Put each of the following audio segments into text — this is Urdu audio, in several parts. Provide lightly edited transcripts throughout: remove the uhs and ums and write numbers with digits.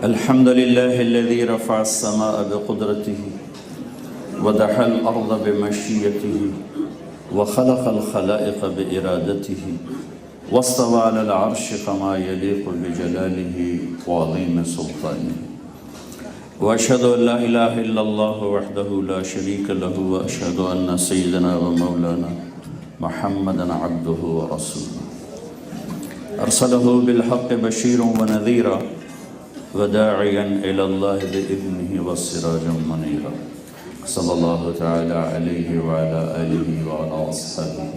الحمد لله الذي رفع السماء بقدرته ودحى الأرض بمشيته وخلق الخلائق بإرادته واستوى على العرش كما يليق بجلاله وعظيم سلطانه وأشهد أن لا إله إلا الله وحده لا شريك له وأشهد أن سيدنا ومولانا محمدا عبده ورسوله أرسله بالحق بشيرا ونذيرا وداعيا إلى الله بإذنه وسراجا منيرا صلى الله تعالى عليه وعلى آله وعلى أصحابه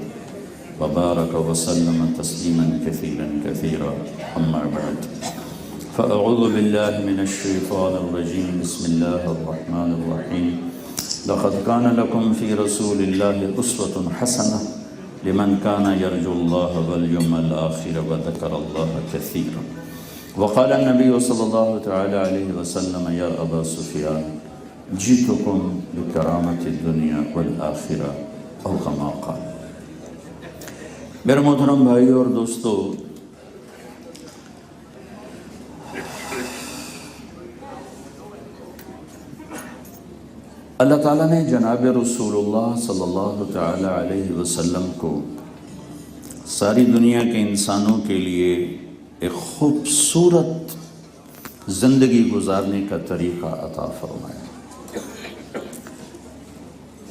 وبارك وسلم تسليما كثيرا أما بعد فأعوذ بالله من الشيطان الرجيم بسم الله الرحمن الرحيم لقد كان لكم في رسول الله أسوة حسنة لمن كان يرجو الله واليوم الآخر وذكر الله كثيرا وقال النبي صلى الله تعالى عليه وسلم يا أبا سفيان جئتكم بكرامة الدنيا والآخرة أو كما قال. میرے محترم بھائی اور دوستو، اللہ تعالیٰ نے جناب رسول اللہ صلی اللہ تعالی علیہ وسلم کو ساری دنیا کے انسانوں کے لیے ایک خوبصورت زندگی گزارنے کا طریقہ عطا فرمایا۔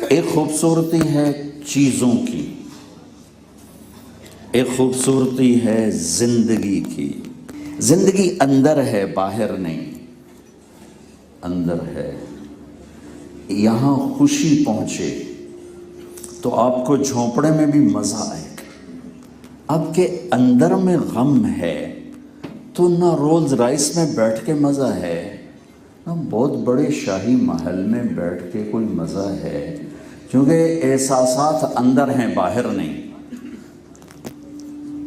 ایک خوبصورتی ہے چیزوں کی، ایک خوبصورتی ہے زندگی کی۔ زندگی اندر ہے، باہر نہیں، اندر ہے۔ یہاں خوشی پہنچے تو آپ کو جھونپڑے میں بھی مزہ آئے گا۔ آپ کے اندر میں غم ہے تو نہ رولز رائس میں بیٹھ کے مزہ ہے، نہ بہت بڑے شاہی محل میں بیٹھ کے کوئی مزہ ہے، کیونکہ احساسات اندر ہیں، باہر نہیں۔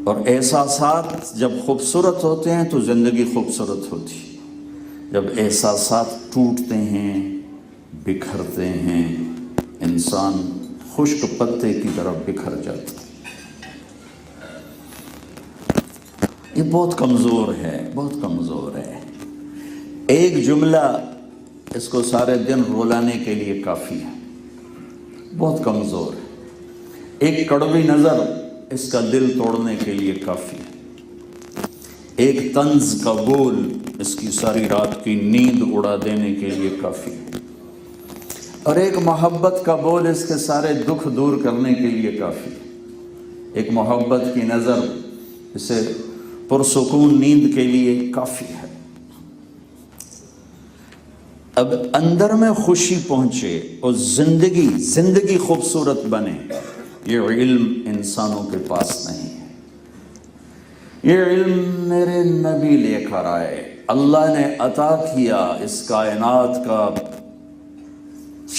اور احساسات جب خوبصورت ہوتے ہیں تو زندگی خوبصورت ہوتی ہے۔ جب احساسات ٹوٹتے ہیں، بکھرتے ہیں، انسان خشک پتے کی طرف بکھر جاتا ہے۔ یہ بہت کمزور ہے، بہت کمزور ہے۔ ایک جملہ اس کو سارے دن رولانے کے لیے کافی ہے، بہت کمزور ہے۔ ایک کڑوی نظر اس کا دل توڑنے کے لیے کافی ہے۔ ایک طنز کا بول اس کی ساری رات کی نیند اڑا دینے کے لیے کافی ہے، اور ایک محبت کا بول اس کے سارے دکھ دور کرنے کے لیے کافی ہے۔ ایک محبت کی نظر اسے پرسکون نیند کے لیے کافی ہے۔ اب اندر میں خوشی پہنچے اور زندگی خوبصورت بنے، یہ علم انسانوں کے پاس نہیں ہے۔ یہ علم میرے نبی لے کر آئے، اللہ نے عطا کیا اس کائنات کا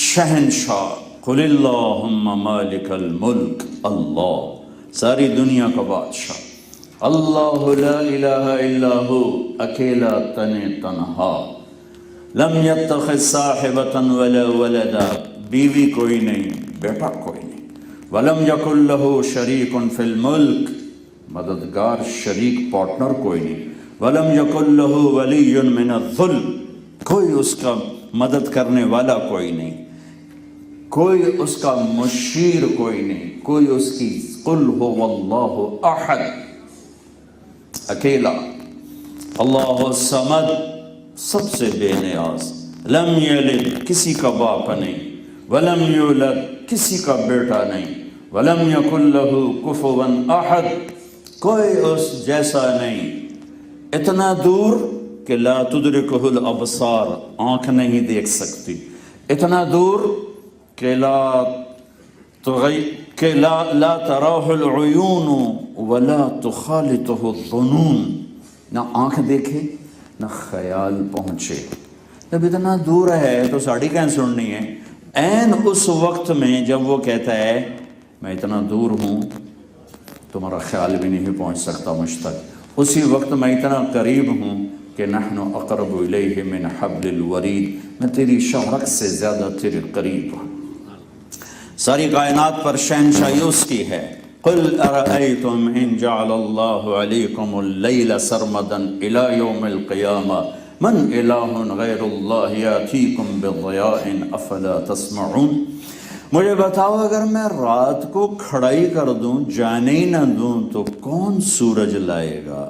شہنشاہ۔ قل اللہم مالک الملک، اللہ ساری دنیا کا بادشاہ، اللہ لا الہ الا ہو، اکیلا تنہا، لم یتخذ صاحبۃ ولا ولدا، بیوی کوئی نہیں، بیٹا کوئی نہیں، ولم یکن لہ شریک فی الملک، مددگار شریک پارٹنر کوئی نہیں، ولم یکن لہ ولی من الذل، کوئی اس کا مدد کرنے والا کوئی نہیں، کوئی اس کا مشیر کوئی نہیں، کوئی اس کی قل هو اللہ احد، اکیلا، اللہ الصمد، سب سے بے نیاز، لم یلد، کسی کا باپ نہیں، ولم یولد، کسی کا بیٹا نہیں، ولم یکن لہ کفوا احد، کوئی اس جیسا نہیں، اتنا دور کہ لا تدرکہ الابصار، آنکھ نہیں دیکھ سکتی، اتنا دور کہ لا تراہ العیون ولا تخالطہ الظنون، نہ آنکھ دیکھے نہ خیال پہنچے۔ جب اتنا دور ہے تو ساڑھی کہیں سننی ہے؟ عین اس وقت میں جب وہ کہتا ہے میں اتنا دور ہوں تمہارا خیال بھی نہیں پہنچ سکتا مجھ تک، اسی وقت میں اتنا قریب ہوں کہ نحن اقرب الیہ من حبل الورید، میں تیری شہرت سے زیادہ تیرے قریب ہوں۔ ساری کائنات پر شہنشاہی اس کی ہے۔ قل ارأیتم ان جعل اللہ علیکم اللیل سرمدا الی یوم القیامہ من الہ غیر اللہ یاتیکم بضیاء افلا تسمعون۔ مجھے بتاؤ اگر میں رات کو کھڑائی کر دوں، جانے ہی نہ دوں تو کون سورج لائے گا؟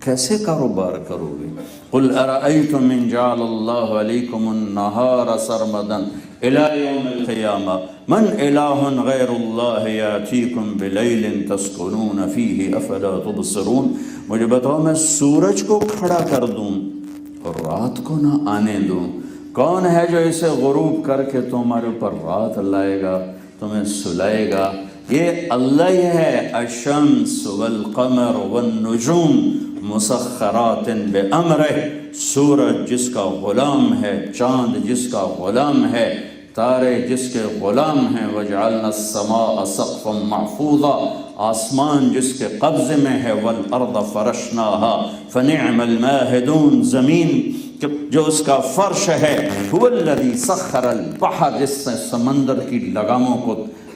کیسے کاروبار کرو گے؟ قل ارأیتم ان جعل اللہ علیکم النہار سرمدا الی یوم القیامہ من الہ غیر اللہ یاتیکم بلیل تسکنون فیہ افلا تبصرون۔ مجھے بتاؤ میں سورج کو کھڑا کر دوں اور رات کو نہ آنے دوں، کون ہے جو اسے غروب کر کے تمہارے اوپر رات لائے گا، تمہیں سلائے گا؟ یہ اللہ ہی ہے۔ الشمس والقمر والنجوم مسخرات بامرہ، سورج جس کا غلام ہے، چاند جس کا غلام ہے، تارے جس کے غلام ہیں۔ وجعلنا السماء سقفا محفوظا، آسمان جس کے قبضے میں ہے۔ والارض فرشناها فنعم الماہدون، زمین جو اس کا فرش ہے۔ هو الذی سخر البحر، جس سے سمندر کی لگاموں کو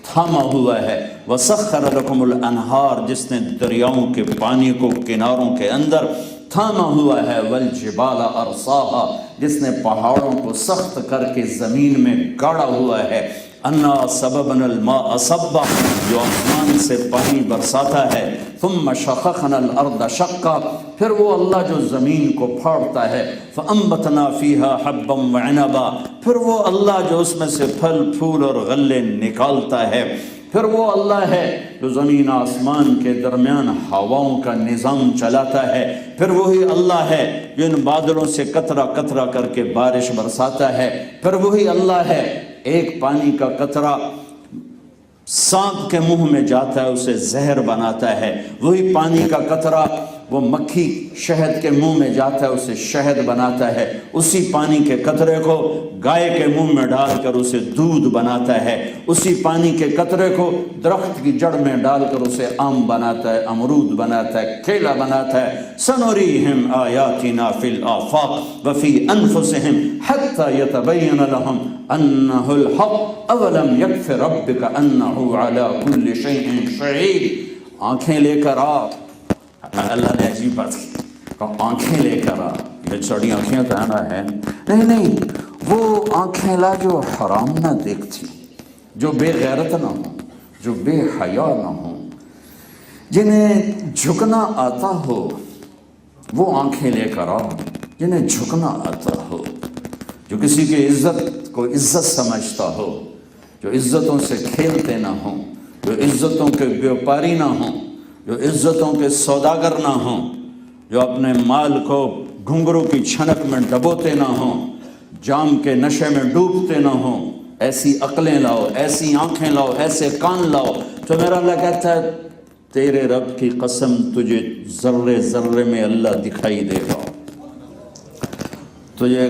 تھاما ہوا ہے۔ وسخر لکم الانہار، جس نے دریاؤں کے پانی کو کناروں کے اندر تھاما ہوا ہے۔ والجبال ارساہا، جس نے پہاڑوں کو سخت کر کے زمین میں گاڑا ہوا ہے۔ انا سببنا الماء صبا، جو آسمان سے پانی برساتا ہے۔ ثم شققنا الارض شقا، پھر وہ اللہ جو زمین کو پھاڑتا ہے۔ فانبتنا فیہا حبا وعنبا، پھر وہ اللہ جو اس میں سے پھل پھول اور غلے نکالتا ہے۔ پھر وہ اللہ ہے جو زمین آسمان کے درمیان ہواؤں کا نظام چلاتا ہے۔ پھر وہی اللہ ہے جو ان بادلوں سے قطرہ قطرہ کر کے بارش برساتا ہے۔ پھر وہی اللہ ہے، ایک پانی کا قطرہ سانپ کے منہ میں جاتا ہے اسے زہر بناتا ہے، وہی پانی کا قطرہ وہ مکھی شہد کے منہ میں جاتا ہے اسے شہد بناتا ہے، اسی پانی کے قطرے کو گائے کے منہ میں ڈال کر اسے دودھ بناتا ہے، اسی پانی کے قطرے کو درخت کی جڑ میں ڈال کر اسے آم بناتا ہے، امرود بناتا ہے، کیلا بناتا ہے۔ سنریہم آیاتنا فی الآفاق وفی انفسہم حتی یتبین لہم انہ الحق اولم یکف ربک انہ علی کل شیء شہید۔ آنکھیں لے کر آ، اللہ نے عجیب بات کی کہ آنکھیں لے کر آ، یہ چڑی آنکھیں کہنا ہے، نہیں وہ آنکھیں لا جو حرام نہ دیکھتی، جو بے غیرت نہ ہوں، جو بے حیا نہ ہوں، جنہیں جھکنا آتا ہو وہ آنکھیں لے کر آ، جنہیں جھکنا آتا ہو، جو کسی کی عزت کو عزت سمجھتا ہو، جو عزتوں سے کھیلتے نہ ہوں، جو عزتوں کے بیوپاری نہ ہوں، جو عزتوں کے سوداگر نہ ہوں، جو اپنے مال کو گھنگرو کی چھنک میں ڈبوتے نہ ہوں، جام کے نشے میں ڈوبتے نہ ہوں، ایسی عقلیں لاؤ، ایسی آنکھیں لاؤ، ایسے کان لاؤ۔ تو میرا اللہ کہتا ہے تیرے رب کی قسم تجھے ذرے ذرے میں اللہ دکھائی دے گا، تجھے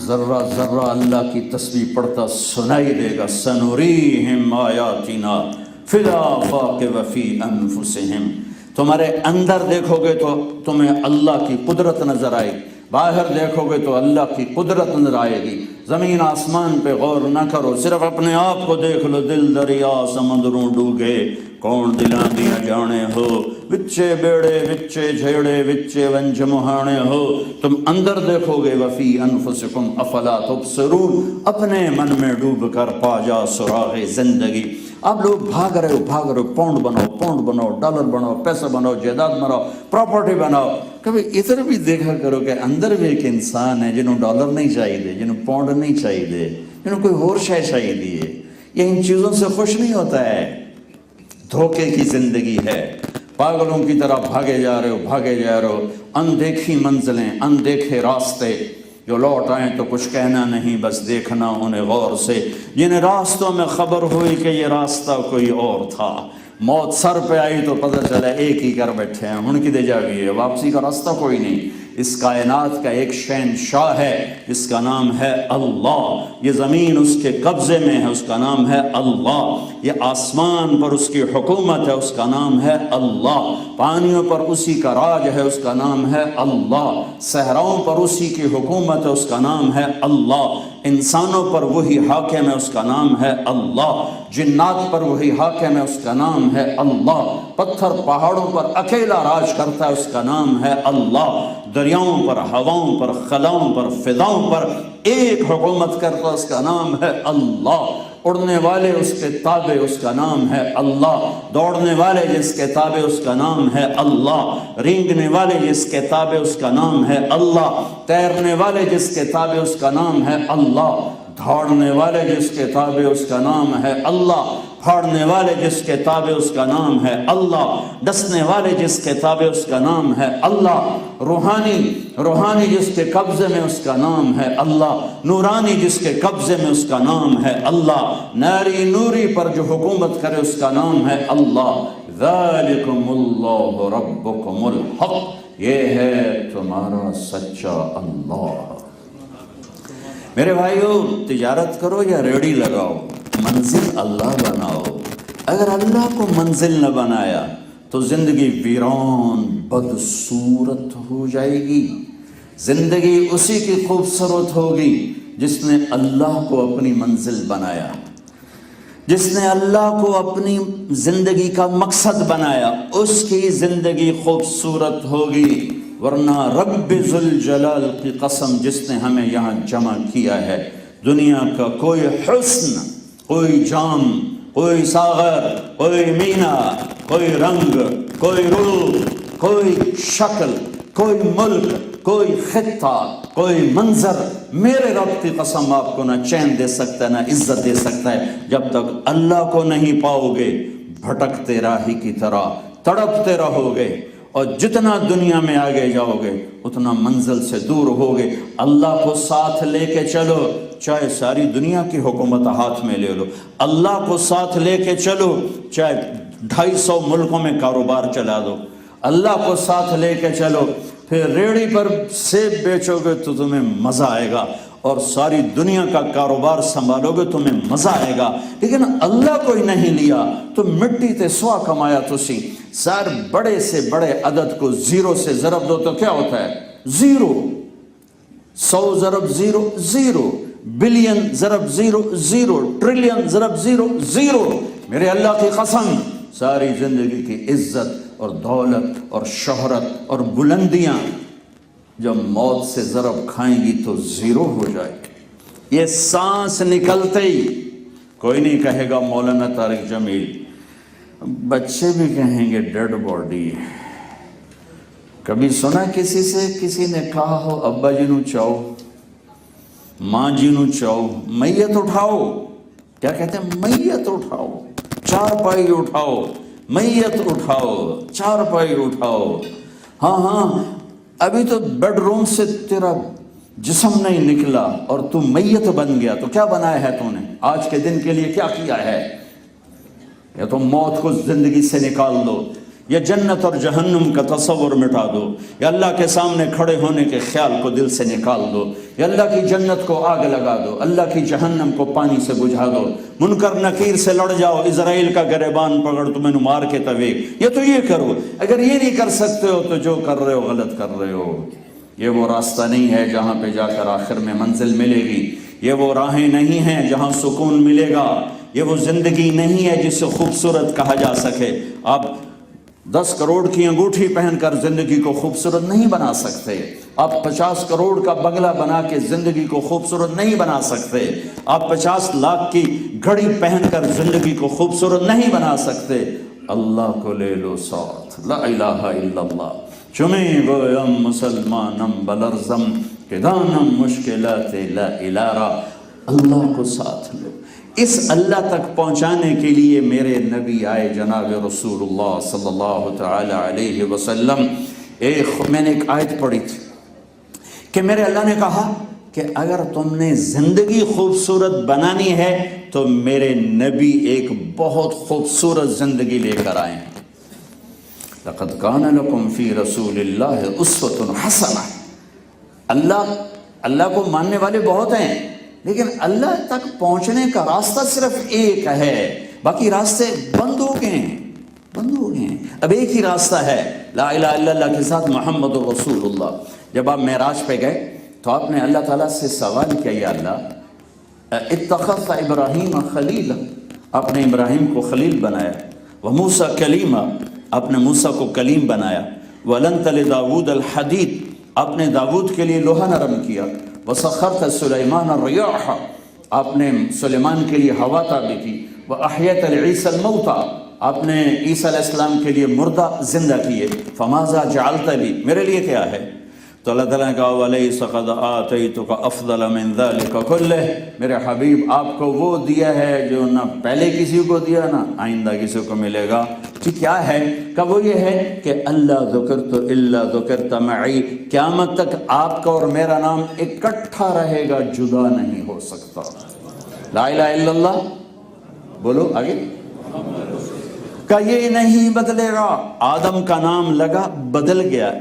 ذرہ ذرہ اللہ کی تسبیح پڑھتا سنائی دے گا۔ سنریہم آیاتنا فی الآفاق وفی انفسہم، تمہارے اندر دیکھو گے تو تمہیں اللہ کی قدرت نظر آئے گی، باہر دیکھو گے تو اللہ کی قدرت نظر آئے گی۔ زمین آسمان پہ غور نہ کرو، صرف اپنے آپ کو دیکھ لو۔ دل دریا سمندروں ڈوگے کون دلاں دیا جانے ہو، وچے بیڑے وچے جھیڑے وچے ونج مہانے ہو، تم اندر دیکھو گے۔ وفی انفسکم افلا تبصرون، اپنے من میں ڈوب کر پا جا سراغ زندگی۔ آپ لوگ بھاگ رہے ہو، پاؤنڈ بناؤ، ڈالر بناؤ، پیسہ بناؤ، جائیداد بناؤ، پراپرٹی بناؤ۔ کبھی ادھر بھی دیکھا کرو کہ اندر بھی ایک انسان ہے جنہوں ڈالر نہیں چاہیے، جنہوں پاؤنڈ نہیں چاہیے، جنہوں کوئی اور شے چاہیے، یہ ان چیزوں سے خوش نہیں ہوتا ہے۔ دھوکے کی زندگی ہے، پاگلوں کی طرح بھاگے جا رہے ہو، اندیکھی منزلیں، اندیکھے راستے، جو لوٹ آئیں تو کچھ کہنا نہیں، بس دیکھنا انہیں غور سے۔ جنہیں راستوں میں خبر ہوئی کہ یہ راستہ کوئی اور تھا، موت سر پہ آئی تو پتہ چلا ایک ہی کر بیٹھے ہیں، ہن کدے جا گئی ہے، واپسی کا راستہ کوئی نہیں۔ اس کائنات کا ایک شہنشاہ ہے جس کا نام ہے اللہ، یہ زمین اس کے قبضے میں ہے، اس کا نام ہے اللہ، یہ آسمان پر اس کی حکومت ہے، اس کا نام ہے اللہ، پانیوں پر اسی کا راج ہے، اس کا نام ہے اللہ، صحراؤں پر اسی کی حکومت ہے، اس کا نام ہے اللہ۔ انسانوں پر وہی حاکم ہے، اس کا نام ہے اللہ، جنات پر وہی حاکم ہے، اس کا نام ہے اللہ، پتھر پہاڑوں پر اکیلا راج کرتا ہے، اس کا نام ہے اللہ، دریاؤں پر، ہواؤں پر، خلاؤں پر، فضاؤں پر ایک حکومت کرتا ہے، اس کا نام ہے اللہ، اڑنے والے اس کے تابع، اس کا نام ہے اللہ، دوڑنے والے جس کے تابع، اس کا نام ہے اللہ، رینگنے والے جس کے تابع، اس کا نام ہے اللہ، تیرنے والے جس کے تابع، اس کا نام ہے اللہ، دھاڑنے والے جس کے تابع، اس کا نام ہے اللہ، پھاڑنے والے جس کے تابع، اس کا نام ہے اللہ، ڈسنے والے جس کے تابع، اس کا نام ہے اللہ، روحانی جس کے قبضے میں، اس کا نام ہے اللہ، نورانی جس کے قبضے میں، اس کا نام ہے اللہ، نوری پر جو حکومت کرے، اس کا نام ہے اللہ۔ ذالکم اللہ ربکم الحق، یہ ہے تمہارا سچا اللہ۔ میرے بھائیو، تجارت کرو یا ریڑھی لگاؤ، منزل اللہ بناؤ۔ اگر اللہ کو منزل نہ بنایا تو زندگی ویران بدصورت ہو جائے گی۔ زندگی اسی کی خوبصورت ہوگی جس نے اللہ کو اپنی منزل بنایا، جس نے اللہ کو اپنی زندگی کا مقصد بنایا، اس کی زندگی خوبصورت ہوگی۔ ورنہ رب ذوالجلال کی قسم، جس نے ہمیں یہاں جمع کیا ہے، دنیا کا کوئی حسن، کوئی جام، کوئی ساغر، کوئی مینا، کوئی رنگ، کوئی روپ، کوئی شکل، کوئی ملک، کوئی خطہ، کوئی منظر، میرے رب کی قسم آپ کو نہ چین دے سکتا ہے، نہ عزت دے سکتا ہے، جب تک اللہ کو نہیں پاؤ گے۔ بھٹکتے راہی کی طرح تڑپتے رہو گے، اور جتنا دنیا میں آگے جاؤ گے اتنا منزل سے دور ہوگے۔ اللہ کو ساتھ لے کے چلو، چاہے ساری دنیا کی حکومت ہاتھ میں لے لو، اللہ کو ساتھ لے کے چلو، چاہے 250 ملکوں میں کاروبار چلا دو، اللہ کو ساتھ لے کے چلو، پھر ریڑھی پر سیب بیچو گے تو تمہیں مزہ آئے گا، اور ساری دنیا کا کاروبار سنبھالو گے تمہیں مزہ آئے گا۔ لیکن اللہ کو ہی نہیں لیا تو مٹی تے سوا کمایا تسی۔ سر بڑے سے بڑے عدد کو زیرو سے ضرب دو تو کیا ہوتا ہے؟ زیرو۔ 100 ضرب زیرو، زیرو۔ بلین ضرب زیرو، زیرو۔ ٹریلین ضرب زیرو، زیرو۔ میرے اللہ کی قسم، ساری زندگی کی عزت اور دولت اور شہرت اور بلندیاں جب موت سے ضرب کھائیں گی تو زیرو ہو جائے گی۔ یہ سانس نکلتے ہی کوئی نہیں کہے گا مولانا طارق جمیل، بچے بھی کہیں گے ڈیڈ باڈی۔ کبھی سنا کسی سے کسی نے کہا ہو ابا جی نو چاہو، ماں جی نو چاہو، میت اٹھاؤ؟ کیا کہتے ہیں؟ میت اٹھاؤ، چارپائی اٹھاؤ، میت اٹھاؤ، چارپائی اٹھاؤ۔ ہاں ابھی تو بیڈ روم سے تیرا جسم نہیں نکلا اور تو میت بن گیا، تو کیا بنایا ہے تو نے؟ آج کے دن کے لیے کیا کیا ہے؟ یا تو موت کو زندگی سے نکال دو، یا جنت اور جہنم کا تصور مٹا دو، یا اللہ کے سامنے کھڑے ہونے کے خیال کو دل سے نکال دو، یا اللہ کی جنت کو آگ لگا دو، اللہ کی جہنم کو پانی سے بجھا دو، منکر نکیر سے لڑ جاؤ، اسرائیل کا گریبان پکڑ تمہیں مار کے تویق، یا تو یہ کرو۔ اگر یہ نہیں کر سکتے ہو تو جو کر رہے ہو غلط کر رہے ہو۔ یہ وہ راستہ نہیں ہے جہاں پہ جا کر آخر میں منزل ملے گی، یہ وہ راہیں نہیں ہیں جہاں سکون ملے گا، یہ وہ زندگی نہیں ہے جسے خوبصورت کہا جا سکے۔ آپ 10 کروڑ کی انگوٹھی پہن کر زندگی کو خوبصورت نہیں بنا سکتے، آپ 50 کروڑ کا بنگلہ بنا کے زندگی کو خوبصورت نہیں بنا سکتے، آپ 50 لاکھ کی گھڑی پہن کر زندگی کو خوبصورت نہیں بنا سکتے۔ اللہ کو لے لو ساتھ، لا الہ الا اللہ۔ چمی گویم مسلمانم بلرزم کہ دانم مشکلات لا الارا، اللہ کو ساتھ لو۔ اس اللہ تک پہنچانے کے لیے میرے نبی آئے جناب رسول اللہ صلی اللہ تعالی علیہ وسلم۔ میں نے ایک آیت پڑھی تھی کہ میرے اللہ نے کہا کہ اگر تم نے زندگی خوبصورت بنانی ہے تو میرے نبی ایک بہت خوبصورت زندگی لے کر آئے ہیں۔ لقد کان لکم فی رسول اللہ اسوۃ حسنہ۔ اللہ کو ماننے والے بہت ہیں، لیکن اللہ تک پہنچنے کا راستہ صرف ایک ہے، باقی راستے بند ہو گئے ہیں۔ اب ایک ہی راستہ ہے، لا الہ الا اللہ کے ساتھ محمد رسول اللہ۔ جب آپ معراج پہ گئے تو آپ نے اللہ تعالیٰ سے سوال کیا، یا اللہ اتخذ ابراہیم خلیلا، اپنے ابراہیم کو خلیل بنایا، وموسیٰ کلیما، اپنے موسیٰ کو کلیم بنایا، وَلَنْتَ لِدَاوُودَ الْحَدِيدَ، اپنے داود کے لیے لوہا نرم کیا، وَسَخَّرْتَ سُلَيْمَانَ الرِّيَاحَ، آپ نے سلیمان کے لیے ہوا تابع کی، وَأَحْيَيْتَ لِعِيسَى الْمَوْتَى، آپ نے عیسیٰ علیہ السلام کے لیے مردہ زندہ کیے، فَمَاذَا جَعَلْتَ لِي، میرے لیے کیا ہے؟ تو اللہ تعالیٰ نے کہا وَلَيْسَ قَدْ آتَيْتُكَ أَفْضَلَ مِنْ ذَلِكَ كُلِّهِ، میرے حبیب آپ کو وہ دیا ہے جو نہ پہلے کسی کو دیا نہ آئندہ کسی کو ملے گا۔ کہ کیا ہے؟ کہ وہ یہ ہے کہ اللہ ذکرت الا ذکرت معی، قیامت تک آپ کا اور میرا نام اکٹھا رہے گا، جدا نہیں ہو سکتا۔ لا الہ الا اللہ بولو آگے۔ کہ یہ نہیں بدلے گا، آدم کا نام لگا بدل گیا،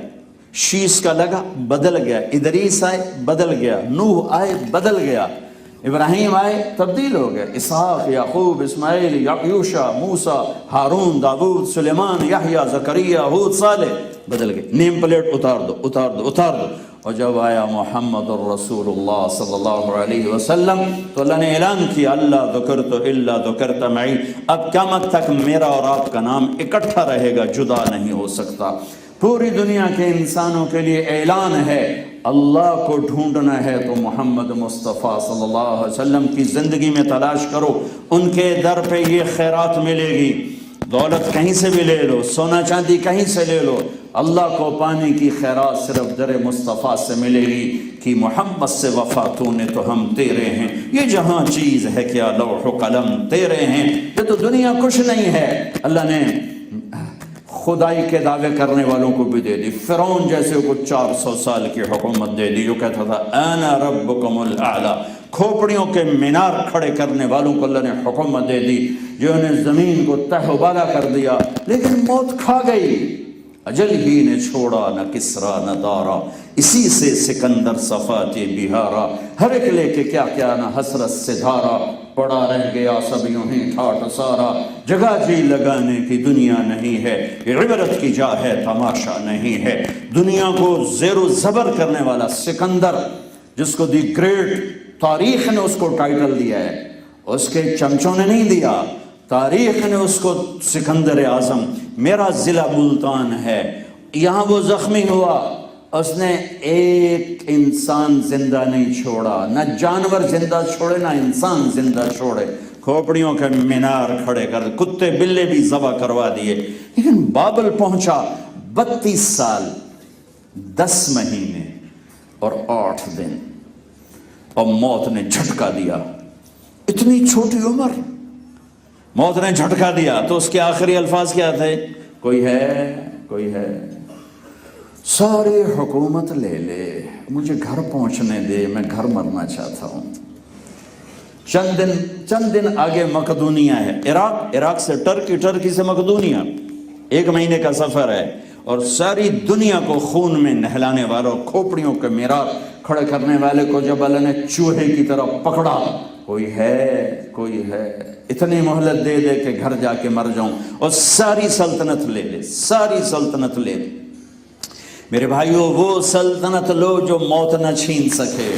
شیس کا لگا بدل گیا، ادریس آئے بدل گیا، نوح آئے بدل گیا، ابراہیم آئے تبدیل ہو گئے، اسحاق، یعقوب، اسماعیل، یوشع، موسیٰ، ہارون، داود، سلیمان، یحییٰ، زکریا، ہود، صالح، بدل گئے۔ نیم پلیٹ اتار دو اتار دو اتار دو۔ اور جب آیا محمد الرسول اللہ صلی اللہ علیہ وسلم تو اللہ نے اعلان کیا اللہ ذکرت الا ذکرت معی، اب قیامت تک میرا اور آپ کا نام اکٹھا رہے گا، جدا نہیں ہو سکتا۔ پوری دنیا کے انسانوں کے لیے اعلان ہے، اللہ کو ڈھونڈنا ہے تو محمد مصطفیٰ صلی اللہ علیہ وسلم کی زندگی میں تلاش کرو، ان کے در پہ یہ خیرات ملے گی۔ دولت کہیں سے بھی لے لو، سونا چاندی کہیں سے لے لو، اللہ کو پانے کی خیرات صرف در مصطفیٰ سے ملے گی کہ محمد سے وفا تو نے تو ہم تیرے ہیں، یہ جہاں چیز ہے کیا لوح و قلم تیرے ہیں، یہ تو دنیا کچھ نہیں ہے۔ اللہ نے خدائی کے دعوے کرنے والوں کو بھی دے دی، فرعون جیسے کو 400 سال کی حکومت دے دی، جو کہتا تھا انا ربکم الاعلی، کھوپڑیوں کے مینار کھڑے کرنے والوں کو اللہ نے حکومت دے دی، جو انہیں زمین کو تہ و بالا کر دیا، لیکن موت کھا گئی، اجل ہی نے چھوڑا نہ کسرا نہ دارا، اسی سے سکندر صفات بہارا، ہر ایک لے کے کیا کیا نہ حسرت سے دھارا، پڑا رہ گیا سب یوں ہی ٹھاٹ سارا، جگہ جی لگانے کی دنیا نہیں ہے، یہ عبرت کی جا ہے تماشا نہیں ہے۔ دنیا کو زیر و زبر کرنے والا سکندر، جس کو دی گریٹ، تاریخ نے اس کو ٹائٹل دیا ہے، اس کے چمچوں نے نہیں دیا، تاریخ نے اس کو سکندر اعظم، میرا ضلع ملتان ہے، یہاں وہ زخمی ہوا، اس نے ایک انسان زندہ نہیں چھوڑا، نہ جانور زندہ چھوڑے نہ انسان زندہ چھوڑے، کھوپڑیوں کے مینار کھڑے کر، کتے بلے بھی ذبح کروا دیے، لیکن بابل پہنچا 32 سال 10 مہینے اور 8 دن، اور موت نے جھٹکا دیا، اتنی چھوٹی عمر، موت نے جھٹکا دیا۔ تو اس کے آخری الفاظ کیا تھے؟ کوئی ہے کوئی ہے، ساری حکومت لے لے، مجھے گھر پہنچنے دے، میں گھر مرنا چاہتا ہوں۔ چند دن آگے مقدونیہ ہے، عراق سے ٹرکی، ٹرکی سے مقدونیہ، 1 مہینے کا سفر ہے، اور ساری دنیا کو خون میں نہلانے والوں، کھوپڑیوں کے میراب کھڑے کرنے والے کو جب اللہ نے چوہے کی طرح پکڑا، کوئی ہے کوئی ہے، اتنی مہلت دے دے کہ گھر جا کے مر جاؤں، اور ساری سلطنت لے لے، ساری سلطنت لے لے۔ میرے بھائیو، وہ سلطنت لو جو موت نہ چھین سکے،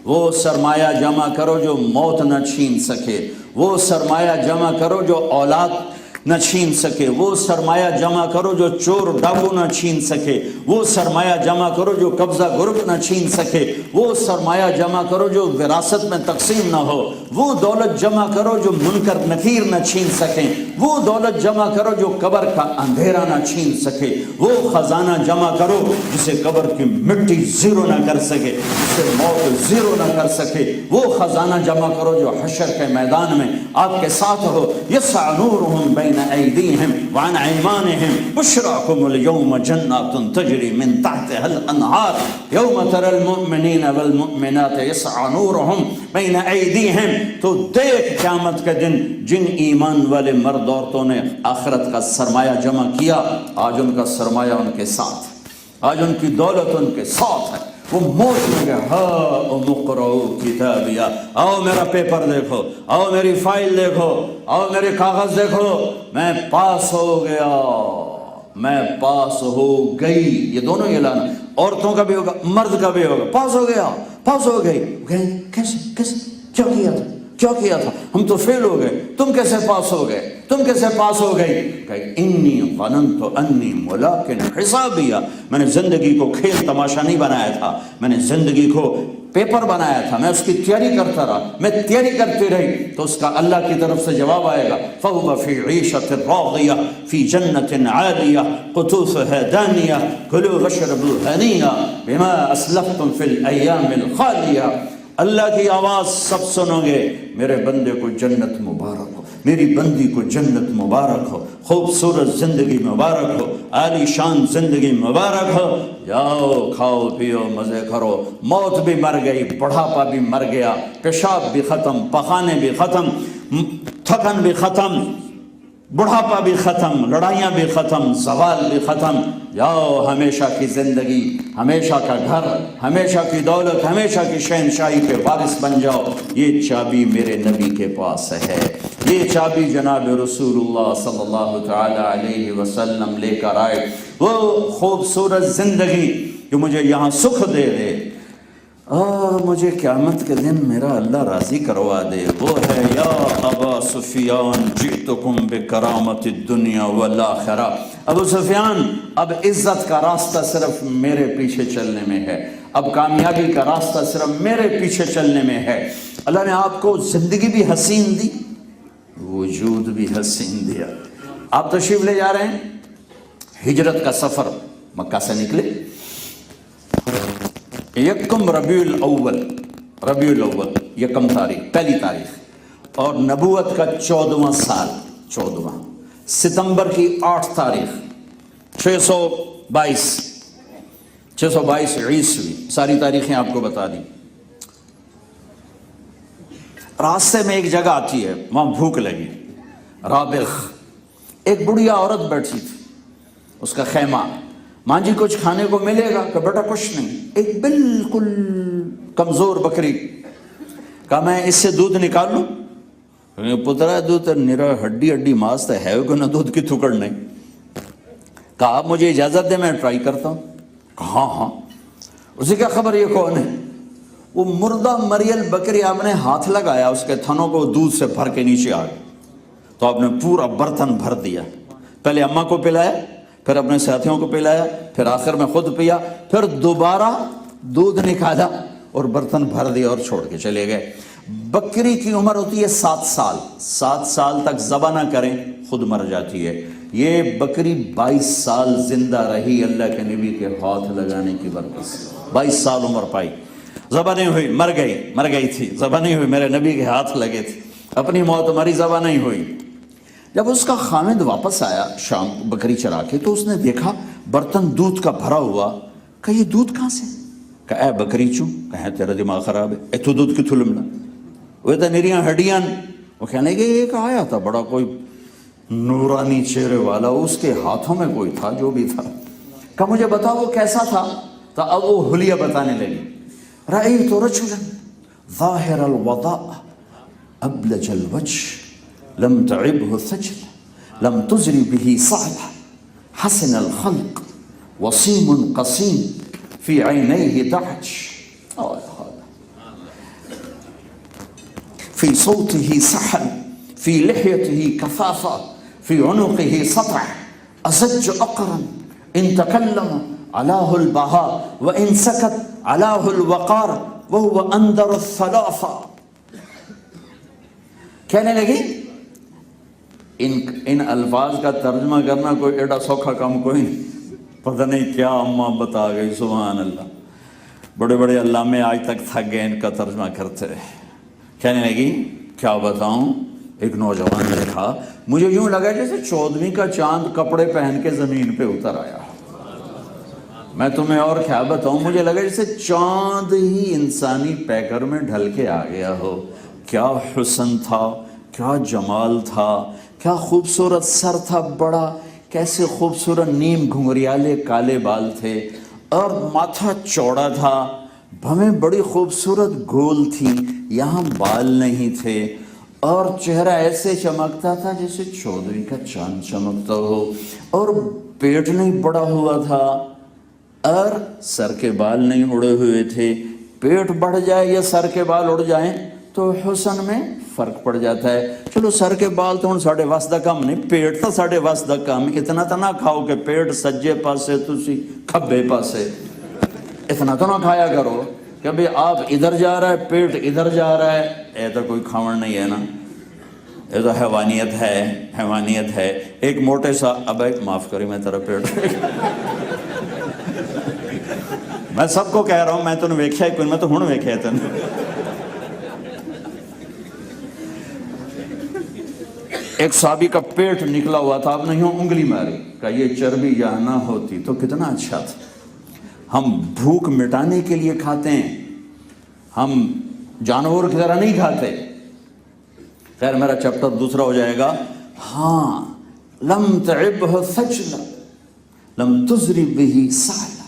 وہ سرمایہ جمع کرو جو موت نہ چھین سکے، وہ سرمایہ جمع کرو جو اولاد نہ چھین سکے، وہ سرمایہ جمع کرو جو چور ڈاکو نہ چھین سکے، وہ سرمایہ جمع کرو جو قبضہ گرب نہ چھین سکے، وہ سرمایہ جمع کرو جو وراثت میں تقسیم نہ ہو، وہ دولت جمع کرو جو منکر نکیر نہ چھین سکیں، وہ دولت جمع کرو جو قبر کا اندھیرا نہ چھین سکے، وہ خزانہ جمع کرو جسے قبر کی مٹی زیرو نہ کر سکے، جسے موت زیرو نہ کر سکے، وہ خزانہ جمع کرو جو حشر کے میدان میں آپ کے ساتھ ہو، یسع نورہم بین ایدیہم وعن ایمانہم بشراکم اليوم جنات تجری من تحتها الانہار یوم تری المؤمنین والمؤمنات یسع نورہم بین ایدیہم۔ تو دیکھ قیامت کے دن جن ایمان والے مرد عورتوں نے آخرت کا سرمایہ جمع کیا، آج ان کا سرمایہ ان کے ساتھ، آج ان کی دولت ان کے ساتھ ہے، وہ موت میں گئے، ہاں مقرؤ کتابیہ، آؤ میرا پیپر دیکھو، آؤ میری فائل دیکھو، آؤ میرے کاغذ دیکھو، میں پاس ہو گیا، میں پاس ہو گئی۔ یہ دونوں اعلان، عورتوں کا بھی ہوگا، مرد کا بھی ہوگا، پاس ہو گیا، پاس ہو گئی۔ کیسے کیسے کیا کیا تھا؟ کیا کیا تھا؟ ہم تو فیل ہو گئے، تم کیسے پاس ہو گئے، تم کیسے پاس ہو گئی؟ کہ انی ظننت انی ملاقٍ حسابیہ، میں نے زندگی کو کھیل تماشا نہیں بنایا تھا، میں نے زندگی کو پیپر بنایا تھا، میں اس کی تیاری کرتا رہا، میں تیاری کرتی رہی تو اس کا اللہ کی طرف سے جواب آئے گا فَهُوَ فِي عِيشَةٍ رَاضِيَةٍ فِي جَنَّةٍ عَالِيَةٍ قُطُوفُهَا دَانِيَةٌ كُلُوا وَاشْرَبُوا هَنِيًّا بِمَا أَسْلَفْتُمْ فِي الْأَيَّامِ الْخَالِيَةِ۔ اللہ کی آواز سب سنو گے، میرے بندے کو جنت مبارک ہو، میری بندی کو جنت مبارک ہو، خوبصورت زندگی مبارک ہو، عالی شان زندگی مبارک ہو، جاؤ کھاؤ پیو مزے کرو، موت بھی مر گئی، بڑھاپا بھی مر گیا، پیشاب بھی ختم، پخانے بھی ختم، تھکن بھی ختم، بڑھاپا بھی ختم، لڑائیاں بھی ختم، زوال بھی ختم، جاؤ ہمیشہ کی زندگی، ہمیشہ کا گھر، ہمیشہ کی دولت، ہمیشہ کی شہنشاہی کے وارث بن جاؤ۔ یہ چابی میرے نبی کے پاس ہے، یہ چابی جناب رسول اللہ صلی اللہ تعالی علیہ وسلم لے کر آئے، وہ خوبصورت زندگی جو مجھے یہاں سکھ دے دے اور مجھے قیامت کے دن میرا اللہ راضی کروا دے، وہ ہے یا ابا سفیان جئتکم بکرامت الدنیا والآخرہ۔ ابو سفیان، اب عزت کا راستہ صرف میرے پیچھے چلنے میں ہے، اب کامیابی کا راستہ صرف میرے پیچھے چلنے میں ہے۔ اللہ نے آپ کو زندگی بھی حسین دی، وجود بھی حسین دیا۔ آپ تشریف لے جا رہے ہیں، ہجرت کا سفر، مکہ سے نکلے، یکم ربیع الاول، ربیع الاول یکم تاریخ، پہلی تاریخ، اور نبوت کا 14واں سال، 14واں ستمبر کی 8 تاریخ 622 عیسوی، ساری تاریخیں آپ کو بتا دی۔ راستے میں ایک جگہ آتی ہے، وہاں بھوک لگی، رابغ، ایک بڑھیا عورت بیٹھی تھی، اس کا خیمہ، ماں جی کچھ کھانے کو ملے گا؟ کہ بیٹا کچھ نہیں۔ ایک بالکل کمزور بکری، کہا میں اس سے دودھ نکال لوں؟ پترا دودھ نرا ہڈی ہڈی ماس ہے کہ نہ دودھ کی تھکڑ نہیں۔ کہا آپ مجھے اجازت دے میں ٹرائی کرتا ہوں۔ کہا ہاں۔ اسی کیا خبر یہ کون ہے؟ وہ مردہ مریل بکری، آپ نے ہاتھ لگایا اس کے تھنوں کو دودھ سے بھر کے نیچے آ گئے، تو آپ نے پورا برتن بھر دیا، پہلے اماں کو پلایا، پھر اپنے ساتھیوں کو پلایا، پھر آخر میں خود پیا، پھر دوبارہ دودھ نکالا اور برتن بھر دیا اور چھوڑ کے چلے گئے۔ بکری کی عمر ہوتی ہے 7 سال، 7 سال تک ذبح نہ کریں خود مر جاتی ہے۔ یہ بکری 22 سال زندہ رہی اللہ کے نبی کے ہاتھ لگانے کی برکت سے، 22 سال عمر پائی، ذبح نہیں ہوئی، مر گئی تھی، ذبح نہیں ہوئی، میرے نبی کے ہاتھ لگے تھے، اپنی موت مری، ذبح نہیں ہوئی۔ جب اس کا خامد واپس آیا شام بکری چرا کے، تو اس نے دیکھا برتن دودھ کا بھرا ہوا، کہ یہ دودھ کہاں سے؟ کہ اے بکری چوں، کہے تیرا دماغ خراب ہے، اے تو دودھ کی تھلمنا، وہ تو نریاں ہڈیاں۔ وہ کہنے لگے ایک آیا تھا بڑا کوئی نورانی چہرے والا، اس کے ہاتھوں میں کوئی تھا، جو بھی تھا، کہ مجھے بتا وہ کیسا تھا؟ تو اب وہ حلیہ بتانے لگی، رأیت رجلا ظاہر الوضاء ابلج الوجه لم تعبه ثجل لم تزر به صعبة حسن الخلق وصيم قصيم في عينيه دعج في صوته سحل في لحيته كثافة في عنقه سطع أزج أقرا إن تكلم علاه البهاء وإن سكت علاه الوقار وهو أندر الثلاثة۔ کہنے لگی ان الفاظ کا ترجمہ کرنا کوئی ایڈا سوکھا کام کوئی نہیں، پتہ نہیں کیا اماں بتا گئی، سبحان اللہ، بڑے بڑے علامے آج تک تھک گئے ان کا ترجمہ کرتے رہے۔ کہنے لگی کیا بتاؤں، ایک نوجوان نے کہا مجھے یوں لگا جیسے 14ویں کا چاند کپڑے پہن کے زمین پہ اتر آیا۔ میں تمہیں اور کیا بتاؤں، مجھے لگا جیسے چاند ہی انسانی پیکر میں ڈھل کے آ گیا ہو۔ کیا حسن تھا، کیا جمال تھا، کیا خوبصورت سر تھا بڑا، کیسے خوبصورت نیم گھنگریالے کالے بال تھے، اور ماتھا چوڑا تھا، بھویں بڑی خوبصورت گول تھی، یہاں بال نہیں تھے، اور چہرہ ایسے چمکتا تھا جیسے 14ویں کا چاند چمکتا ہو، اور پیٹ نہیں بڑا ہوا تھا، اور سر کے بال نہیں اڑے ہوئے تھے۔ پیٹ بڑھ جائے یا سر کے بال اڑ جائیں تو حسن میں فرق پڑ جاتا ہے۔ چلو سر کے بال تو ہن ساڈے وس دا کم نہیں، پیٹ تو ساڈے وس دا کم، اتنا تو نہ کھاؤ کہ پیٹ سجے پاسے تسی کھبے پاسے، اتنا تو نہ کھایا کرو کہ بھی آپ ادھر جا رہا ہے پیٹ ادھر جا رہا ہے، اے تو کوئی کھاون نہیں ہے نا، یہ تو حیوانیت ہے، حیوانیت ہے۔ ایک موٹے سا اب معاف کری میں تیرا پیٹ میں سب کو کہہ رہا ہوں، میں تنوں ویکھیا ہی کوئی، میں تو ہن ویکھیا تینوں۔ ایک صحابی کا پیٹ نکلا ہوا تھا، آپ نے یوں انگلی ماری، کہا یہ چربی یہاں نہ ہوتی تو کتنا اچھا تھا۔ ہم بھوک مٹانے کے لیے کھاتے ہیں، ہم جانور کی طرح نہیں کھاتے۔ خیر میرا چیپٹر دوسرا ہو جائے گا۔ ہاں لم تعبہ ثجلا لم تزری بہ سعلا،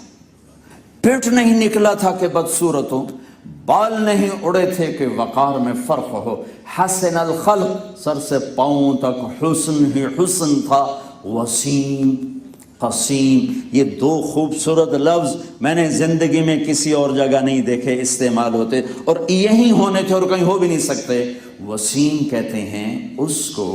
پیٹ نہیں نکلا تھا کہ بدصورت ہو، بال نہیں اڑے تھے کہ وقار میں فرق ہو، حسن الخلق، سر سے پاؤں تک حسن ہی حسن تھا، وسیم قسیم، یہ دو خوبصورت لفظ میں نے زندگی میں کسی اور جگہ نہیں دیکھے استعمال ہوتے، اور یہی ہونے تھے اور کہیں ہو بھی نہیں سکتے۔ وسیم کہتے ہیں اس کو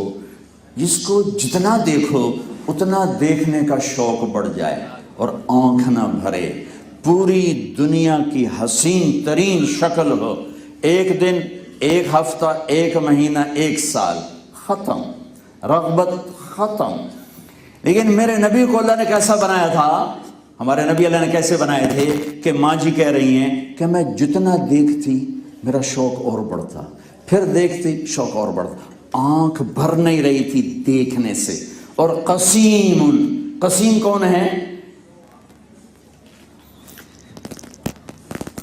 جس کو جتنا دیکھو اتنا دیکھنے کا شوق بڑھ جائے اور آنکھ نہ بھرے، پوری دنیا کی حسین ترین شکل ہو، ایک دن ایک ہفتہ ایک مہینہ ایک سال ختم، رغبت ختم۔ لیکن میرے نبی کو اللہ نے کیسا بنایا تھا، ہمارے نبی اللہ نے کیسے بنائے تھے کہ ماں جی کہہ رہی ہیں کہ میں جتنا دیکھتی میرا شوق اور بڑھتا، پھر دیکھتی شوق اور بڑھتا، آنکھ بھر نہیں رہی تھی دیکھنے سے۔ اور قسیم، قسیم کون ہے؟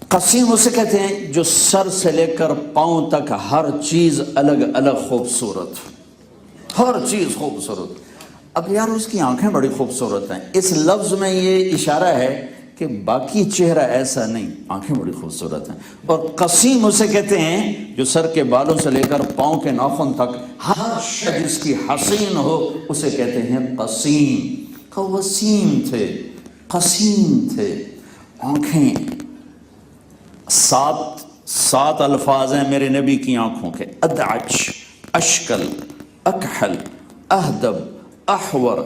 قسیم اسے کہتے ہیں جو سر سے لے کر پاؤں تک ہر چیز الگ الگ خوبصورت، ہر چیز خوبصورت۔ اب یار اس کی آنکھیں بڑی خوبصورت ہیں، اس لفظ میں یہ اشارہ ہے کہ باقی چہرہ ایسا نہیں، آنکھیں بڑی خوبصورت ہیں۔ اور قسیم اسے کہتے ہیں جو سر کے بالوں سے لے کر پاؤں کے ناخن تک ہر شے جس کی حسین ہو اسے کہتے ہیں قسیم۔ وسیم تھے، قسیم تھے، آنکھیں سات الفاظ ہیں میرے نبی کی آنکھوں کے، ادعج، اشکل، اکحل، اہدب، احور،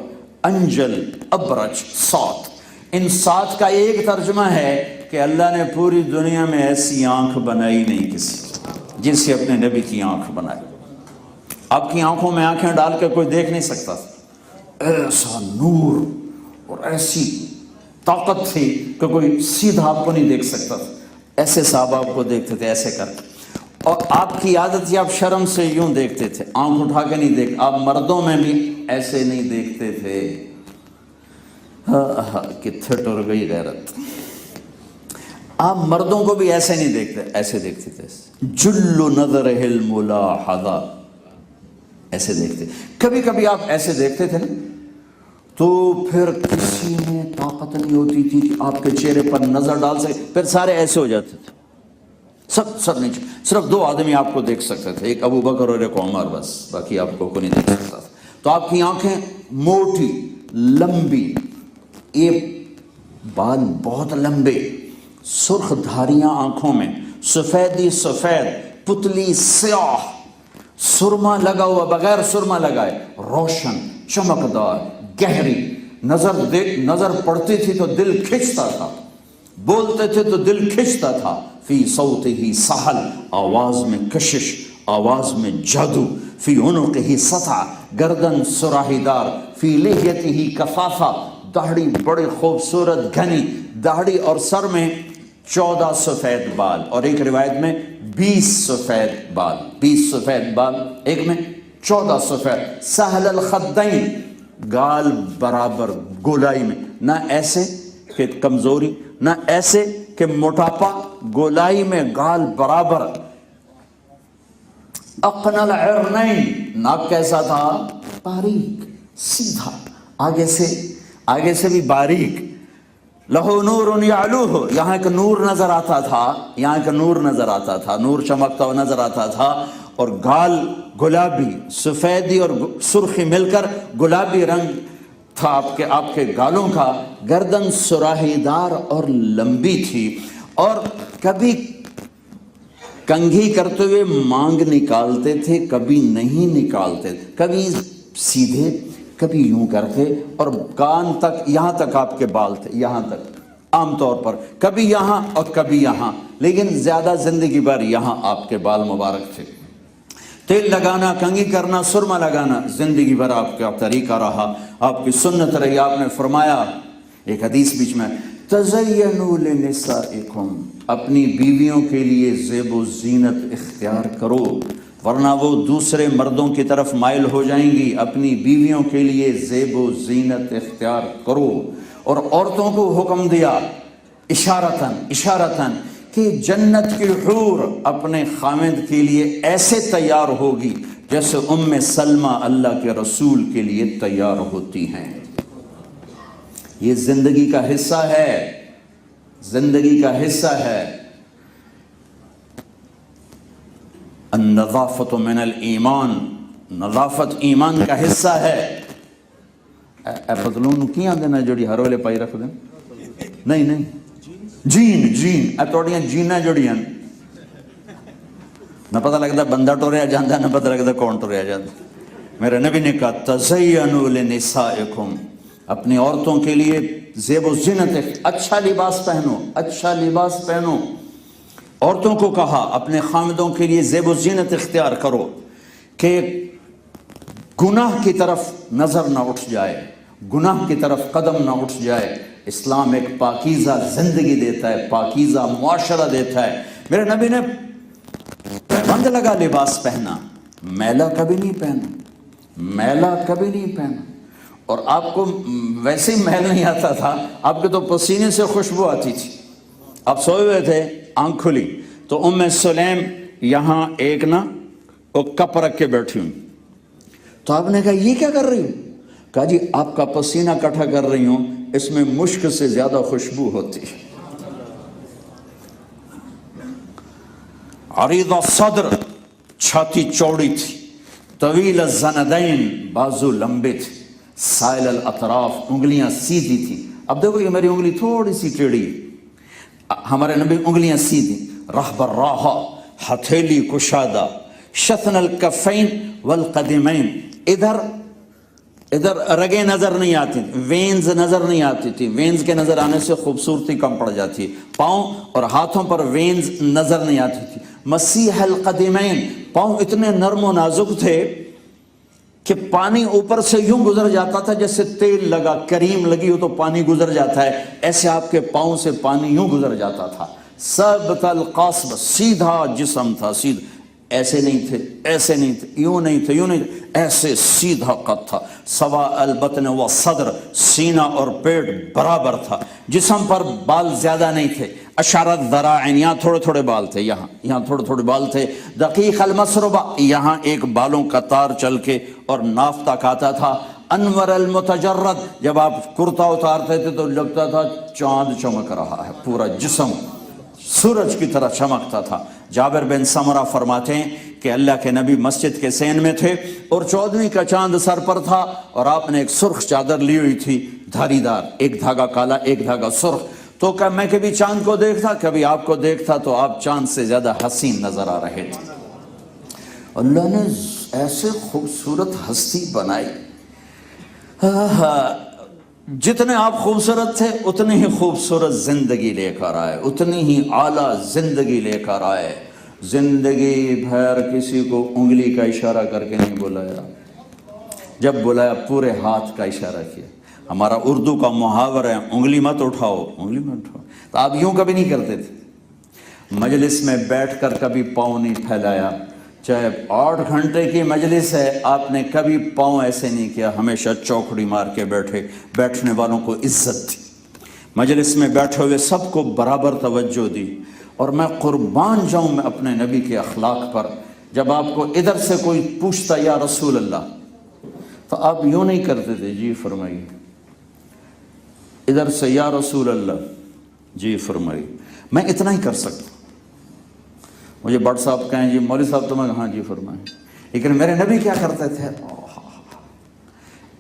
انجل، ابرج، سات۔ ان سات کا ایک ترجمہ ہے کہ اللہ نے پوری دنیا میں ایسی آنکھ بنائی نہیں کسی جس سے اپنے نبی کی آنکھ بنائی۔ آپ کی آنکھوں میں آنکھیں ڈال کے کوئی دیکھ نہیں سکتا، ایسا نور اور ایسی طاقت تھی کہ کوئی سیدھا آپ کو نہیں دیکھ سکتا، ایسے صحابہ آپ کو دیکھتے تھے ایسے کر کے۔ اور آپ کی عادت تھی آپ شرم سے یوں دیکھتے تھے، آنکھ اٹھا کے نہیں دیکھ، آپ مردوں میں بھی ایسے نہیں دیکھتے تھے۔ کتھے ٹر گئی غیرت، آپ مردوں کو بھی ایسے نہیں دیکھتے، ایسے دیکھتے تھے، جل نظرہ الملاحظہ، ایسے دیکھتے۔ کبھی کبھی آپ ایسے دیکھتے تھے نا تو پھر کسی میں طاقت نہیں ہوتی تھی کہ آپ کے چہرے پر نظر ڈال سکے، پھر سارے ایسے ہو جاتے تھے، سب نیچے، صرف دو آدمی آپ کو دیکھ سکتے تھے، ایک ابو بکر اور ایک عمر، بس باقی آپ کو نہیں دیکھ سکتا تھا۔ تو آپ کی آنکھیں موٹی، لمبی، یہ بال بہت لمبے، سرخ دھاریاں آنکھوں میں، سفیدی سفید، پتلی سیاہ، سرما لگا ہوا بغیر سرما لگائے، روشن، چمکدار، گہری، نظر پڑتی تھی تو دل کھنچتا تھا، بولتے تھے تو دل کھنچتا تھا۔ فی صوتہ سحل، آواز میں کشش، آواز میں جادو، فی عنقہ سطع، گردن سراہی دار، فی لحیتہ کفافہ، داڑھی بڑی خوبصورت گھنی داڑھی، اور سر میں 14 سفید بال، اور ایک روایت میں 20 سفید بال، 20 سفید بال، ایک میں 14 سفید۔ سہل الخدین، گال برابر گولائی میں، نہ ایسے کہ کمزوری نہ ایسے کہ موٹاپا، گولائی میں گال برابر۔ اقن العرنین، ناک کیسا تھا؟ باریک، سیدھا، آگے سے بھی باریک۔ لہو نور یعلوہ، یہاں ایک نور نظر آتا تھا، یہاں ایک نور نظر آتا تھا، نور چمکتا ہوا نظر آتا تھا، اور گال گلابی، سفیدی اور سرخی مل کر گلابی رنگ تھا آپ کے گالوں کا، گردن سراہی دار اور لمبی تھی، اور کنگھی کرتے ہوئے مانگ نکالتے تھے، کبھی نہیں نکالتے، کبھی سیدھے کبھی یوں کرتے، اور کان تک، یہاں تک آپ کے بال تھے، یہاں تک عام طور پر، کبھی یہاں اور کبھی یہاں، لیکن زیادہ زندگی بھر یہاں آپ کے بال مبارک تھے۔ تیل لگانا، کنگھی کرنا، سرما لگانا زندگی بھر آپ کا طریقہ رہا، آپ کی سنت رہی۔ آپ نے فرمایا ایک حدیث بیچ میں، تزینوا لنسائکم، اپنی بیویوں کے لیے زیب و زینت اختیار کرو، ورنہ وہ دوسرے مردوں کی طرف مائل ہو جائیں گی۔ اپنی بیویوں کے لیے زیب و زینت اختیار کرو۔ اور عورتوں کو حکم دیا اشارتاً کہ جنت کی حور اپنے خامد کے لیے ایسے تیار ہوگی جیسے ام سلمہ اللہ کے رسول کے لیے تیار ہوتی ہیں۔ یہ زندگی کا حصہ ہے، زندگی کا حصہ ہے۔ النظافت من الایمان، نظافت ایمان کا حصہ ہے۔ اے پتلون کی آندے نا جوڑی ہر ویلے پائی رکھ دیں؟ نہیں جین اے توڑیاں جینہ جوڑیاں نہ پتہ لگتا بندہ ٹوریا جاندہ، نہ پتہ لگتا کون ٹوریا جاندہ۔ میرے نبی نے کہا تزینوا لنسائکم، اپنی عورتوں کے لیے زیب و زینت، اچھا لباس پہنو، اچھا لباس پہنو۔ عورتوں کو کہا اپنے خامدوں کے لیے زیب و زینت اختیار کرو کہ گناہ کی طرف نظر نہ اٹھ جائے، گناہ کی طرف قدم نہ اٹھ جائے۔ اسلام ایک پاکیزہ زندگی دیتا ہے، پاکیزہ معاشرہ دیتا ہے۔ میرے نبی نے پابند لگا لباس پہنا، میلا کبھی نہیں پہنا، میلا کبھی نہیں پہنا۔ اور آپ کو ویسے ہی میل نہیں آتا تھا، آپ کے تو پسینے سے خوشبو آتی تھی۔ آپ سوئے ہوئے تھے، آنکھ کھلی تو ام سلیم یہاں ایک نا وہ کپ رکھ کے بیٹھی ہوں، تو آپ نے کہا یہ کیا کر رہی ہوں؟ کہا جی آپ کا پسینہ اکٹھا کر رہی ہوں، اس میں مشک سے زیادہ خوشبو ہوتی ہے۔ عریض الصدر، چھاتی چوڑی تھی، طویل الزندین، بازو لمبے تھے، سائل الاطراف، انگلیاں سیدھی تھی۔ اب دیکھو یہ میری انگلی تھوڑی سی ٹیڑھی ہے، ہمارے نبی انگلیاں سیدھی، رہب الراحہ، ہتھیلی کشادہ، شتن الکفین والقدمین، ادھر رگیں نظر نہیں آتی، وینز نظر نہیں آتی تھی، وینز کے نظر آنے سے خوبصورتی کم پڑ جاتی ہے۔ پاؤں اور ہاتھوں پر وینز نظر نہیں آتی تھی۔ مسیح القدمین، پاؤں اتنے نرم و نازک تھے کہ پانی اوپر سے یوں گزر جاتا تھا جیسے تیل لگا، کریم لگی ہو تو پانی گزر جاتا ہے، ایسے آپ کے پاؤں سے پانی یوں گزر جاتا تھا۔ ثبت القصب، سیدھا جسم تھا، سیدھا، ایسے نہیں تھے، ایسے نہیں تھے، یوں نہیں تھے، یوں نہیں تھے، ایسے سیدھا قد تھا۔ سوا البطن و صدر، سینہ اور پیٹ برابر تھا، جسم پر بال زیادہ نہیں تھے۔ اشارت ذراعین، یہاں تھوڑے تھوڑے بال تھے، یہاں تھوڑے تھوڑے بال تھے۔ دقیق المسربہ، یہاں ایک بالوں کا تار چل کے اور ناف تک آتا تھا۔ انور المتجرد، جب آپ کرتا اتارتے تھے تو لگتا تھا چاند چمک رہا ہے، پورا جسم سورج کی طرح چمکتا تھا۔ جابر بن سمرہ فرماتے ہیں کہ اللہ کے نبی مسجد کے سین میں تھے اور 14ویں کا چاند سر پر تھا، اور آپ نے ایک سرخ چادر لی ہوئی تھی، دھاری دار، ایک دھاگا کالا ایک دھاگا سرخ۔ تو کہ میں کبھی چاند کو دیکھتا، کبھی آپ کو دیکھتا تو آپ چاند سے زیادہ حسین نظر آ رہے تھے۔ اللہ نے ایسے خوبصورت ہستی بنائی، جتنے آپ خوبصورت تھے اتنی ہی خوبصورت زندگی لے کر آئے، اتنی ہی اعلیٰ زندگی لے کر آئے۔ زندگی بھر کسی کو انگلی کا اشارہ کر کے نہیں بلایا، جب بلایا پورے ہاتھ کا اشارہ کیا۔ ہمارا اردو کا محاورہ ہے انگلی مت اٹھاؤ، انگلی مت اٹھاؤ، تو آپ یوں کبھی نہیں کرتے تھے۔ مجلس میں بیٹھ کر کبھی پاؤں نہیں پھیلایا، چاہے 8 گھنٹے کی مجلس ہے، آپ نے کبھی پاؤں ایسے نہیں کیا، ہمیشہ چوکڑی مار کے بیٹھے، بیٹھنے والوں کو عزت تھی۔ مجلس میں بیٹھے ہوئے سب کو برابر توجہ دی، اور میں قربان جاؤں میں اپنے نبی کے اخلاق پر، جب آپ کو ادھر سے کوئی پوچھتا یا رسول اللہ، تو آپ یوں نہیں کرتے تھے جی فرمائیے، ادھر سے یا رسول اللہ جی فرمائیے۔ میں اتنا ہی کر سکتا، مجھے بٹ صاحب کہیں جی مولوی صاحب تو میں ہاں جی فرمائیں، لیکن میرے نبی کیا کرتے تھے،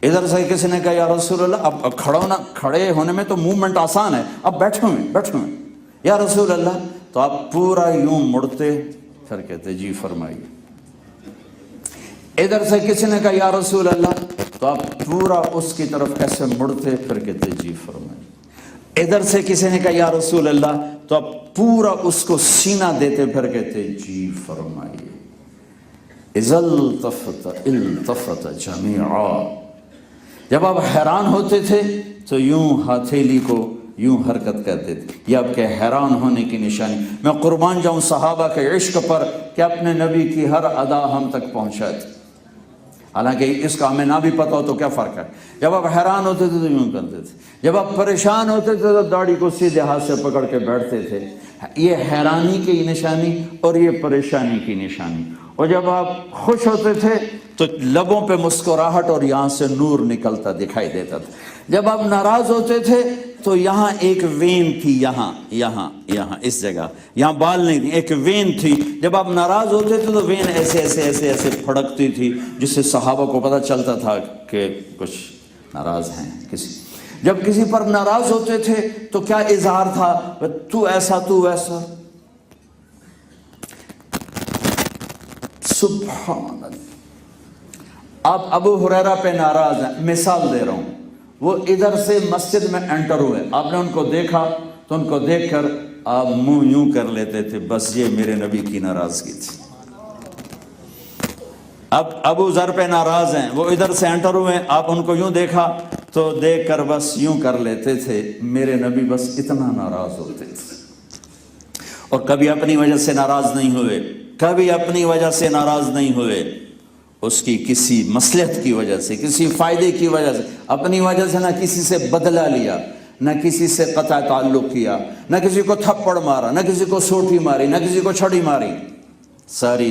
ادھر سے کسی نے کہا یا رسول اللہ، اب کھڑے ہونے میں تو موومنٹ آسان ہے، اب بیٹھے ہوئے یا رسول اللہ، تو آپ پورا یوں مڑتے پھر کہتے جی فرمائیے. ادھر سے کسی نے کہا یا رسول اللہ, تو آپ پورا اس کی طرف ایسے مڑتے, پھر کہتے جی فرمائیے. ادھر سے کسی نے کہا یا رسول اللہ, تو آپ پورا اس کو سینہ دیتے, پھر کہتے جی فرمائیے. اذا التفت التفت جميعا. جب آپ حیران ہوتے تھے تو یوں ہتھیلی کو یوں حرکت کرتے تھے. یہ آپ کے حیران ہونے کی نشانی. میں قربان جاؤں صحابہ کے عشق پر کہ اپنے نبی کی ہر ادا ہم تک پہنچائے تھے, حالانکہ اس کا ہمیں نہ بھی پتہ ہو تو کیا فرق ہے. جب آپ حیران ہوتے تھے تو یوں کرتے تھے, جب آپ پریشان ہوتے تھے تو داڑھی کو سیدھے ہاتھ سے پکڑ کے بیٹھتے تھے. یہ حیرانی کی نشانی اور یہ پریشانی کی نشانی. اور جب آپ خوش ہوتے تھے تو لبوں پہ مسکراہٹ اور یہاں سے نور نکلتا دکھائی دیتا تھا. جب آپ ناراض ہوتے تھے تو یہاں ایک وین تھی, یہاں اس جگہ, یہاں بال نہیں تھی, ایک وین تھی. جب آپ ناراض ہوتے تھے تو وین ایسے ایسے ایسے ایسے پھڑکتی تھی, جس سے صحابہ کو پتہ چلتا تھا کہ کچھ ناراض ہیں کسی. جب کسی پر ناراض ہوتے تھے تو کیا اظہار تھا, تو ایسا تو ویسا. سبحان اللہ. آپ ابو ہریرہ پہ ناراض ہیں, مثال دے رہا ہوں. وہ ادھر سے مسجد میں انٹر ہوئے, آپ نے ان کو دیکھا تو ان کو دیکھ کر آپ منہ یوں کر لیتے تھے, بس یہ میرے نبی کی ناراضگی تھی. اب ابو ذر پہ ناراض ہیں, وہ ادھر سے انٹر ہوئے, آپ ان کو یوں دیکھا تو دیکھ کر بس یوں کر لیتے تھے, میرے نبی بس اتنا ناراض ہوتے تھے. اور کبھی اپنی وجہ سے ناراض نہیں ہوئے, کبھی اپنی وجہ سے ناراض نہیں ہوئے. اس کی کسی مصلحت کی وجہ سے, کسی فائدے کی وجہ سے, اپنی وجہ سے نہ کسی سے بدلہ لیا, نہ کسی سے قطع تعلق کیا, نہ کسی کو تھپڑ مارا, نہ کسی کو سوٹی ماری, نہ کسی کو چھڑی ماری. ساری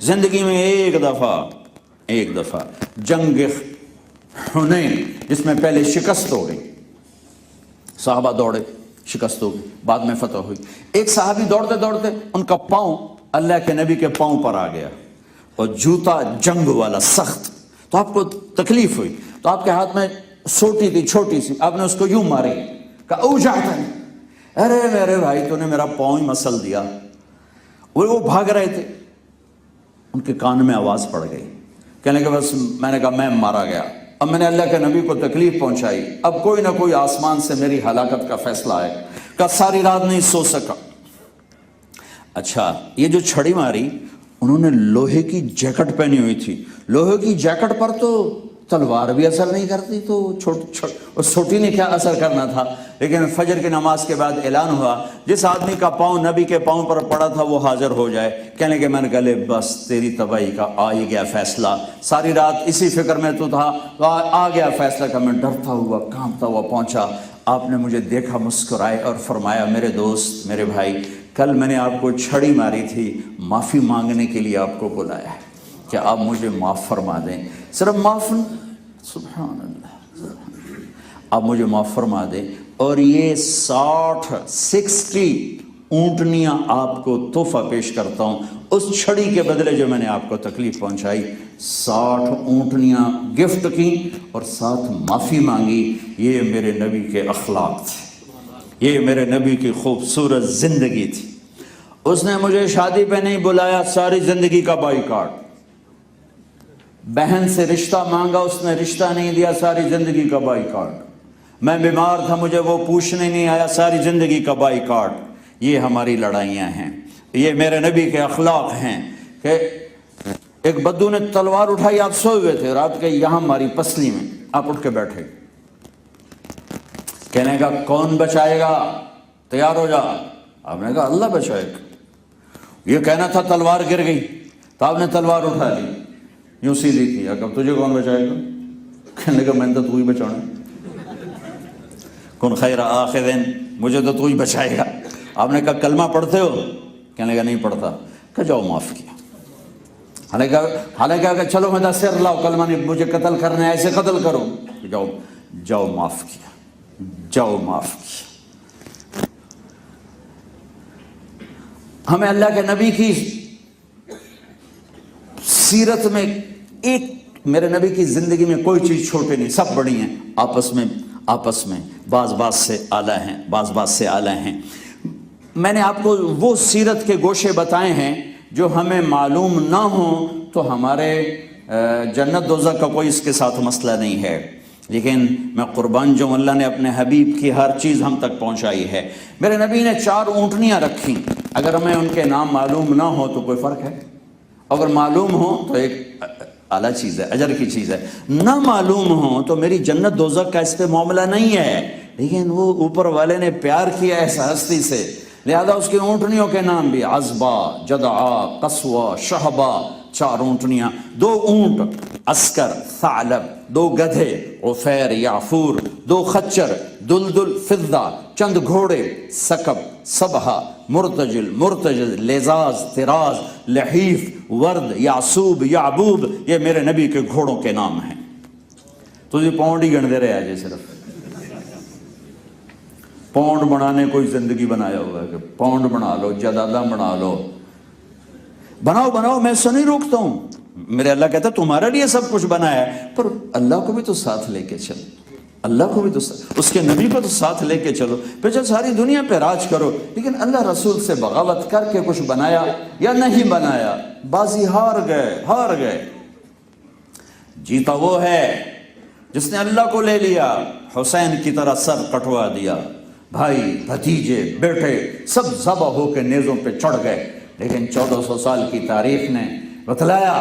زندگی میں ایک دفعہ جنگ حنین, جس میں پہلے شکست ہو گئی, صحابہ دوڑے, شکست ہو گئی, بعد میں فتح ہوئی. ایک صحابی دوڑتے دوڑتے ان کا پاؤں اللہ کے نبی کے پاؤں پر آ گیا, اور جوتا جنگ والا سخت. تو آپ کو تکلیف ہوئی, تو آپ کے ہاتھ میں سوٹی تھی چھوٹی سی, آپ نے اس کو یوں ماری, کہا اوجعتنی, ارے میرے بھائی تو نے میرا پاؤں ہی مسل دیا. وہ بھاگ رہے تھے, ان کے کان میں آواز پڑ گئی, کہنے کہ بس میں نے کہا میں مارا گیا, اب میں نے اللہ کے نبی کو تکلیف پہنچائی, اب کوئی نہ کوئی آسمان سے میری ہلاکت کا فیصلہ آئے. کہ ساری رات نہیں سو سکا. اچھا, یہ جو چھڑی ماری, انہوں نے لوہے کی جیکٹ پہنی ہوئی تھی. لوہے کی جیکٹ پر تو تلوار بھی اثر نہیں کرتی, تو چھوٹی نے کیا اثر کرنا تھا. لیکن فجر کی نماز کے بعد اعلان ہوا, جس آدمی کا پاؤں نبی کے پاؤں پر پڑا تھا وہ حاضر ہو جائے. کہنے کہ میں نے کہا بس تیری تباہی کا آ ہی گیا فیصلہ. ساری رات اسی فکر میں تو تھا, آ گیا فیصلہ کا. میں ڈرتا ہوا کانپتا ہوا پہنچا, آپ نے مجھے دیکھا, مسکرائے اور فرمایا میرے دوست, میرے بھائی, کل میں نے آپ کو چھڑی ماری تھی, معافی مانگنے کے لیے آپ کو بلایا ہے کہ آپ مجھے معاف فرما دیں. صرف معاف, سبحان اللہ, آپ مجھے معاف فرما دیں. اور یہ 60 اونٹنیاں آپ کو تحفہ پیش کرتا ہوں, اس چھڑی کے بدلے جو میں نے آپ کو تکلیف پہنچائی. 60 اونٹنیاں گفٹ کی اور ساتھ معافی مانگی. یہ میرے نبی کے اخلاق تھے, یہ میرے نبی کی خوبصورت زندگی تھی. اس نے مجھے شادی پہ نہیں بلایا, ساری زندگی کا بائیکاٹ. بہن سے رشتہ مانگا, اس نے رشتہ نہیں دیا, ساری زندگی کا بائیکاٹ. میں بیمار تھا, مجھے وہ پوچھنے نہیں آیا, ساری زندگی کا بائیکاٹ. یہ ہماری لڑائیاں ہیں, یہ میرے نبی کے اخلاق ہیں. کہ ایک بدو نے تلوار اٹھائی, آپ سوئے ہوئے تھے, رات کے یہاں ہماری پسلی میں, آپ اٹھ کے بیٹھے. کہنے کا کون بچائے گا, تیار ہو جا. آپ نے کہا اللہ بچائے گا. یہ کہنا تھا تلوار گر گئی, تو آپ نے تلوار اٹھا لی, یوں سیدھی کی. اب تجھے کون بچائے گا؟ کہنے لگا میں تو ہی بچانا, کن خیر آخذ, مجھے تو ہی بچائے گا. آپ نے کہا کلمہ پڑھتے ہو؟ کہنے لگا نہیں پڑھتا. کہ جاؤ معاف کیا. حالانکہ کہ چلو میں سر لاؤ, کلمہ نہیں, مجھے قتل کرنا ہے, ایسے قتل کرو. جاؤ معاف کیا, جاؤ معاف کیا. ہمیں اللہ کے نبی کی سیرت میں ایک, میرے نبی کی زندگی میں کوئی چیز چھوٹی نہیں, سب بڑی ہیں. آپس میں بعض سے اعلیٰ ہیں, بعض سے اعلیٰ ہیں. میں نے آپ کو وہ سیرت کے گوشے بتائے ہیں جو ہمیں معلوم نہ ہوں تو ہمارے جنت دوزخ کا کوئی اس کے ساتھ مسئلہ نہیں ہے، لیکن میں قربان جو اللہ نے اپنے حبیب کی ہر چیز ہم تک پہنچائی ہے۔ میرے نبی نے 4 اونٹنیاں رکھیں، اگر ہمیں ان کے نام معلوم نہ ہو تو کوئی فرق ہے؟ اگر معلوم ہو تو ایک اعلیٰ چیز ہے، اجر کی چیز ہے، نہ معلوم ہو تو میری جنت دوزخ کا اس پہ معاملہ نہیں ہے، لیکن وہ اوپر والے نے پیار کیا ہے اس ہستی سے، لہذا اس کی اونٹنیوں کے نام بھی عذبہ، جدعا، قصوہ، شہبہ، 4 اونٹنیاں، 2 اونٹ عسکر، ثعلب، 2 گدھے عفیر، یعفور، 2 خچر، دلدل، فضہ، چند گھوڑے، سکب، سبحہ، مرتجل، مرتجز، لیزاز، طراز، لحیف، ورد، یعصوب، یعبوب، یہ میرے نبی کے گھوڑوں کے نام ہیں۔ تو یہ پاؤنڈ ہی گن دے رہے آج، صرف پاؤنڈ بنانے کوئی زندگی بنایا ہوا ہے کہ پاؤنڈ بنا لو، جدادہ بنا لو، بناؤ بناؤ، میں اسے نہیں روکتا ہوں، میرے اللہ کہتا ہے تمہارے لیے سب کچھ بنایا ہے، پر اللہ کو بھی تو ساتھ لے کے چلو، اللہ کو بھی تو اس کے نبی کو تو ساتھ لے کے چلو، پھر جب ساری دنیا پہ راج کرو، لیکن اللہ رسول سے بغاوت کر کے کچھ بنایا یا نہیں بنایا، بازی ہار گئے۔ جیتا وہ ہے جس نے اللہ کو لے لیا، حسین کی طرح سر کٹوا دیا، بھائی، بھتیجے، بیٹے سب ذبح ہو کے نیزوں پہ چڑھ گئے، لیکن 1400 سال کی تاریخ نے بتلایا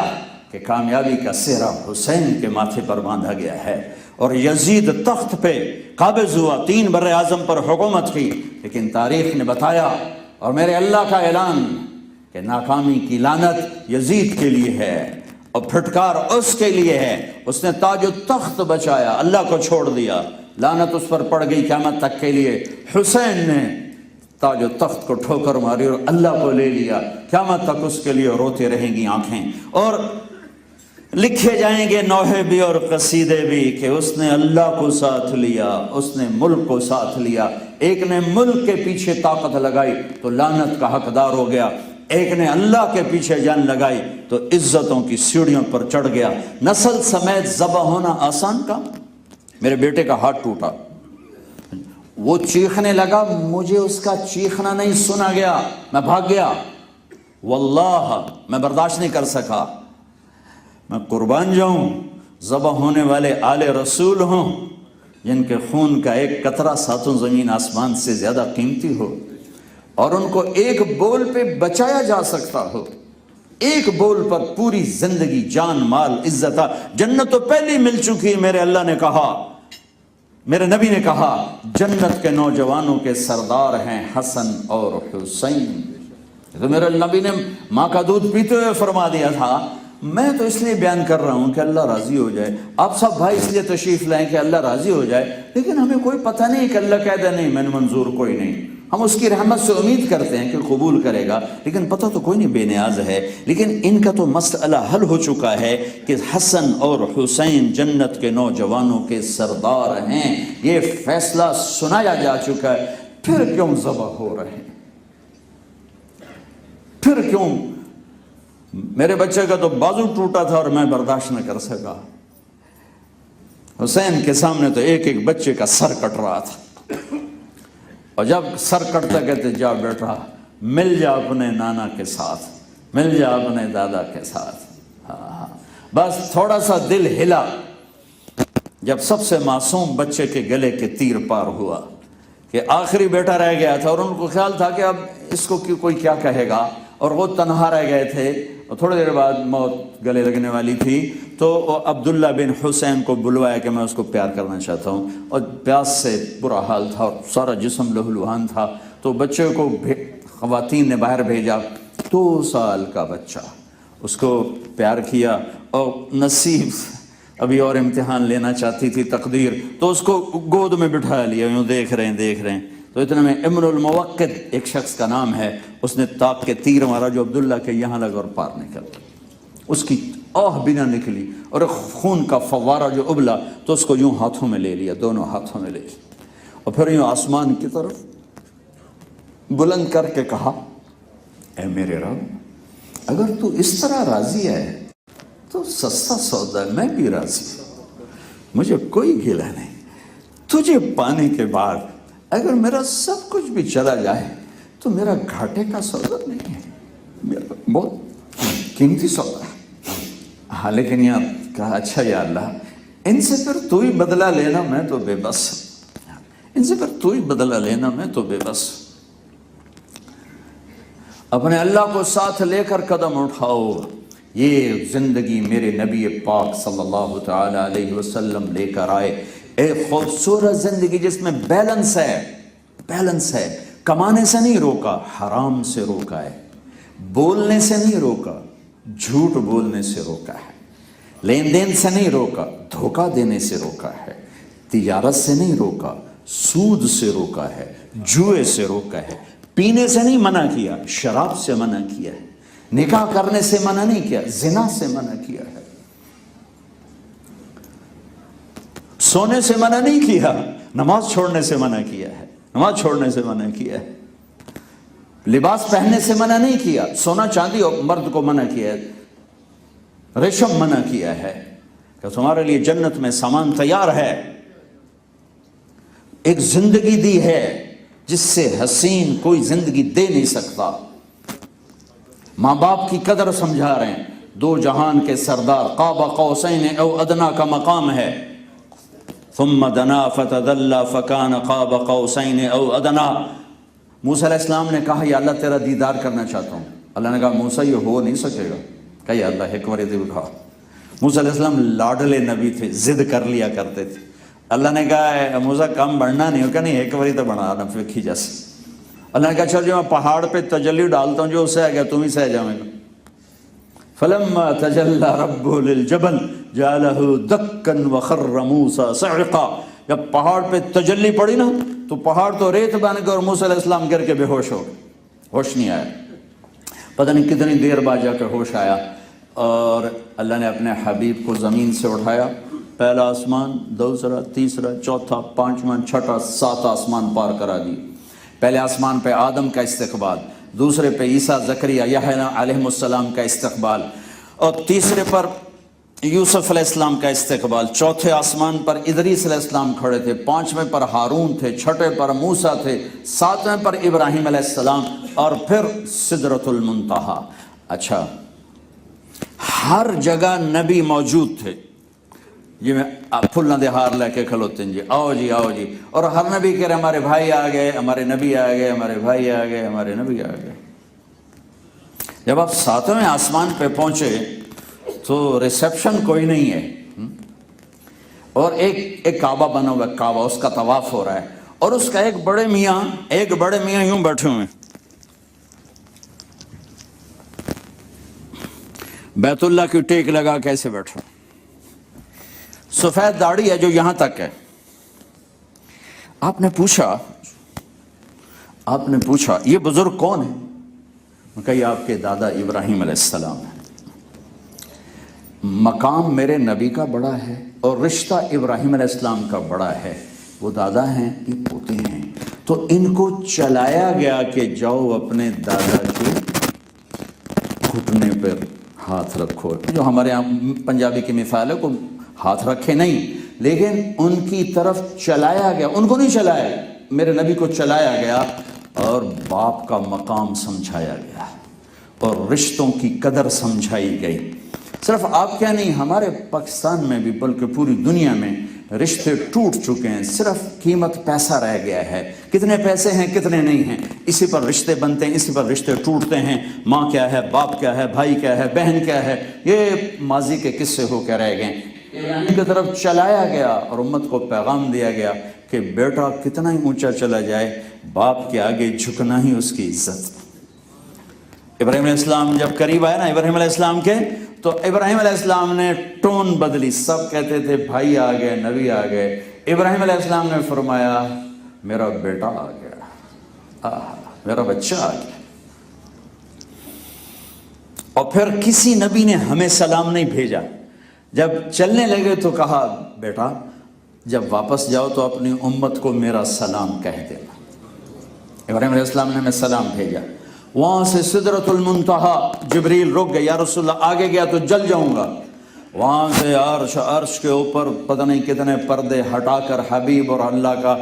کہ کامیابی کا سہرا حسین کے ماتھے پر باندھا گیا ہے، اور یزید تخت پہ قابض ہوا، 3 بر اعظم پر حکومت کی، لیکن تاریخ نے بتایا اور میرے اللہ کا اعلان کہ ناکامی کی لعنت یزید کے لیے ہے اور پھٹکار اس کے لیے ہے، اس نے تاج و تخت بچایا، اللہ کو چھوڑ دیا، لعنت اس پر پڑ گئی قیامت تک کے لیے۔ حسین نے تاج و تخت کو ٹھوکر ماری اور اللہ کو لے لیا، قیامت تک اس کے لیے روتی رہیں گی آنکھیں، اور لکھے جائیں گے نوحے بھی اور قصیدے بھی کہ اس نے اللہ کو ساتھ لیا، اس نے ملک کو ساتھ لیا۔ ایک نے ملک کے پیچھے طاقت لگائی تو لعنت کا حقدار ہو گیا، ایک نے اللہ کے پیچھے جان لگائی تو عزتوں کی سیڑھیوں پر چڑھ گیا۔ نسل سمیت ذبح ہونا آسان کام؟ میرے بیٹے کا ہاتھ ٹوٹا، وہ چیخنے لگا، مجھے اس کا چیخنا نہیں سنا گیا، میں بھاگ گیا، واللہ میں برداشت نہیں کر سکا، میں قربان جاؤں، ذبح ہونے والے آل رسول ہوں جن کے خون کا ایک قطرہ ساتوں زمین آسمان سے زیادہ قیمتی ہو، اور ان کو ایک بول پہ بچایا جا سکتا ہو، ایک بول پر پوری زندگی، جان، مال، عزت، جنت تو پہلی مل چکی۔ میرے اللہ نے کہا، میرے نبی نے کہا، جنت کے نوجوانوں کے سردار ہیں حسن اور حسین۔ تو میرے نبی نے ماں کا دودھ پیتے ہوئے فرما دیا تھا۔ میں تو اس لیے بیان کر رہا ہوں کہ اللہ راضی ہو جائے، آپ سب بھائی اس لیے تشریف لائیں کہ اللہ راضی ہو جائے، لیکن ہمیں کوئی پتہ نہیں کہ اللہ کہہ دے نہیں میں نے منظور کوئی نہیں، ہم اس کی رحمت سے امید کرتے ہیں کہ قبول کرے گا، لیکن پتہ تو کوئی نہیں، بے نیاز ہے۔ لیکن ان کا تو مسئلہ حل ہو چکا ہے کہ حسن اور حسین جنت کے نوجوانوں کے سردار ہیں، یہ فیصلہ سنایا جا چکا ہے، پھر کیوں ذبح ہو رہے ہیں؟ پھر کیوں؟ میرے بچے کا تو بازو ٹوٹا تھا اور میں برداشت نہ کر سکا، حسین کے سامنے تو ایک ایک بچے کا سر کٹ رہا تھا، اور جب سر کٹتا کہتے جا بیٹا مل جا اپنے نانا کے ساتھ، مل جا اپنے دادا کے ساتھ۔ بس تھوڑا سا دل ہلا جب سب سے معصوم بچے کے گلے کے تیر پار ہوا کہ آخری بیٹا رہ گیا تھا، اور ان کو خیال تھا کہ اب اس کو کوئی کیا کہے گا، اور وہ تنہا رہ گئے تھے، اور تھوڑی دیر بعد موت گلے لگنے والی تھی، تو عبداللہ بن حسین کو بلوایا کہ میں اس کو پیار کرنا چاہتا ہوں، اور پیاس سے برا حال تھا اور سارا جسم لہولہان تھا، تو بچے کو خواتین نے باہر بھیجا، 2 سال کا بچہ، اس کو پیار کیا، اور نصیب ابھی اور امتحان لینا چاہتی تھی تقدیر، تو اس کو گود میں بٹھا لیا، یوں دیکھ رہے ہیں، تو اتنے میں ابن الموقد ایک شخص کا نام ہے، اس نے طاق کے تیر مارا جو عبداللہ کے یہاں لگا اور پار نکل، اس کی آہ بھی نہ نکلی، اور ایک خون کا فوارہ جو ابلا تو اس کو یوں ہاتھوں میں لے لیا، دونوں ہاتھوں میں لے لیا، اور پھر یوں آسمان کی طرف بلند کر کے کہا، اے میرے رب، اگر تو اس طرح راضی ہے تو سستا سودا میں بھی راضی ہوں، مجھے کوئی گلہ نہیں، تجھے پانے کے بعد اگر میرا سب کچھ بھی چلا جائے تو میرا گھاٹے کا سودا نہیں ہے، میرا بہت قیمتی سودا ہے۔ ہاں لیکن یہاں کہا اچھا یا اللہ ان سے پھر تو ہی بدلہ لینا، میں تو بے بس، ان سے پھر تو ہی بدلہ لینا، میں تو بے بس۔ اپنے اللہ کو ساتھ لے کر قدم اٹھاؤ۔ یہ زندگی میرے نبی پاک صلی اللہ تعالی علیہ وسلم لے کر آئے، ایک خوبصورت زندگی جس میں بیلنس ہے، کمانے سے نہیں روکا، حرام سے روکا ہے، بولنے سے نہیں روکا، جھوٹ بولنے سے روکا ہے، لین دین سے نہیں روکا، دھوکہ دینے سے روکا ہے، تجارت سے نہیں روکا، سود سے روکا ہے، جوئے سے روکا ہے، پینے سے نہیں منع کیا، شراب سے منع کیا ہے، نکاح کرنے سے منع نہیں کیا، زنا سے منع کیا ہے، سونے سے منع نہیں کیا، نماز چھوڑنے سے منع کیا ہے، نماز چھوڑنے سے منع کیا ہے، لباس پہننے سے منع نہیں کیا، سونا چاندی اور مرد کو منع کیا ہے، ریشم منع کیا ہے کہ تمہارے لیے جنت میں سامان تیار ہے، ایک زندگی دی ہے جس سے حسین کوئی زندگی دے نہیں سکتا۔ ماں باپ کی قدر سمجھا رہے ہیں، دو جہان کے سردار، قاب قوسین او ادنا کا مقام ہے، ثم دنا فتدلى فكان قاب قوسین او ادنا۔ موسیٰ علیہ السلام نے کہا یا اللہ تیرا دیدار کرنا چاہتا ہوں، اللہ نے کہا موسیٰ یہ ہو نہیں سکے گا، کہا یا اللہ ایک بار دل کھا۔ موسیٰ علیہ السلام لاڈلے نبی تھے، ضد کر لیا کرتے تھے، اللہ نے کہا موسیٰ کم بڑھنا نہیں ہو، کہ نہیں ایک بار تو بڑھا نہ فکھی جیسے۔ اللہ نے کہا چل جو میں پہاڑ پہ تجلی ڈالتا ہوں، جو سہ گیا تم ہی سہ جائے گا۔ فلما تجلی ربہ للجبل جعلہ دکا وخر موسیٰ صعقا، جب پہاڑ پہ تجلی پڑی نا تو پہاڑ تو ریت بن گیا اور موسیٰ علیہ السلام گر کے بے ہوش ہو گئے، ہوش نہیں آیا، پتہ نہیں کتنی دیر بعد جا کے ہوش آیا، اور اللہ نے اپنے حبیب کو زمین سے اٹھایا، پہلا آسمان، دوسرا، تیسرا، چوتھا، پانچواں، چھٹا، سات آسمان پار کرا دی۔ پہلے آسمان پہ آدم کا استقبال، دوسرے پہ عیسیٰ، زکریا، یحییٰ علیہ السلام کا استقبال، اور تیسرے پر یوسف علیہ السلام کا استقبال، چوتھے آسمان پر ادریس علیہ السلام کھڑے تھے، پانچویں پر ہارون تھے، چھٹے پر موسیٰ تھے، ساتویں پر ابراہیم علیہ السلام، اور پھر سدرۃ المنتہا۔ اچھا، ہر جگہ نبی موجود تھے، یہ میں پھلنا دے ہار لے کے کھلوتے ہیں جی، آؤ جی آؤ جی، اور ہر نبی کہہ رہے ہمارے بھائی آ گئے، ہمارے نبی آ گئے، ہمارے بھائی آ گئے، ہمارے نبی آ گئے۔ جب آپ ساتویں آسمان پہ پہنچے تو ریسیپشن کوئی نہیں ہے، اور ایک کعبہ بنا ہوا ہے، کعبہ، اس کا طواف ہو رہا ہے، اور اس کا ایک بڑے میاں یوں بیٹھے ہوئے ہیں، بیت اللہ کی ٹیک لگا کیسے بیٹھے، سفید داڑھی ہے جو یہاں تک ہے۔ آپ نے پوچھا یہ بزرگ کون ہے؟ میں کہا یہ آپ کے دادا ابراہیم علیہ السلام ہے۔ مقام میرے نبی کا بڑا ہے اور رشتہ ابراہیم علیہ السلام کا بڑا ہے، وہ دادا ہیں، یہ پوتے ہیں، تو ان کو چلایا گیا کہ جاؤ اپنے دادا کے گھٹنے پر ہاتھ رکھو، جو ہمارے یہاں پنجابی کی مثال ہے، کو ہاتھ رکھے نہیں، لیکن ان کی طرف چلایا گیا، ان کو نہیں چلایا، میرے نبی کو چلایا گیا، اور باپ کا مقام سمجھایا گیا، اور رشتوں کی قدر سمجھائی گئی۔ صرف آپ کیا نہیں، ہمارے پاکستان میں بھی بلکہ پوری دنیا میں رشتے ٹوٹ چکے ہیں، صرف قیمت پیسہ رہ گیا ہے، کتنے پیسے ہیں کتنے نہیں ہیں، اسی پر رشتے بنتے ہیں، اسی پر رشتے ٹوٹتے ہیں، ماں کیا ہے، باپ کیا ہے، بھائی کیا ہے، بہن کیا ہے، یہ ماضی کے قصے ہو کے رہ گئے۔ ابراہیم کی طرف چلایا گیا اور امت کو پیغام دیا گیا کہ بیٹا کتنا ہی اونچا چلا جائے، باپ کے آگے جھکنا ہی اس کی عزت۔ ابراہیم علیہ السلام جب قریب آئے نا ابراہیم علیہ السلام کے، تو ابراہیم علیہ السلام نے ٹون بدلی، سب کہتے تھے بھائی آ گئے، نبی آ گئے، ابراہیم علیہ السلام نے فرمایا میرا بیٹا آ گیا، میرا بچہ آ گیا۔ اور پھر کسی نبی نے ہمیں سلام نہیں بھیجا، جب چلنے لگے تو کہا بیٹا جب واپس جاؤ تو اپنی امت کو میرا سلام کہہ دینا۔ ابراہیم علیہ السلام نے ہمیں سلام بھیجا، وہاں سے سدرۃ المنتہا جبریل رک گئے، یا رسول اللہ آگے گیا تو جل جاؤں گا، وہاں سے عرش کے اوپر پتہ نہیں کتنے پردے ہٹا کر حبیب اور اللہ کا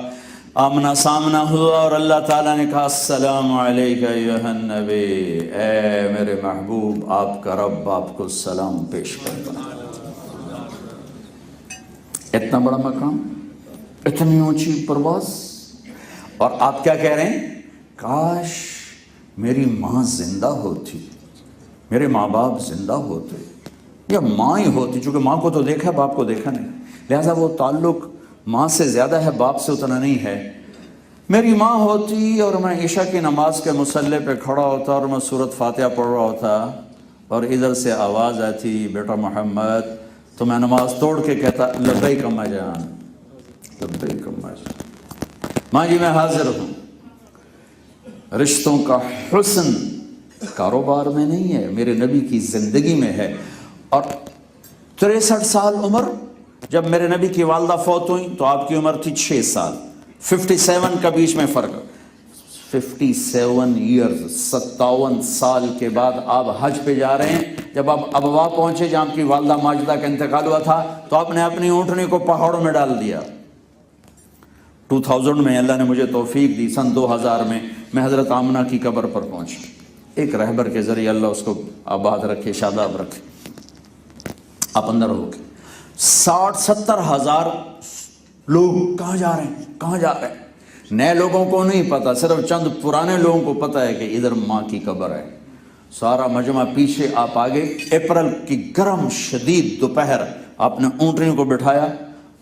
آمنا سامنا ہوا اور اللہ تعالیٰ نے کہا السلام علیکہ ایھا النبی، اے میرے محبوب آپ کا رب آپ کو سلام پیش کرتا ہے۔ اتنا بڑا مقام، اتنی اونچی پرواز، اور آپ کیا کہہ رہے ہیں؟ کاش میری ماں زندہ ہوتی، میرے ماں باپ زندہ ہوتے، یا ماں ہی ہوتی، چونکہ ماں کو تو دیکھا باپ کو دیکھا نہیں، لہٰذا وہ تعلق ماں سے زیادہ ہے، باپ سے اتنا نہیں ہے۔ میری ماں ہوتی اور میں عشاء کی نماز کے مصلی پہ کھڑا ہوتا اور میں سورۃ فاتحہ پڑھ رہا ہوتا اور ادھر سے آواز آتی بیٹا محمد، تو میں نماز توڑ کے کہتا لبیک اماں جان، لبیک اماں جان، ماں جی میں حاضر ہوں۔ رشتوں کا حسن کاروبار میں نہیں ہے، میرے نبی کی زندگی میں ہے۔ اور 63 سال عمر، جب میرے نبی کی والدہ فوت ہوئی تو آپ کی عمر تھی 6 سال، 57 کا بیچ میں فرق، 57 ایئرز، 57 سال کے بعد آپ حج پہ جا رہے ہیں۔ جب آپ ابوا پہنچے جہاں آپ کی والدہ ماجدہ کا انتقال ہوا تھا تو آپ نے اپنی اونٹنی کو پہاڑوں میں ڈال دیا۔ 2000 میں اللہ نے مجھے توفیق دی، سن 2000 میں حضرت آمنہ کی قبر پر پہنچا، ایک رہبر کے ذریعے اللہ اس کو آباد رکھے، شاداب رکھے۔ آپ اندر ہو کے 60-70 ہزار لوگ کہاں جا رہے ہیں، کہاں جا رہے ہیں؟ نئے لوگوں کو نہیں پتا، صرف چند پرانے لوگوں کو پتا ہے کہ ادھر ماں کی قبر ہے۔ سارا مجمع پیچھے، آپ آگے۔ اپریل کی گرم شدید دوپہر، آپ نے اونٹنی کو بٹھایا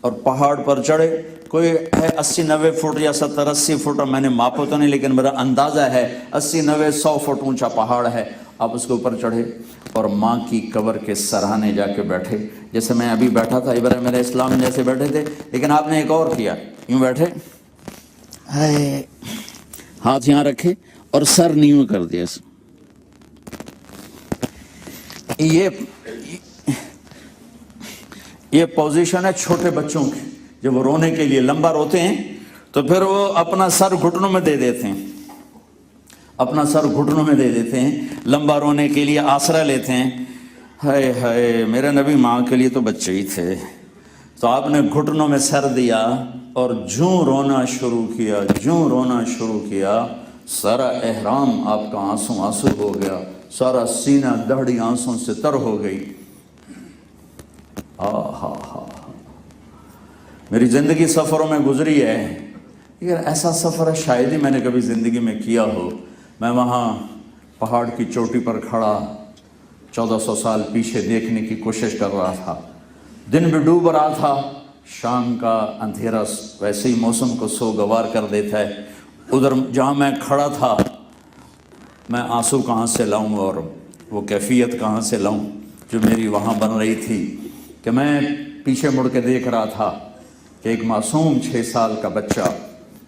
اور پہاڑ پر چڑھے۔ کوئی ہے 80-90 فٹ یا 70-80 فٹ، میں نے ماپا تو نہیں لیکن میرا اندازہ ہے 80-90-100 فٹ اونچا پہاڑ ہے۔ آپ اس کے اوپر چڑھے اور ماں کی قبر کے سرہانے جا کے بیٹھے، جیسے میں ابھی بیٹھا تھا، ابراہیم علیہ السلام جیسے بیٹھے تھے، لیکن آپ نے ایک اور کیا، یوں بیٹھے، ہاتھ یہاں رکھے اور سر نیوں کر دیا۔ یہ پوزیشن ہے چھوٹے بچوں کی، جب وہ رونے کے لیے لمبا روتے ہیں تو پھر وہ اپنا سر گھٹنوں میں دے دیتے ہیں، اپنا سر گھٹنوں میں دے دیتے ہیں، لمبا رونے کے لیے آسرا لیتے ہیں۔ ہائے ہائے، میرے نبی ماں کے لیے تو بچے ہی تھے، تو آپ نے گھٹنوں میں سر دیا اور جوں رونا شروع کیا، جوں رونا شروع کیا، سارا احرام آپ کا آنسو آنسو ہو گیا، سارا سینہ دہڑی آنسوں سے تر ہو گئی۔ میری زندگی سفروں میں گزری ہے، یہ ایسا سفر ہے شاید ہی میں نے کبھی زندگی میں کیا ہو۔ میں وہاں پہاڑ کی چوٹی پر کھڑا 1400 سال پیچھے دیکھنے کی کوشش کر رہا تھا، دن بھی ڈوب رہا تھا، شام کا اندھیرا ویسے ہی موسم کو سوگوار کر دیتا ہے۔ ادھر جہاں میں کھڑا تھا، میں آنسو کہاں سے لاؤں اور وہ کیفیت کہاں سے لاؤں جو میری وہاں بن رہی تھی، کہ میں پیچھے مڑ کے دیکھ رہا تھا کہ ایک معصوم 6 سال کا بچہ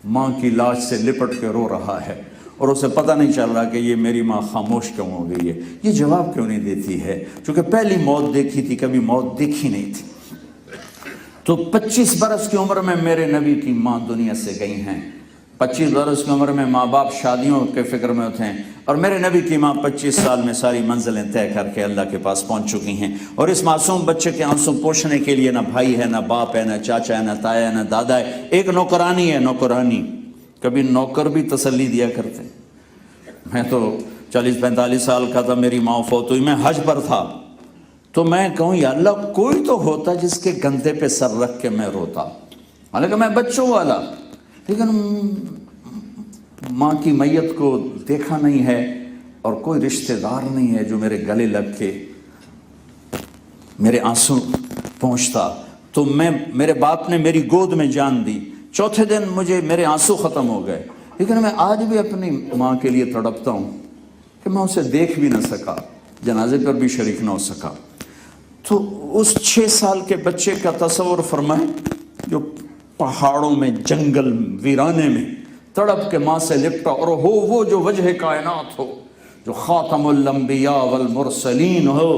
ماں کی لاش سے لپٹ کے رو رہا ہے، اور اسے پتہ نہیں چل رہا کہ یہ میری ماں خاموش کیوں ہو گئی ہے، یہ جواب کیوں نہیں دیتی ہے، چونکہ پہلی موت دیکھی تھی، کبھی موت دیکھی نہیں تھی۔ تو 25 برس کی عمر میں میرے نبی کی ماں دنیا سے گئی ہیں، 25 برس کی عمر میں ماں باپ شادیوں کے فکر میں ہوتے ہیں، اور میرے نبی کی ماں 25 سال میں ساری منزلیں طے کر کے اللہ کے پاس پہنچ چکی ہیں، اور اس معصوم بچے کے آنسو پوچھنے کے لیے نہ بھائی ہے، نہ باپ ہے، نہ چاچا ہے، نہ تایا ہے، نہ دادا ہے، ایک نوکرانی ہے، نوکرانی۔ کبھی نوکر بھی تسلی دیا کرتے۔ میں تو 40-45 سال کا تھا، میری ماں فوت ہوئی، میں حج پر تھا، تو میں کہوں یا اللہ کوئی تو ہوتا جس کے گندے پہ سر رکھ کے میں روتا، حالانکہ میں بچوں والا، لیکن ماں کی میت کو دیکھا نہیں ہے اور کوئی رشتہ دار نہیں ہے جو میرے گلے لگ کے میرے آنسو پہنچتا، تو میرے باپ نے میری گود میں جان دی۔ چوتھے دن میرے آنسو ختم ہو گئے، لیکن میں آج بھی اپنی ماں کے لیے تڑپتا ہوں کہ میں اسے دیکھ بھی نہ سکا، جنازے پر بھی شریک نہ ہو سکا۔ تو اس 6 سال کے بچے کا تصور فرمائیں جو پہاڑوں میں، جنگل، ویرانے میں تڑپ کے ماں سے لپٹا، اور ہو وہ جو وجہ کائنات ہو، جو خاتم الانبیاء والمرسلین ہو،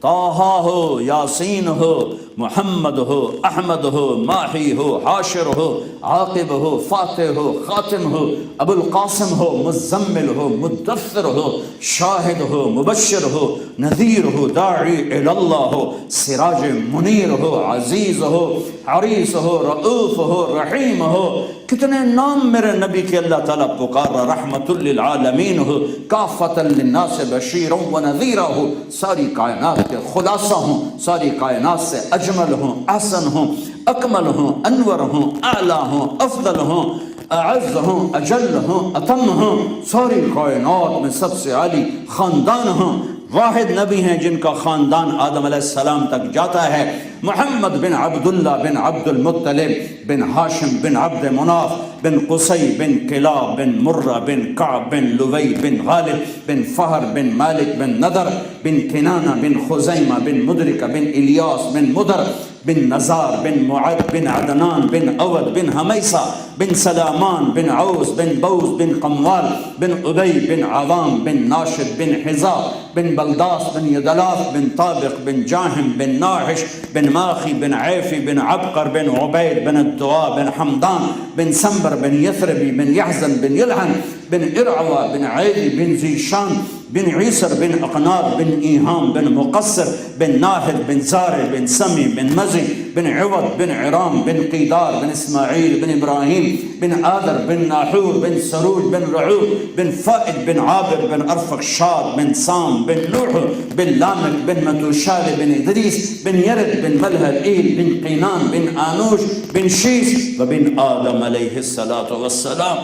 طٰہٰ ہو، یاسین ہو، محمد ہو، احمد ہو، ماہی ہو، حاشر ہو، عاقب ہو، فاتح ہو، خاتم ہو، ابو القاسم ہو، مزمل ہو، مدثر ہو، شاہد ہو، مبشر ہو، نذیر ہو، داعی الی اللہ ہو، سراج منیر ہو، عزیز ہو، حریص ہو، رؤوف ہو، رحیم ہو. کتنے نام میرے نبی کے اللہ تعالیٰ پکار رہا. رحمت للعالمین ہو، کافۃ للناس بشیر و نذیر ہو، ساری کائنات کے خلاصہ ہوں، ساری کائنات سے اجمل ہوں، احسن ہوں، اکمل ہوں، انور ہوں، اعلیٰ ہوں، افضل ہوں، اعز ہوں، اجل ہوں، اتم ہوں، ساری کائنات میں سب سے عالی خاندان ہوں. واحد نبی ہیں جن کا خاندان آدم علیہ السلام تک جاتا ہے. محمد بن عبداللہ بن عبد المطلب بن ہاشم بن عبد مناف بن قصی بن کلاب بن مرہ بن کعب بن لوی بن غالب بن فہر بن مالک بن نضر بن کنانہ بن خزیمہ بن مدرکہ بن الیاس بن مدر بن نزار بن معد بن عدنان بن اود بن حمیسہ بن سلامان بن عوس بن بوز بن قموال بن ابی بن عوام بن ناشد بن حزا بن بلداس بن یدلاف بن طابق بن جاہم بن ناحش بن ماخی بن عیفی بن عبقر بن عبید بن الدعاء بن حمدان بن سنبر بن یثربی بن یحزن بن یلحن بن ارعوہ بن عیدی بن ذیشان بن عیسر بن اقناب بن ایہام بن مقصر بن ناہد بن زارع بن سمی بن مزی بن عوض بن عرام بن قیدار بن اسماعیل بن ابراہیم بن آدر بن ناحور بن سروج بن رعوب بن فائد بن عابر بن ارفخشاد بن سام بن نوح بن لامک بن متوشال بن ادریس بن یرد بن ملہل بن قینان بن آنوش بن شیس و بن آدم علیہ السلام.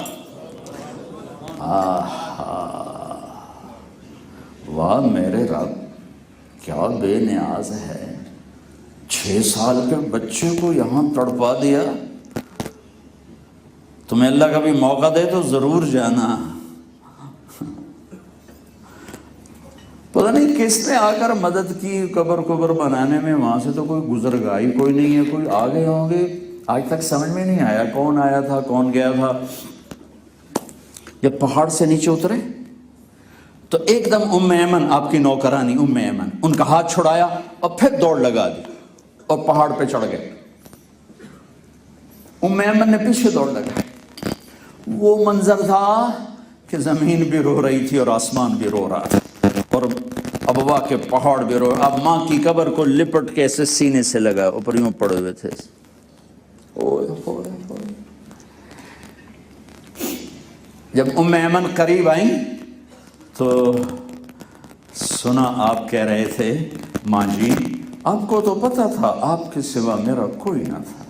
واہ میرے رب، کیا بے نیاز ہے. 6 سال کے بچے کو یہاں تڑپا دیا. تمہیں اللہ کا بھی موقع دے تو ضرور جانا. پتہ نہیں کس نے آ کر مدد کی قبر بنانے میں. وہاں سے تو کوئی گزر گا ہی کوئی نہیں ہے. کوئی آگے ہوں گے، آج تک سمجھ میں نہیں آیا کون آیا تھا کون گیا تھا. جب پہاڑ سے نیچے اترے تو ایک دم ام ایمن، آپ کی نوکرانی ام ایمن، ان کا ہاتھ چھڑایا اور پھر دوڑ لگا دی اور پہاڑ پہ چڑھ گئے. ام ایمن نے پیچھے دوڑ لگا. وہ منظر تھا کہ زمین بھی رو رہی تھی اور آسمان بھی رو رہا تھا اور ابوا کے پہاڑ بھی رو. اب ماں کی قبر کو لپٹ کے ایسے سینے سے لگا، اوپر یوں پڑے ہوئے تھے. جب ام ایمن قریب آئیں تو سنا آپ کہہ رہے تھے، ماں جی آپ کو تو پتا تھا آپ کے سوا میرا کوئی نہ تھا،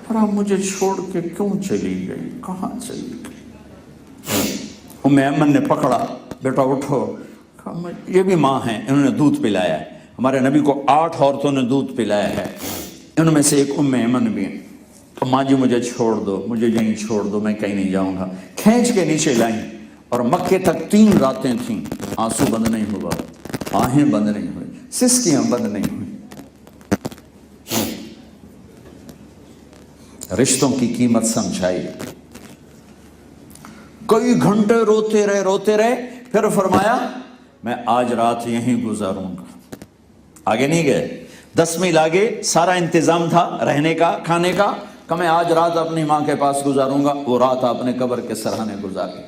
اور آپ مجھے چھوڑ کے کیوں چلی گئی، کہاں چلی گئی؟ ام ایمن نے پکڑا، بیٹا اٹھو. یہ بھی ماں ہیں، انہوں نے دودھ پلایا ہے. ہمارے نبی کو 8 عورتوں نے دودھ پلایا ہے، ان میں سے ایک ام ایمن بھی ہیں. تو ماں جی مجھے چھوڑ دو، مجھے یہیں چھوڑ دو، میں کہیں نہیں جاؤں گا. کھینچ کے نیچے لائیں اور مکے تک 3 راتیں تھیں. آنسو بند نہیں ہوا، آہیں بند نہیں ہوئی، سسکیاں بند نہیں ہوئی. رشتوں کی قیمت سمجھائی. کئی گھنٹے روتے رہے پھر فرمایا میں آج رات یہیں گزاروں گا. آگے نہیں گئے. 10 میل آگے سارا انتظام تھا رہنے کا کھانے کا، کہ میں آج رات اپنی ماں کے پاس گزاروں گا. وہ رات آپ نے قبر کے سرحانے گزاری.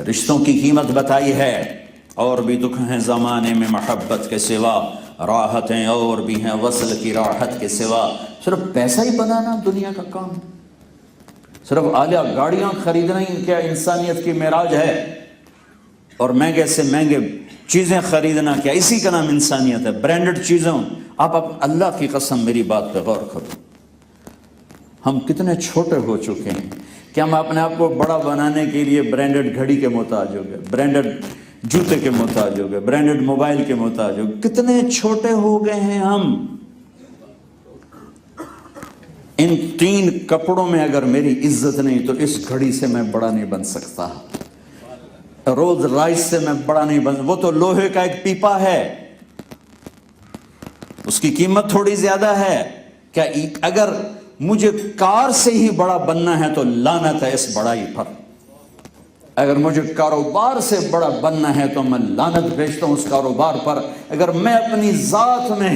رشتوں کی قیمت بتائی ہے. اور بھی دکھ ہیں زمانے میں محبت کے سوا، راحتیں اور بھی ہیں وصل کی راحت کے سوا. صرف پیسہ ہی بنانا دنیا کا کام، صرف اعلیٰ گاڑیاں خریدنا ہی کیا انسانیت کی معراج ہے؟ اور مہنگے سے مہنگے چیزیں خریدنا کیا اسی کا نام انسانیت ہے؟ برانڈڈ چیزوں. آپ اللہ کی قسم میری بات پہ غور کرو. ہم کتنے چھوٹے ہو چکے ہیں کہ ہم اپنے آپ کو بڑا بنانے کے لیے برانڈڈ گھڑی کے محتاج ہو گئے، برانڈڈ جوتے کے محتاج ہو گئے، برانڈڈ موبائل کے محتاج ہو گئے. کتنے چھوٹے ہو گئے ہیں ہم. ان 3 کپڑوں میں اگر میری عزت نہیں تو اس گھڑی سے میں بڑا نہیں بن سکتا، رولز رائس سے میں بڑا نہیں بن. وہ تو لوہے کا ایک پیپا ہے، اس کی قیمت تھوڑی زیادہ ہے. کیا اگر مجھے کار سے ہی بڑا بننا ہے تو لعنت ہے اس بڑائی پر. اگر مجھے کاروبار سے بڑا بننا ہے تو میں لعنت بھیجتا ہوں اس کاروبار پر۔ اگر میں اپنی ذات میں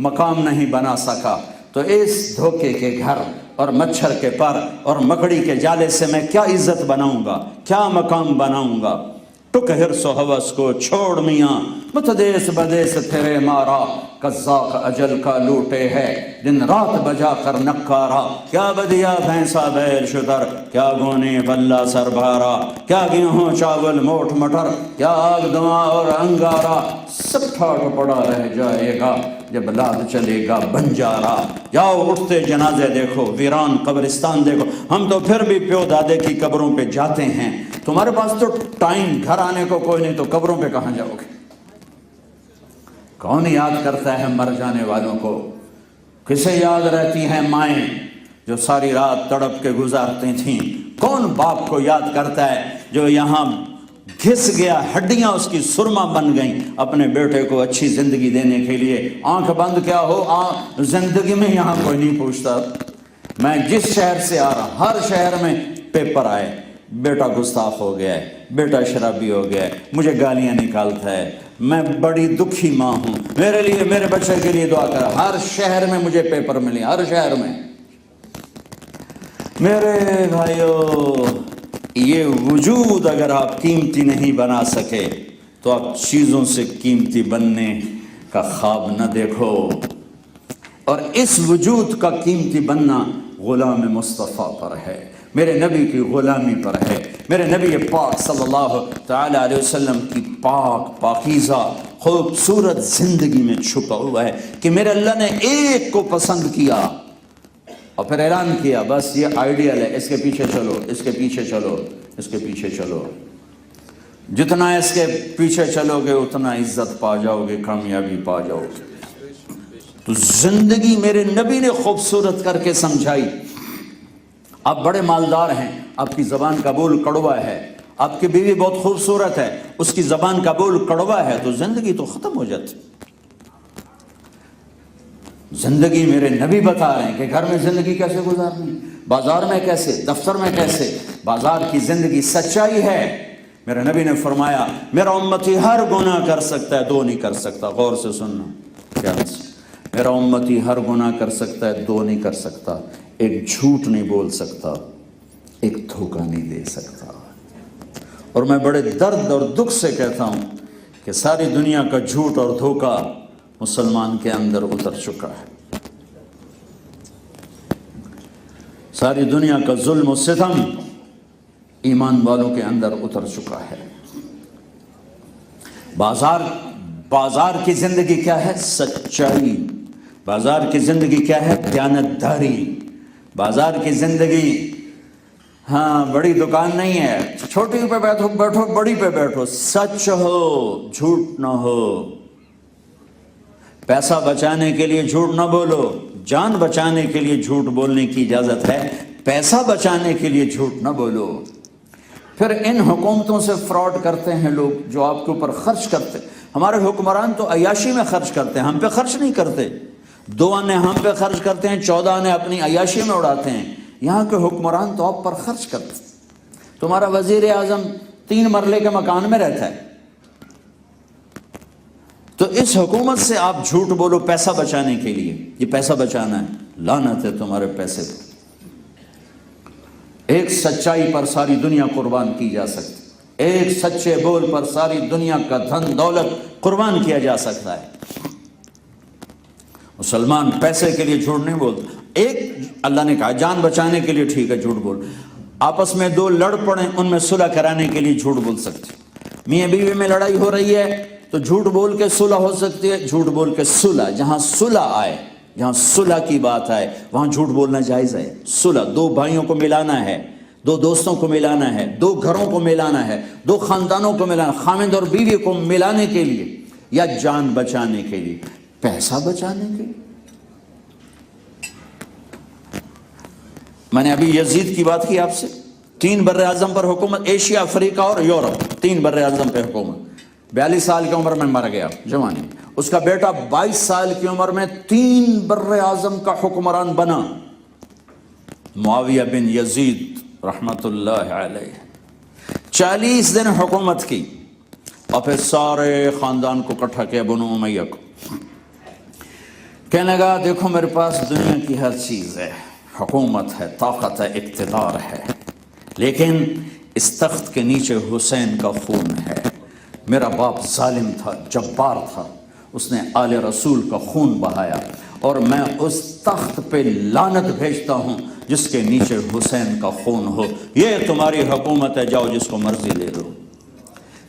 مقام نہیں بنا سکا تو اس دھوکے کے گھر اور مچھر کے پر اور مکڑی کے جالے سے میں کیا عزت بناؤں گا، کیا مقام بناؤں گا؟ ٹک حرص و حوث کو چھوڑ میاں، متدیس بدیس تیرے مارا، قزاق اجل کا لوٹے ہے دن رات بجا کر نکارا۔ کیا بدیا بھینسا بیل شتر، کیا گونے بلہ سر بھارا، کیا گیہوں چاول موٹ مٹر، کیا آگ دماغ اور انگارا، سب ٹھاٹ پڑا رہ جائے گا جب لاد چلے گا بنجارا۔ جاؤ اٹھتے جنازے دیکھو، ویران قبرستان دیکھو، ہم تو پھر بھی پیو دادے کی قبروں پہ جاتے ہیں۔ تمہارے پاس تو ٹائم گھر آنے کو کوئی نہیں تو قبروں پہ کہاں جاؤ گے؟ کون یاد کرتا ہے مر جانے والوں کو؟ کسے یاد رہتی ہیں مائیں جو ساری رات تڑپ کے گزارتی تھیں؟ کون باپ کو یاد کرتا ہے جو یہاں گھس گیا، ہڈیاں اس کی سرما بن گئیں اپنے بیٹے کو اچھی زندگی دینے کے لیے؟ آنکھ بند کیا ہو، زندگی میں یہاں کوئی نہیں پوچھتا۔ میں جس شہر سے آ رہا، ہر شہر میں پیپر آئے، بیٹا گستاخ ہو گیا ہے، بیٹا شرابی ہو گیا ہے، مجھے گالیاں نکالتا ہے، میں بڑی دکھی ماں ہوں، میرے لیے، میرے بچے کے لیے دعا کر۔ ہر شہر میں مجھے پیپر ملے، ہر شہر میں۔ میرے بھائیو، یہ وجود اگر آپ قیمتی نہیں بنا سکے تو آپ چیزوں سے قیمتی بننے کا خواب نہ دیکھو۔ اور اس وجود کا قیمتی بننا غلام مصطفیٰ پر ہے، میرے نبی کی غلامی پر ہے، میرے نبی پاک صلی اللہ تعالی علیہ وسلم کی پاک پاکیزہ خوبصورت زندگی میں چھپا ہوا ہے کہ میرے اللہ نے ایک کو پسند کیا اور پھر اعلان کیا بس یہ آئیڈیل ہے، اس کے پیچھے چلو، اس کے پیچھے چلو، اس کے پیچھے چلو، جتنا اس کے پیچھے چلو گے اتنا عزت پا جاؤ گے، کامیابی پا جاؤ گے۔ تو زندگی میرے نبی نے خوبصورت کر کے سمجھائی۔ آپ بڑے مالدار ہیں، آپ کی زبان کا بول کڑوا ہے، آپ کی بیوی بہت خوبصورت ہے، اس کی زبان کا بول کڑوا ہے، تو زندگی تو ختم ہو جاتی۔ زندگی میرے نبی بتا رہے ہیں کہ گھر میں زندگی کیسے گزارنی، بازار میں کیسے، دفتر میں کیسے۔ بازار کی زندگی سچائی ہے۔ میرے نبی نے فرمایا میرا امتی ہر گناہ کر سکتا ہے، دو نہیں کر سکتا۔ غور سے سننا، کیا میرا امتی ہر گناہ کر سکتا ہے، دو نہیں کر سکتا۔ ایک جھوٹ نہیں بول سکتا، ایک دھوکہ نہیں دے سکتا۔ اور میں بڑے درد اور دکھ سے کہتا ہوں کہ ساری دنیا کا جھوٹ اور دھوکہ مسلمان کے اندر اتر چکا ہے۔ ساری دنیا کا ظلم و ستم ایمان والوں کے اندر اتر چکا ہے۔ بازار کی زندگی کیا ہے؟ سچائی۔ بازار کی زندگی کیا ہے؟ دیانتداری۔ بازار کی زندگی ہاں بڑی دکان نہیں ہے، چھوٹی پہ بیٹھو بڑی پہ بیٹھو، سچ ہو، جھوٹ نہ ہو۔ پیسہ بچانے کے لیے جھوٹ نہ بولو، جان بچانے کے لیے جھوٹ بولنے کی اجازت ہے، پیسہ بچانے کے لیے جھوٹ نہ بولو۔ پھر ان حکومتوں سے فراڈ کرتے ہیں لوگ جو آپ کے اوپر خرچ کرتے۔ ہمارے حکمران تو عیاشی میں خرچ کرتے ہیں، ہم پہ خرچ نہیں کرتے۔ 2 آنے ہم پہ خرچ کرتے ہیں، 14 آنے اپنی عیاشی میں اڑاتے ہیں۔ یہاں کے حکمران تو آپ پر خرچ کرتے ہیں۔ تمہارا وزیر اعظم 3 مرلے کے مکان میں رہتا ہے، تو اس حکومت سے آپ جھوٹ بولو پیسہ بچانے کے لیے۔ یہ پیسہ بچانا ہے، لعنت ہے تمہارے پیسے پر۔ ایک سچائی پر ساری دنیا قربان کی جا سکتی، ایک سچے بول پر ساری دنیا کا دھن دولت قربان کیا جا سکتا ہے۔ مسلمان پیسے کے لیے جھوٹ نہیں بولتا۔ ایک اللہ نے کہا جان بچانے کے لیے ٹھیک ہے جھوٹ بول، آپس میں 2 لڑ پڑیں ان میں صلح کرانے کے لیے جھوٹ بول سکتے۔ میاں بیوی میں لڑائی ہو رہی ہے تو جھوٹ بول کے صلح ہو سکتی ہے، جھوٹ بول کے صلح، جہاں صلح آئے، جہاں صلح کی بات آئے وہاں جھوٹ بولنا جائز ہے۔ صلح 2 بھائیوں کو ملانا ہے، 2 دوستوں کو ملانا ہے، 2 گھروں کو ملانا ہے، 2 خاندانوں کو ملانا، خاوند اور بیوی کو ملانے کے لیے یا جان بچانے کے لیے، پیسہ بچانے کے لیے۔ میں نے ابھی یزید کی بات کی آپ سے، 3 بر اعظم پر حکومت، ایشیا، افریقہ اور یورپ، 3 بر اعظم پہ حکومت۔ 42 سال کی عمر میں مر گیا جوانی، اس کا بیٹا 22 سال کی عمر میں 3 بر اعظم کا حکمران بنا، معاویہ بن یزید رحمت اللہ علیہ۔ 40 دن حکومت کی اور پھر سارے خاندان کو اکٹھا کیا، بنو امیہ کو. کہنے لگا دیکھو میرے پاس دنیا کی ہر چیز ہے، حکومت ہے، طاقت ہے، اقتدار ہے، لیکن اس تخت کے نیچے حسین کا خون ہے. میرا باپ ظالم تھا، جبار تھا، اس نے آل رسول کا خون بہایا، اور میں اس تخت پہ لعنت بھیجتا ہوں جس کے نیچے حسین کا خون ہو. یہ تمہاری حکومت ہے، جاؤ جس کو مرضی لے لو.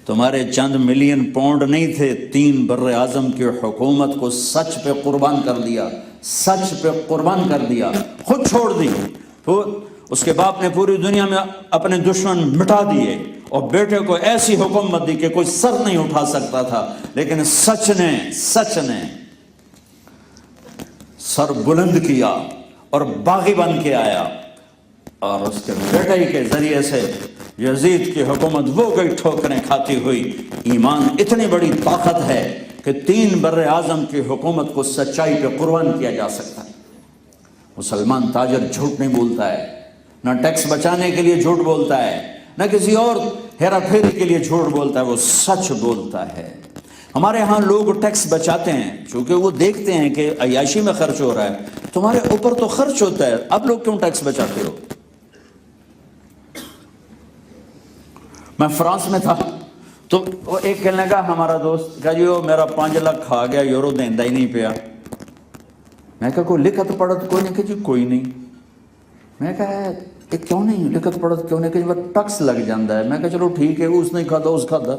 تمہارے چند ملین پاؤنڈ نہیں تھے، 3 بر اعظم کی حکومت کو سچ پہ قربان کر دیا، سچ پہ قربان کر دیا، خود چھوڑ دی. اس کے باپ نے پوری دنیا میں اپنے دشمن مٹا دیے اور بیٹے کو ایسی حکومت دی کہ کوئی سر نہیں اٹھا سکتا تھا، لیکن سچ نے سر بلند کیا اور باغی بن کے آیا، اور اس کے بیٹے کے ذریعے سے یزید کی حکومت وہ گئی ٹھوکریں کھاتی ہوئی. ایمان اتنی بڑی طاقت ہے کہ 3 بر اعظم کی حکومت کو سچائی پہ قربان کیا جا سکتا ہے. مسلمان تاجر جھوٹ نہیں بولتا ہے، نہ ٹیکس بچانے کے لیے جھوٹ بولتا ہے، نہ کسی اور ہیرا پھیری کے لیے جھوٹ بولتا ہے، وہ سچ بولتا ہے. ہمارے ہاں لوگ ٹیکس بچاتے ہیں چونکہ وہ دیکھتے ہیں کہ عیاشی میں خرچ ہو رہا ہے. تمہارے اوپر تو خرچ ہوتا ہے، اب لوگ کیوں ٹیکس بچاتے ہو؟ میں فرانس میں تھا تو وہ ایک کہنے لگا، ہمارا دوست کہا جی وہ میرا 5 لاکھ کھا گیا، یورو دیندہ ہی نہیں پیا. میں کہا کوئی لکھت پڑھت کوئی نہیں؟ کہ جی کوئی نہیں. میں کہا کیوں نہیں لکھت پڑھت کیوں نہیں؟ کہ جی ٹیکس لگ جاتا ہے. میں کہا چلو ٹھیک ہے، اس نہیں کھاتا اس کھاتا.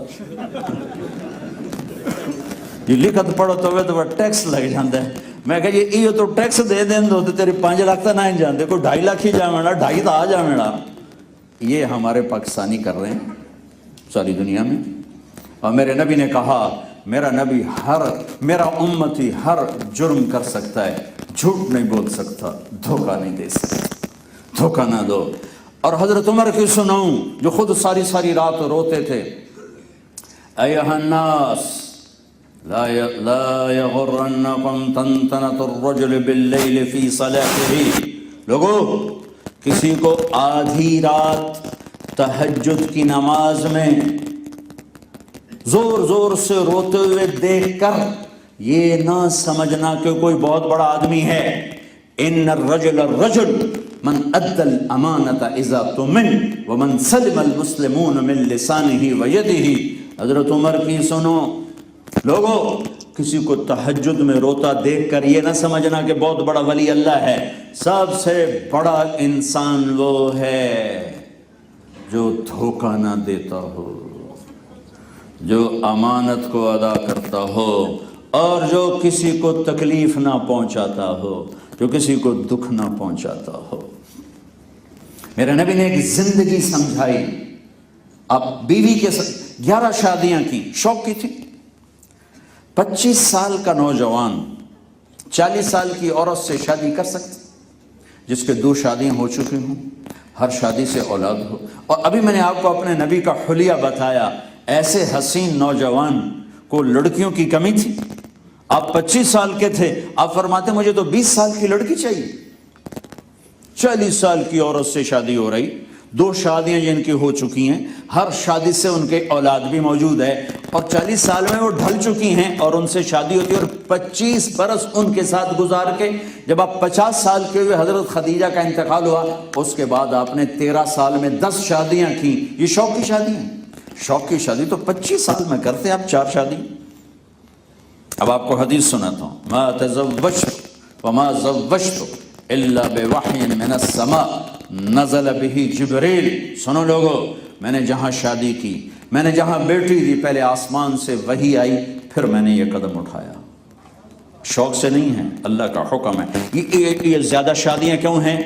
یہ لکھت پڑھت ہوئے تو ٹیکس لگ جاتا ہے. میں کہا جی یہ تو ٹیکس دے دیں تو تیرے 5 لاکھ تو نہ جانتے، کوئی 2.5 لاکھ ہی جا میڑا، 2.5 تو آ جا میڑا. یہ ہمارے پاکستانی کر رہے ہیں ساری دنیا میں. اور میرے نبی نے کہا، میرا امتی ہر جرم کر سکتا ہے، جھوٹ نہیں بول سکتا، دھوکہ نہیں دے سکتا، دھوکہ نہ دو. اور حضرت عمر کی سناؤں جو خود ساری رات روتے تھے، ایھا الناس لا یغرنکم تنتنۃ الرجل باللیل فی صلاۃہ. لوگو کسی کو آدھی رات تہجد کی نماز میں زور سے روتے ہوئے دیکھ کر یہ نہ سمجھنا کہ کوئی بہت بڑا آدمی ہے. ان الرجل من ادى الامانۃ اذا تؤمن ومن سلم المسلمون من لسانه ويده. حضرت عمر کی سنو لوگو، کسی کو تہجد میں روتا دیکھ کر یہ نہ سمجھنا کہ بہت بڑا ولی اللہ ہے. سب سے بڑا انسان وہ ہے جو دھوکہ نہ دیتا ہو، جو امانت کو ادا کرتا ہو، اور جو کسی کو تکلیف نہ پہنچاتا ہو، جو کسی کو دکھ نہ پہنچاتا ہو. میرے نبی نے ایک زندگی سمجھائی. اب بیوی کے 11 شادیاں کی، شوق کی تھی. 25 سال کا نوجوان 40 سال کی عورت سے شادی کر سکتا جس کے 2 شادیاں ہو چکی ہوں، ہر شادی سے اولاد ہو. اور ابھی میں نے آپ کو اپنے نبی کا حلیہ بتایا. ایسے حسین نوجوان کو لڑکیوں کی کمی تھی. آپ 25 سال کے تھے، آپ فرماتے مجھے تو 20 سال کی لڑکی چاہیے. 40 سال کی عورت سے شادی ہو رہی، 2 شادیاں جن کی ہو چکی ہیں، ہر شادی سے ان کے اولاد بھی موجود ہے، اور 40 سال میں وہ ڈھل چکی ہیں اور ان سے شادی ہوتی ہے. اور 25 برس ان کے ساتھ گزار کے جب آپ 50 سال کے ہوئے حضرت خدیجہ کا انتقال ہوا، اس کے بعد آپ نے 13 سال میں 10 شادیاں کی. یہ شوق کی شادی ہے. شوق کی شادی تو 25 سال میں کرتے آپ 4 شادی. اب آپ کو حدیث سناتا ہوں. ما تزوجت وما زوجت الا بوحی من السماء نزل به جبریل. سنو لوگو، میں نے جہاں شادی کی، میں نے جہاں بیٹی دی، پہلے آسمان سے وحی آئی، پھر میں نے یہ قدم اٹھایا. شوق سے نہیں ہے، اللہ کا حکم ہے. یہ زیادہ شادیاں کیوں ہیں؟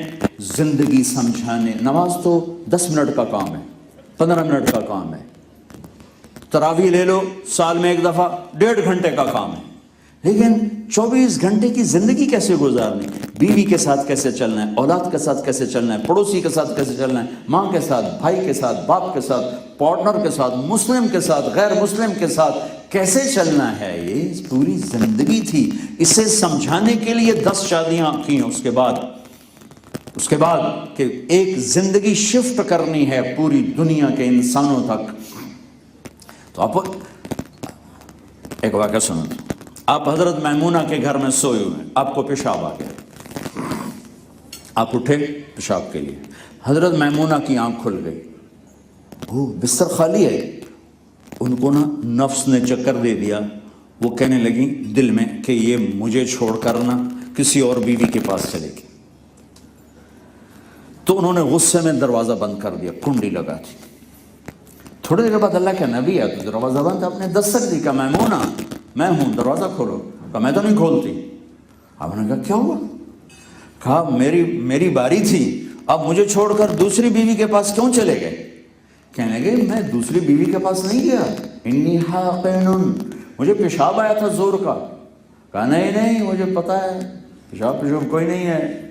زندگی سمجھانے. نماز تو 10 منٹ کا کام ہے، 15 منٹ کا کام ہے. تراویح لے لو، سال میں 1 دفعہ 1.5 گھنٹے کا کام ہے. لیکن 24 گھنٹے کی زندگی کیسے گزارنی؟ بیوی کے ساتھ کیسے چلنا ہے، اولاد کے ساتھ کیسے چلنا ہے، پڑوسی کے ساتھ کیسے چلنا ہے، ماں کے ساتھ، بھائی کے ساتھ، باپ کے ساتھ، پارٹنر کے ساتھ، مسلم کے ساتھ، غیر مسلم کے ساتھ کیسے چلنا ہے. یہ پوری زندگی تھی. اسے سمجھانے کے لیے 10 شادیاں کی. اس کے بعد اس کے بعد کہ ایک زندگی شفٹ کرنی ہے پوری دنیا کے انسانوں تک، تو آپ ایک واقعہ سنو۔ آپ حضرت میمونہ کے گھر میں سوئے ہوئے ہیں، آپ کو پیشاب آ گیا، آپ اٹھے پیشاب کے لیے، حضرت میمونہ کی آنکھ کھل گئی، بستر خالی ہے، ان کو نا نفس نے چکر دے دیا، وہ کہنے لگی دل میں کہ یہ مجھے چھوڑ کر نہ کسی اور بیوی کے پاس چلے گی، تو انہوں نے غصے میں دروازہ بند کر دیا، کنڈی لگا تھی۔ تھوڑے دیر بعد اللہ کا نبی ہے تو دروازہ بند، آپ نے دستک دی، کہا میمونہ میں ہوں، دروازہ کھولو، کہا میں تو نہیں کھولتی۔ آپ نے کہا کیا ہوا؟ کہا میری باری تھی، اب مجھے چھوڑ کر دوسری بیوی کے پاس کیوں چلے گئے؟ کہنے لگے میں دوسری بیوی کے پاس نہیں گیا، انی حاقن، مجھے پیشاب آیا تھا زور کا۔ کہا نہیں مجھے پتا ہے پیشاب کوئی نہیں ہے،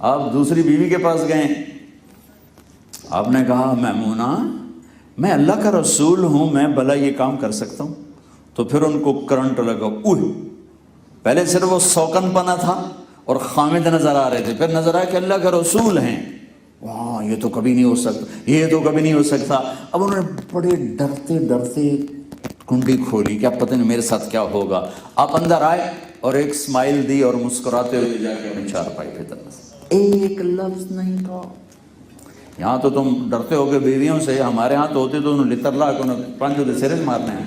آپ دوسری بیوی کے پاس گئے۔ آپ نے کہا میمونہ میں اللہ کا رسول ہوں، میں بھلا یہ کام کر سکتا ہوں؟ تو پھر ان کو کرنٹ لگا، پہلے صرف وہ سوکن پنا تھا اور خامد نظر آ رہے تھے، پھر نظر آیا کہ اللہ کا رسول ہیں، واہ یہ تو کبھی نہیں ہو سکتا، یہ تو کبھی نہیں ہو سکتا۔ اب انہوں نے بڑے ڈرتے کنڈی کھولی کہ اب پتہ نہیں میرے ساتھ کیا ہوگا۔ آپ اندر آئے اور ایک اسمائل دی اور مسکراتے ہوئے جا کے اپنی چارپائی پہ طرف ایک لفظ نہیں کہا۔ یہاں تو تم ڈرتے ہو کہ بیویوں سے، ہمارے ہاں تو ہوتے تو انہوں لتر لا کے انہوں پانچ دے سرے مارنے ہیں،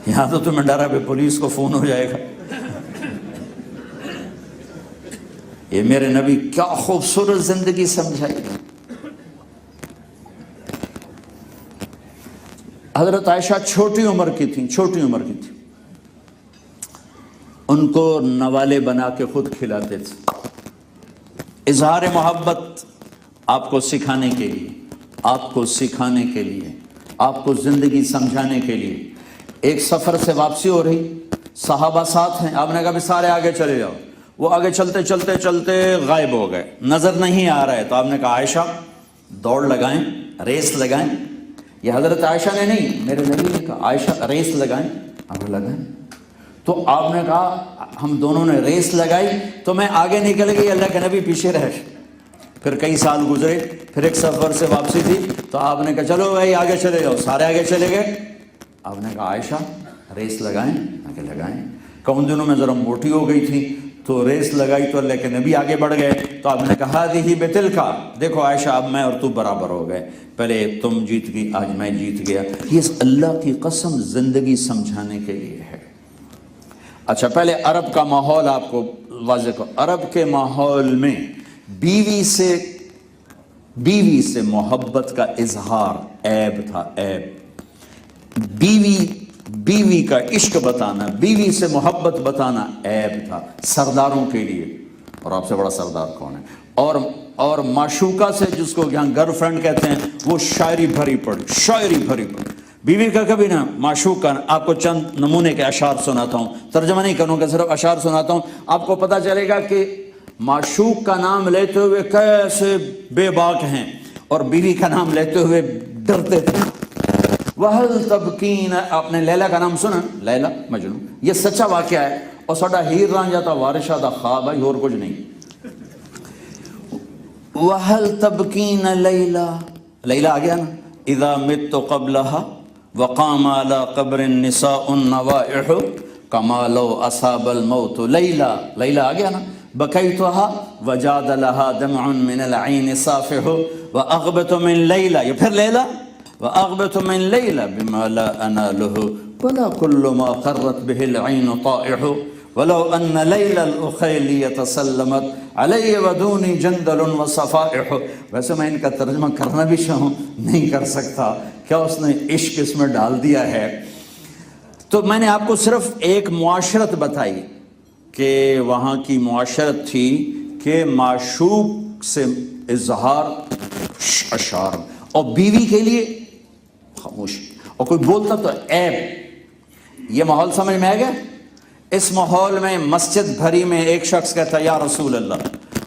یہاں تو تمہیں ڈرا پہ پولیس کو فون ہو جائے گا۔ یہ میرے نبی کیا خوبصورت زندگی سمجھائی۔ حضرت عائشہ چھوٹی عمر کی تھی، ان کو نوالے بنا کے خود کھلاتے تھے، اظہار محبت آپ کو سکھانے کے لیے، آپ کو زندگی سمجھانے کے لیے۔ ایک سفر سے واپسی ہو رہی، صحابہ ساتھ ہیں، آپ نے کہا بھی سارے آگے چلے جاؤ، وہ آگے چلتے غائب ہو گئے، نظر نہیں آ رہے، تو آپ نے کہا عائشہ دوڑ لگائیں، ریس لگائیں۔ یہ حضرت عائشہ نے نہیں، میرے نبی نے کہا عائشہ ریس لگائیں، اب لگائیں۔ تو آپ نے کہا ہم دونوں نے ریس لگائی، تو میں آگے نکل گئی، اللہ کے نبی پیچھے رہ۔ پھر کئی سال گزرے، پھر ایک سفر سے واپسی تھی، تو آپ نے کہا چلو بھائی آگے چلے جاؤ، سارے آگے چلے گئے۔ آپ نے کہا عائشہ ریس لگائیں، آگے لگائیں۔ ان دنوں میں ذرا موٹی ہو گئی تھی تو ریس لگائی تو اللہ کے نبی آگے بڑھ گئے، تو آپ نے کہا ہادی بتلکا، دیکھو عائشہ اب میں اور تو برابر ہو گئے، پہلے تم جیت گئی آج میں جیت گیا۔ یہ اللہ کی قسم زندگی سمجھانے کے لیے ہے۔ اچھا پہلے عرب کا ماحول آپ کو واضح کرو۔ عرب کے ماحول میں بیوی سے محبت کا اظہار عیب تھا، عیب۔ بیوی کا عشق بتانا، بیوی سے محبت بتانا عیب تھا سرداروں کے لیے، اور آپ سے بڑا سردار کون ہے؟ اور معشوقہ سے، جس کو یہاں گرل فرینڈ کہتے ہیں، وہ شاعری بھری پڑی۔ بیوی کا کبھی نہ، معشوق کا۔ آپ کو چند نمونے کے اشعار سناتا ہوں، ترجمہ نہیں کروں گا، صرف اشعار سناتا ہوں، آپ کو پتہ چلے گا کہ معشوق کا نام لیتے ہوئے کیسے بے باک ہیں اور بیوی کا نام لیتے ہوئے ڈرتے تھے۔ وَهَلْ تَبْكِينَ، آپ نے لیلا کا نام سنا، لیلا مجنون، یہ سچا واقعہ ہے، اور ساڈا ہیر رانجھا تا وارشہ دا خواب ہے، اور کچھ نہیں۔ وَهَلْ تَبْكِينَ لَيْلَا، لیلا آ گیا نا، اِذَا مِتُّ قَبْلَهَا وَقَامَ عَلَى قَبْرِ النِّسَاءُ النَّوَائِحُ كَمَا لَوْ أَصَابَ الْمَوْتُ لیلا آ گیا نا۔ بَكَيْتُهَا وَجَادَ لَهَا دَمْعٌ مِّنَ الْعَيْنِ صَافِحُ وَأَغْبَتُ مِن لیلا، یہ پھر لیلا، وَأَغْبَتُ مِن لیلا بِمَا لَا أَنَالُهُ وَلَا كُلُّ مَا قَرَّتْ بِهِ الْعَيْنُ طَائِحُ وَلَوْ أَنَّ لَيْلَ الْأُخَيْلِيَّةَ سَلَّمَتْ عَلَيَّ وَدُونِي جَنْدَلٌ وَصَفَائِحُ۔ ویسے میں ان کا ترجمہ کرنا بھی چاہوں نہیں کر سکتا، کیا اس نے عشق اس میں ڈال دیا ہے۔ تو میں نے آپ کو صرف ایک معاشرت بتائی کہ وہاں کی معاشرت تھی کہ معشوق سے اظہار اشعار، اور بیوی کے لیے خاموشی، اور کوئی بولتا تو عیب۔ یہ ماحول سمجھ میں آ گیا؟ اس ماحول میں مسجد بھری میں ایک شخص کہتا یا رسول اللہ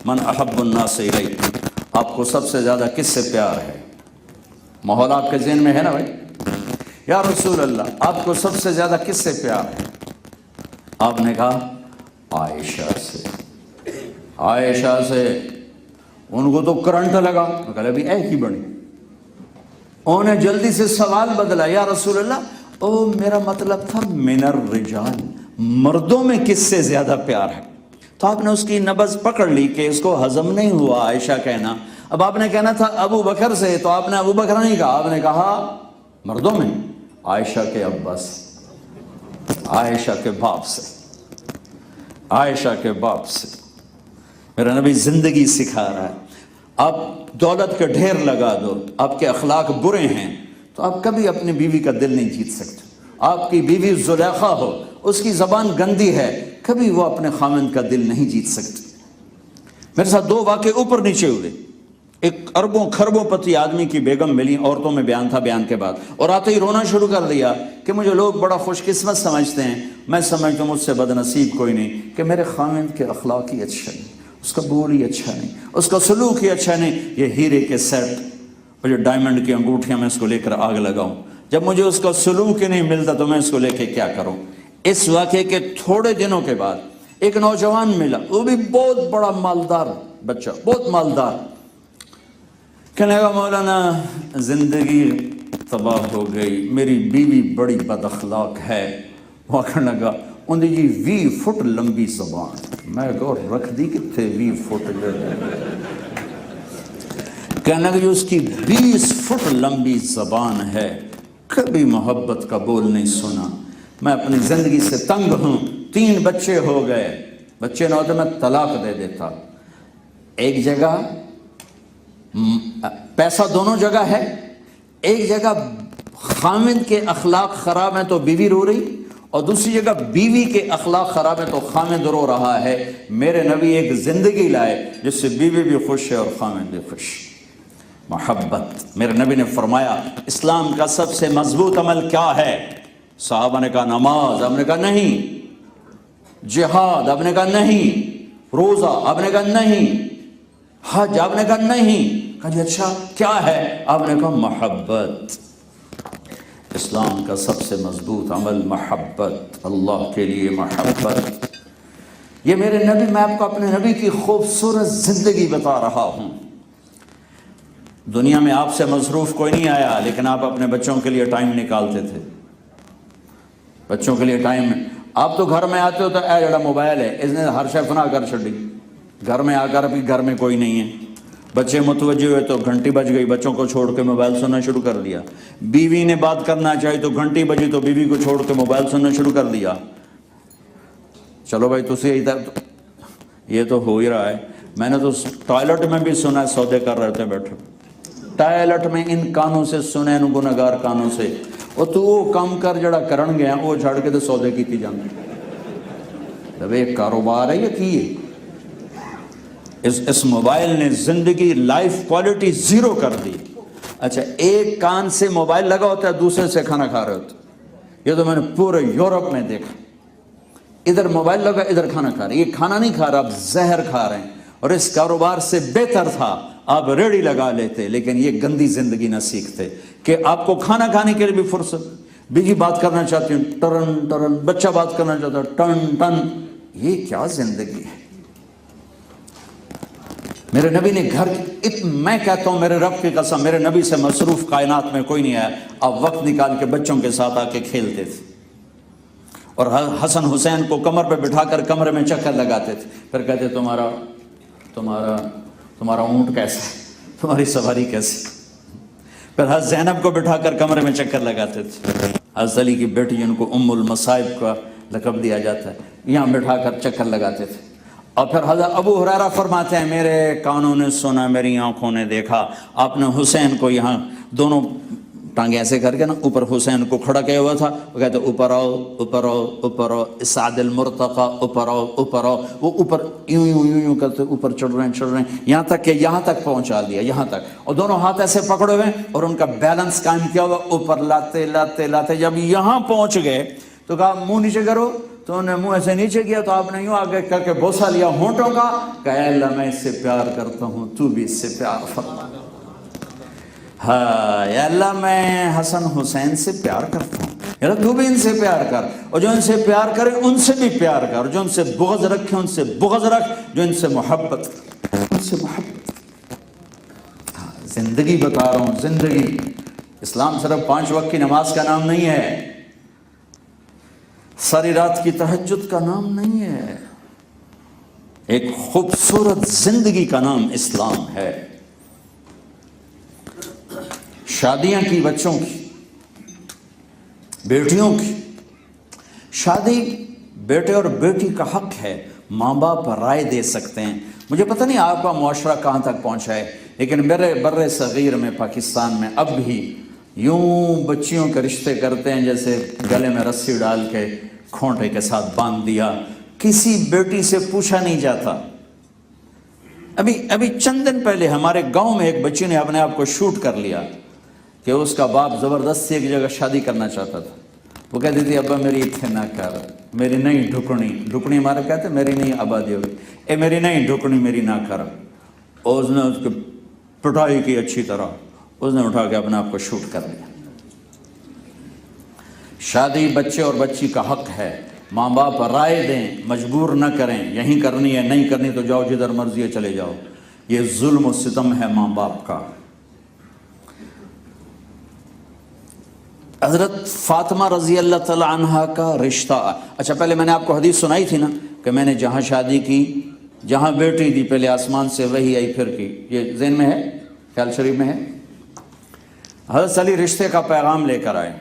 من احب الناس الیک، آپ کو سب سے زیادہ کس سے پیار ہے؟ ماحول آپ کے ذہن میں ہے نا بھائی؟ یا رسول اللہ آپ کو سب سے زیادہ کس سے پیار ہے؟ آپ نے کہا عائشہ سے۔ عائشہ سے ان کو تو کرنٹ لگا، کہا ابھی ایک ہی بنی، انہیں جلدی سے سوال بدلا، یا رسول اللہ او میرا مطلب تھا من الرجال، مردوں میں کس سے زیادہ پیار ہے؟ تو آپ نے اس کی نبض پکڑ لی کہ اس کو ہضم نہیں ہوا عائشہ کہنا، اب آپ نے کہنا تھا ابو بکر سے، تو آپ نے ابو بکر نہیں کہا، آپ نے کہا مردوں میں عائشہ کے ابا سے، عائشہ کے باپ سے، عائشہ کے باپ سے۔ میرا نبی زندگی سکھا رہا ہے، آپ دولت کے ڈھیر لگا دو، آپ کے اخلاق برے ہیں تو آپ کبھی اپنی بیوی کا دل نہیں جیت سکتے۔ آپ کی بیوی زلیخا ہو، اس کی زبان گندی ہے، کبھی وہ اپنے خاوند کا دل نہیں جیت سکتے۔ میرے ساتھ 2 واقعے اوپر نیچے ہوئے، ایک اربوں کھربوں پتی آدمی کی بیگم ملی، عورتوں میں بیان تھا، بیان کے بعد اور آتے ہی رونا شروع کر دیا کہ مجھے لوگ بڑا خوش قسمت سمجھتے ہیں، میں سمجھتا ہوں مجھ سے بد نصیب کوئی نہیں کہ میرے خاوند کے اخلاق ہی اچھا نہیں، اس کا بول ہی اچھا نہیں، اس کا سلوک ہی اچھا نہیں، یہ ہیرے کے سیٹ اور جو ڈائمنڈ کی انگوٹھیاں میں اس کو لے کر آگ لگاؤں، جب مجھے اس کا سلوک ہی نہیں ملتا تو میں اس کو لے کے کیا کروں۔ اس واقعے کے تھوڑے دنوں کے بعد ایک نوجوان ملا، وہ بھی بہت بڑا مالدار بچہ، بہت مالدار، کہنے لگا مولانا زندگی تباہ ہو گئی، میری بیوی بڑی بد اخلاق ہے۔ وہ کہنے لگا ان دی 20 فٹ لمبی زبان، میں کہا رکھ دی کتنے 20 فٹ، کہنے لگا اس کی 20 فٹ لمبی زبان ہے، کبھی محبت کا بول نہیں سنا، میں اپنی زندگی سے تنگ ہوں، 3 بچے ہو گئے، بچے نہ ہوتے میں طلاق دے دیتا۔ ایک جگہ پیسہ دونوں جگہ ہے، ایک جگہ خاوند کے اخلاق خراب ہیں تو بیوی رو رہی، اور دوسری جگہ بیوی کے اخلاق خراب ہیں تو خاوند رو رہا ہے۔ میرے نبی ایک زندگی لائے جس سے بیوی بھی خوش ہے اور خاوند بھی خوش۔ محبت۔ میرے نبی نے فرمایا اسلام کا سب سے مضبوط عمل کیا ہے؟ صحابہ نے کہا نماز، آپ نے کہا نہیں، جہاد، آپ نے کہا نہیں، روزہ، آپ نے کہا نہیں، حج، آپ نے کہا نہیں، کہا جی اچھا کیا ہے؟ آپ نے کہا محبت۔ اسلام کا سب سے مضبوط عمل محبت، اللہ کے لیے محبت۔ یہ میرے نبی، میں آپ کو اپنے نبی کی خوبصورت زندگی بتا رہا ہوں۔ دنیا میں آپ سے مصروف کوئی نہیں آیا، لیکن آپ اپنے بچوں کے لیے ٹائم نکالتے تھے، بچوں کے لیے ٹائم۔ آپ تو گھر میں آتے ہو تو اے جڑا موبائل ہے اس نے ہر شے فنا کر چھڑی، گھر میں آ کر ابھی گھر میں کوئی نہیں ہے، بچے متوجہ ہوئے تو گھنٹی بج گئی، بچوں کو چھوڑ کے موبائل سننا شروع کر دیا، بیوی نے بات کرنا چاہی تو گھنٹی بجی تو بیوی کو چھوڑ کے موبائل سننا شروع کر دیا۔ چلو بھائی تسی یہ تو ہو ہی رہا ہے، میں نے تو ٹوائلٹ میں بھی سنا ہے سودے کر رہے تھے بیٹھے، ٹائلٹ میں ان کانوں سے سنے، ان گناہگار کانوں سے، اور تو وہ کام کر جڑا کرن گیا وہ چھڑ کے تو سودے کیتی جاندے۔ جب ایک کاروبار ہے یہ کی ہے، اس موبائل نے زندگی لائف کوالٹی 0 کر دی۔ اچھا ایک کان سے موبائل لگا ہوتا ہے، دوسرے سے کھانا کھا رہے ہوتے، یہ تو میں نے پورے یورپ میں دیکھا، ادھر موبائل لگا ادھر کھانا کھا رہے، یہ کھانا نہیں کھا رہا اب زہر کھا رہے ہیں۔ اور اس کاروبار سے بہتر تھا آپ ریڑھی لگا لیتے، لیکن یہ گندی زندگی نہ سیکھتے کہ آپ کو کھانا کھانے کے لیے بھی فرصت، بیوی بات کرنا چاہتی ہوں ٹرن ٹرن، بچہ بات کرنا چاہتا ہے ٹن ٹن، یہ کیا زندگی ہے؟ میرے نبی نے گھر، میں کہتا ہوں میرے رب کی قسم، میرے نبی سے مصروف کائنات میں کوئی نہیں آیا، آپ وقت نکال کے بچوں کے ساتھ آ کے کھیلتے تھے، اور حسن حسین کو کمر پہ بٹھا کر کمرے میں چکر لگاتے تھے، پھر کہتے تمہارا اونٹ کیسا ہے، تمہاری سواری کیسی، پھر حضرت زینب کو بٹھا کر کمرے میں چکر لگاتے تھے، حضرت علی کی بیٹی جن کو ام المصائب کا لقب دیا جاتا ہے، یہاں بٹھا کر چکر لگاتے تھے۔ اور پھر حضرت ابو ہریرہ فرماتے ہیں میرے کانوں نے سنا، میری آنکھوں نے دیکھا، آپ نے حسین کو یہاں دونوں ٹانگیں ایسے کر کے نا اوپر حسین کو کھڑا کیا ہوا تھا، وہ کہتے اوپر آؤ اوپر آؤ اوپر آؤ، اسعد المرتقی، اوپر آؤ اوپر آؤ، وہ اوپر یوں یوں یوں یوں کرتے اوپر چڑھ رہے ہیں، یہاں تک کہ یہاں تک پہنچا دیا، یہاں تک، اور دونوں ہاتھ ایسے پکڑے ہوئے اور ان کا بیلنس قائم کیا ہوا، اوپر لاتے لاتے لاتے جب یہاں پہنچ گئے تو کہا منہ نیچے کرو، تو انہوں نے منہ ایسے نیچے کیا تو آپ نے یوں آگے کر کے بوسہ لیا ہونٹوں کا، کہا اے اللہ میں اس سے پیار کرتا ہوں، تو بھی اس سے پیار فرما۔ ہاں اے اللہ میں حسن حسین سے پیار کرتا ہوں، تو بھی ان سے پیار کر، اور جو ان سے پیار کرے ان سے بھی پیار کر، اور جو ان سے بغض رکھے ان سے بغض رکھ، جو ان سے محبت ان سے محبت۔ زندگی بتا رہا ہوں، زندگی۔ اسلام صرف 5 وقت کی نماز کا نام نہیں ہے، ساری رات کی تہجد کا نام نہیں ہے، ایک خوبصورت زندگی کا نام اسلام ہے۔ شادیاں کی بچوں کی، بیٹیوں کی شادی، بیٹے اور بیٹی کا حق ہے، ماں باپ رائے دے سکتے ہیں۔ مجھے پتہ نہیں آپ کا معاشرہ کہاں تک پہنچا ہے، لیکن میرے بر صغیر میں، پاکستان میں اب بھی یوں بچیوں کے رشتے کرتے ہیں جیسے گلے میں رسی ڈال کے کھونٹے کے ساتھ باندھ دیا، کسی بیٹی سے پوچھا نہیں جاتا۔ ابھی چند دن پہلے ہمارے گاؤں میں ایک بچی نے اپنے آپ کو شوٹ کر لیا کہ اس کا باپ زبردستی ایک جگہ شادی کرنا چاہتا تھا۔ وہ کہتی تھی ابا میری اتنے نہ کر، میری نہیں ڈھکنی ہمارے کہتے میری نہیں آبادی ہوگی، اے میری نہیں ڈھکنی میری نہ کر۔ اور اس نے اس کی پٹائی کی اچھی طرح، اس نے اٹھا کے اپنے آپ کو شوٹ کر لیا۔ شادی بچے اور بچی کا حق ہے، ماں باپ رائے دیں، مجبور نہ کریں، یہیں کرنی ہے نہیں کرنی تو جاؤ جدھر مرضی ہے چلے جاؤ۔ یہ ظلم و ستم ہے ماں باپ کا۔ حضرت فاطمہ رضی اللہ تعالی عنہ کا رشتہ، اچھا پہلے میں نے آپ کو حدیث سنائی تھی نا کہ میں نے جہاں شادی کی، جہاں بیٹی دی، پہلے آسمان سے وحی آئی پھر کی، یہ ذہن میں ہے، خیال شریف میں ہے۔ حضرت علی رشتے کا پیغام لے کر آئے،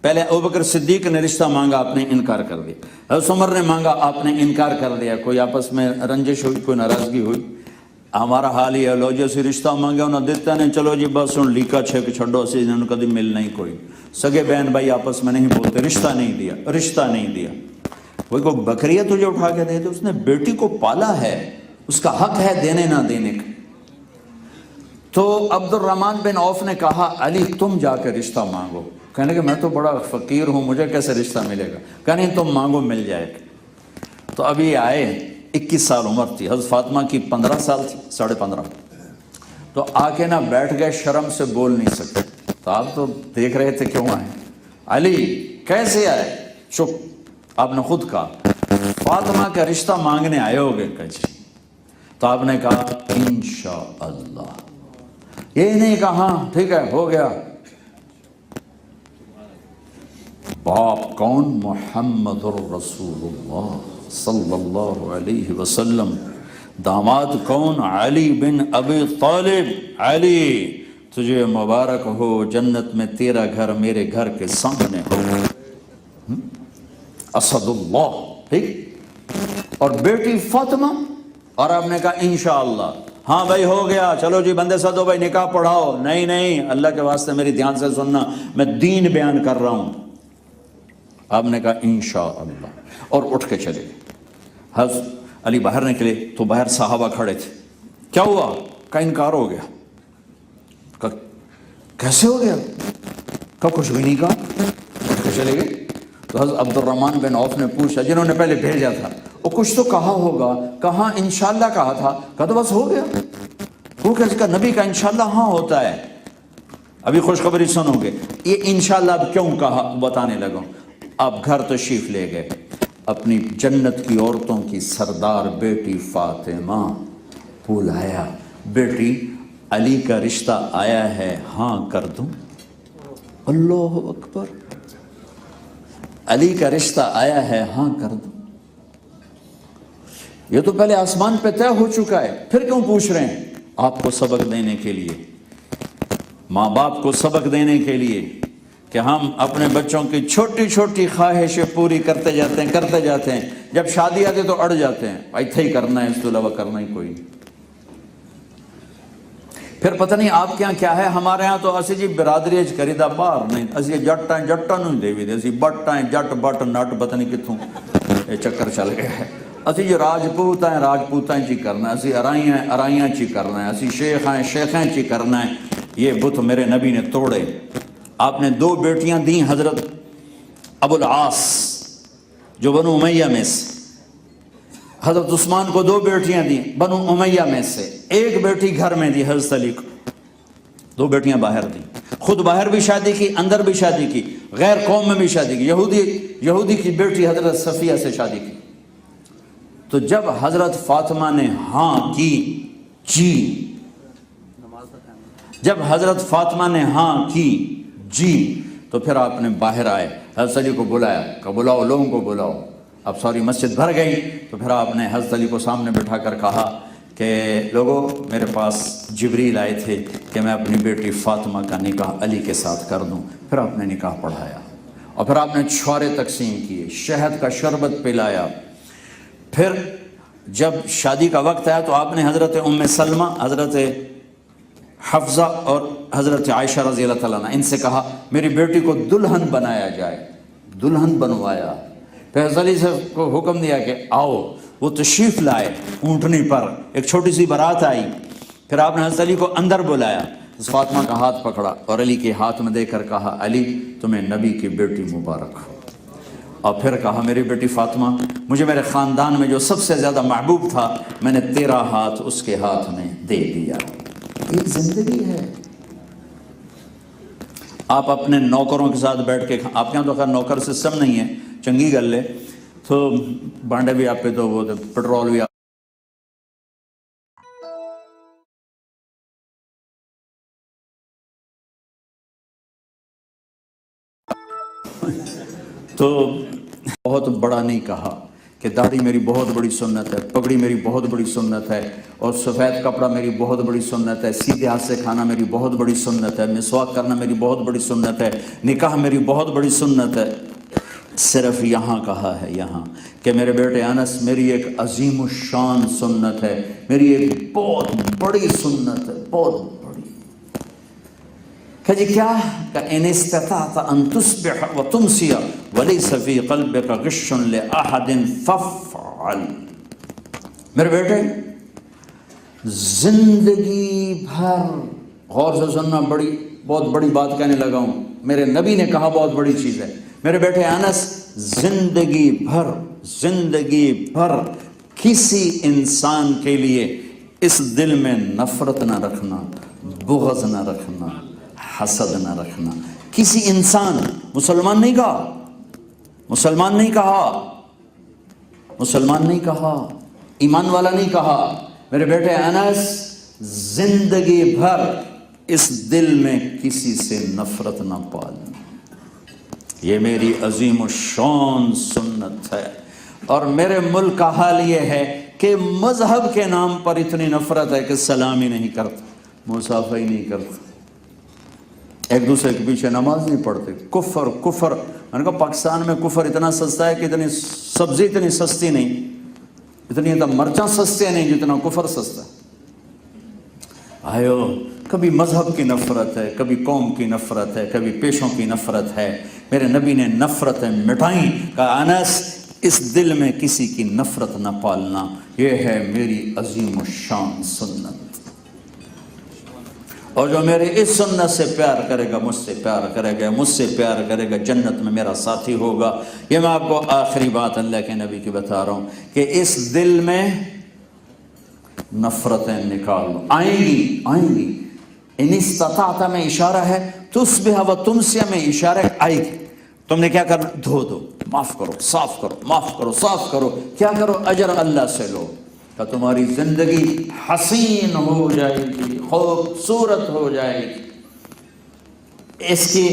پہلے ابوبکر صدیق نے رشتہ مانگا، آپ نے انکار کر دیا۔ حضرت عمر نے مانگا، آپ نے انکار کر دیا۔ کوئی آپس میں رنجش ہوئی، کوئی ناراضگی ہوئی، ہمارا حال یہ ہے، لو جی اسی رشتہ مانگے انہوں نے دیتا نہیں، چلو جی بس ہوں لیکا چھک چھڈو، اسی انہوں نے کبھی مل نہیں، کوئی سگے بہن بھائی آپس میں نہیں بولتے، رشتہ نہیں دیا، رشتہ نہیں دیا۔ کوئی بکری ہے تجھے اٹھا کے دے دے، اس نے بیٹی کو پالا ہے، اس کا حق ہے دینے نہ دینے کا۔ تو عبد الرحمن بن عوف نے کہا علی تم جا کے رشتہ مانگو۔ کہنے کہ میں تو بڑا فقیر ہوں، مجھے کیسے رشتہ ملے گا؟ کہنے تم مانگو مل جائے گا۔ تو ابھی آئے، 21 سال عمر تھی، حضرت فاطمہ کی 15 سال تھی، 15.5۔ تو آ کے نہ بیٹھ گئے، شرم سے بول نہیں سکتے۔ تو آپ تو دیکھ رہے تھے کیوں آئے؟ علی کیسے آئے؟ چپ، آپ نے خود کہا فاطمہ کا رشتہ مانگنے آئے ہوگے جی۔ تو آپ نے کہا انشاءاللہ، یہ نہیں کہا ٹھیک ہے ہو گیا۔ باپ کون؟ محمد الرسول اللہ صلی اللہ علیہ وسلم۔ داماد کون؟ علی بن ابی طالب۔ علی تجھے مبارک ہو، جنت میں تیرا گھر میرے گھر کے سامنے ہو، اسد اللہ، ٹھیک۔ اور بیٹی فاطمہ، اور آپ نے کہا انشاءاللہ، ہاں بھائی ہو گیا، چلو جی بندے سدو بھائی نکاح پڑھاؤ۔ نہیں اللہ کے واسطے میری دھیان سے سننا، میں دین بیان کر رہا ہوں۔ آپ نے کہا انشاءاللہ، اور اٹھ کے چلے۔ حضرت علی باہر نکلے تو باہر صحابہ کھڑے تھے۔ کیا ہوا؟ کا انکار ہو گیا۔ کیسے ہو گیا؟ کا کچھ بھی نہیں کہا، اٹھ کے چلے گئے۔ تو حضرت عبد الرحمن بن عوف نے پوچھا، جنہوں نے پہلے بھیجا تھا، وہ کچھ تو کہا ہوگا، کہاں انشاءاللہ کہا تھا؟ کہا تو بس ہو گیا۔ وہ کہا نبی کا انشاءاللہ ہاں ہوتا ہے۔ ابھی خوشخبری سنو گے، یہ انشاءاللہ اب کیوں کہا بتانے لگا۔ آپ گھر تشریف لے گئے، اپنی جنت کی عورتوں کی سردار بیٹی فاطمہ بلایا، بیٹی علی کا رشتہ آیا ہے، ہاں کر دوں؟ اللہ اکبر، علی کا رشتہ آیا ہے، ہاں کر دوں؟ یہ تو پہلے آسمان پہ طے ہو چکا ہے، پھر کیوں پوچھ رہے ہیں؟ آپ کو سبق دینے کے لیے، ماں باپ کو سبق دینے کے لیے کہ ہم اپنے بچوں کی چھوٹی چھوٹی خواہشیں پوری کرتے جاتے ہیں، جب شادی آتی تو اڑ جاتے ہیں، ایتھے ہی کرنا ہے، اس کے علاوہ کرنا ہی کوئی نہیں۔ پھر پتہ نہیں آپ کے یہاں کیا ہے، ہمارے ہاں تو اسی جی برادری اچ کریدا باہر نہیں، اسی جٹاں نہیں دے بھی دے، اسی بٹاں جٹ بٹ نٹ پتہ نہیں کتوں یہ چکر چل گیا ہے۔ اسی جو راجپوت ہیں راجپوتاں چی کرنا ہے، اسی ارائیاں چی کرنا ہے، اسی شیخیں چی کرنا ہے۔ یہ بت میرے نبی نے توڑے۔ آپ نے 2 بیٹیاں دیں حضرت ابو العاص جو بنو امیہ میں سے، حضرت عثمان کو 2 بیٹیاں دیں بنو امیہ میں سے، ایک بیٹی گھر میں دی حضرت علی کو، 2 بیٹیاں باہر دیں۔ خود باہر بھی شادی کی، اندر بھی شادی کی، غیر قوم میں بھی شادی کی، یہودی کی بیٹی حضرت صفیہ سے شادی کی۔ تو جب حضرت فاطمہ نے ہاں کی، جب حضرت فاطمہ نے ہاں کی تو پھر آپ نے باہر آئے، حضرت علی کو بلایا کہ بلاؤ، لوگوں کو بلاؤ۔ اب ساری مسجد بھر گئی تو پھر آپ نے حضرت علی کو سامنے بٹھا کر کہا کہ لوگوں، میرے پاس جبریل آئے تھے کہ میں اپنی بیٹی فاطمہ کا نکاح علی کے ساتھ کر دوں۔ پھر آپ نے نکاح پڑھایا اور پھر آپ نے چھوارے تقسیم کیے، شہد کا شربت پلایا۔ پھر جب شادی کا وقت آیا تو آپ نے حضرت ام سلمہ، حضرت حفصہ اور حضرت عائشہ رضی اللہ تعالیٰ عنہ ان سے کہا میری بیٹی کو دلہن بنایا جائے، دلہن بنوایا۔ پھر حضرت علی سے کو حکم دیا کہ آؤ، وہ تشریف لائے اونٹنی پر، ایک چھوٹی سی بارات آئی۔ پھر آپ نے حضرت علی کو اندر بلایا، فاطمہ کا ہاتھ پکڑا اور علی کے ہاتھ میں دے کر کہا علی تمہیں نبی کی بیٹی مبارک ہو۔ اور پھر کہا میری بیٹی فاطمہ، مجھے میرے خاندان میں جو سب سے زیادہ محبوب تھا میں نے تیرا ہاتھ اس کے ہاتھ میں دے دیا۔ یہ زندگی ہے۔ آپ اپنے نوکروں کے ساتھ بیٹھ کے، آپ کے یہاں تو خیر نوکر سسٹم نہیں ہے، چنگی گل ہے، تو بانڈے بھی آپ پہ تو وہ پٹرول بھی آپ تو بہت بڑا نہیں کہا کہ داڑھی میری بہت بڑی سنت ہے، پگڑی میری بہت بڑی سنت ہے، اور سفید کپڑا میری بہت بڑی سنت ہے، سیدھے ہاتھ سے کھانا میری بہت بڑی سنت ہے، مسواک کرنا میری بہت بڑی سنت ہے، نکاح میری بہت بڑی سنت ہے۔ صرف یہاں کہا ہے، یہاں کہ میرے بیٹے انس میری ایک عظیم الشان سنت ہے، میری ایک بہت بڑی سنت ہے، بہت بڑی۔ کہ جی کیا؟ کہ ان استطعت ان تصبح وتمسی وليس في قلبك غش لاحد فافعل۔ میرے بیٹے زندگی بھر، غور سے سننا، بہت بڑی بات کہنے لگا ہوں، میرے نبی نے کہا بہت بڑی چیز ہے۔ میرے بیٹے انس زندگی بھر کسی انسان کے لیے اس دل میں نفرت نہ رکھنا، بغض نہ رکھنا، حسد نہ رکھنا۔ کسی انسان، مسلمان نہیں کہا، مسلمان نہیں کہا، ایمان والا نہیں کہا، میرے بیٹے انس زندگی بھر اس دل میں کسی سے نفرت نہ پالنا۔ یہ میری عظیم الشان سنت ہے۔ اور میرے ملک کا حال یہ ہے کہ مذہب کے نام پر اتنی نفرت ہے کہ سلام ہی نہیں کرتا، مصافحہ ہی نہیں کرتا، ایک دوسرے کے پیچھے نماز نہیں پڑھتے۔ کفر میں نے کہا پاکستان میں کفر اتنا سستا ہے کہ اتنی سبزی اتنی سستی نہیں، اتنی مرچاں سستے نہیں جتنا کفر سستا ہے۔ آئیو، کبھی مذہب کی نفرت ہے، کبھی قوم کی نفرت ہے، کبھی پیشوں کی نفرت ہے۔ میرے نبی نے نفرتیں مٹائیں، کہا انس اس دل میں کسی کی نفرت نہ پالنا، یہ ہے میری عظیم الشان سنت۔ اور جو میرے اس سنت سے پیار کرے گا مجھ سے پیار کرے گا، مجھ سے پیار کرے گا جنت میں میرا ساتھی ہوگا۔ یہ میں آپ کو آخری بات اللہ کے نبی کی بتا رہا ہوں کہ اس دل میں نفرتیں نکال لو، آئیں گی۔ ان استطاعت میں اشارہ ہے، تصبح و تمسی میں اشارہ آئے گی۔ تم نے کیا کرنا؟ دھو دو، معاف کرو، صاف کرو، معاف کرو، صاف کرو۔ کیا کرو؟ اجر اللہ سے لو، کہ تمہاری زندگی حسین ہو جائے گی، خوبصورت ہو جائے گی۔ اس کی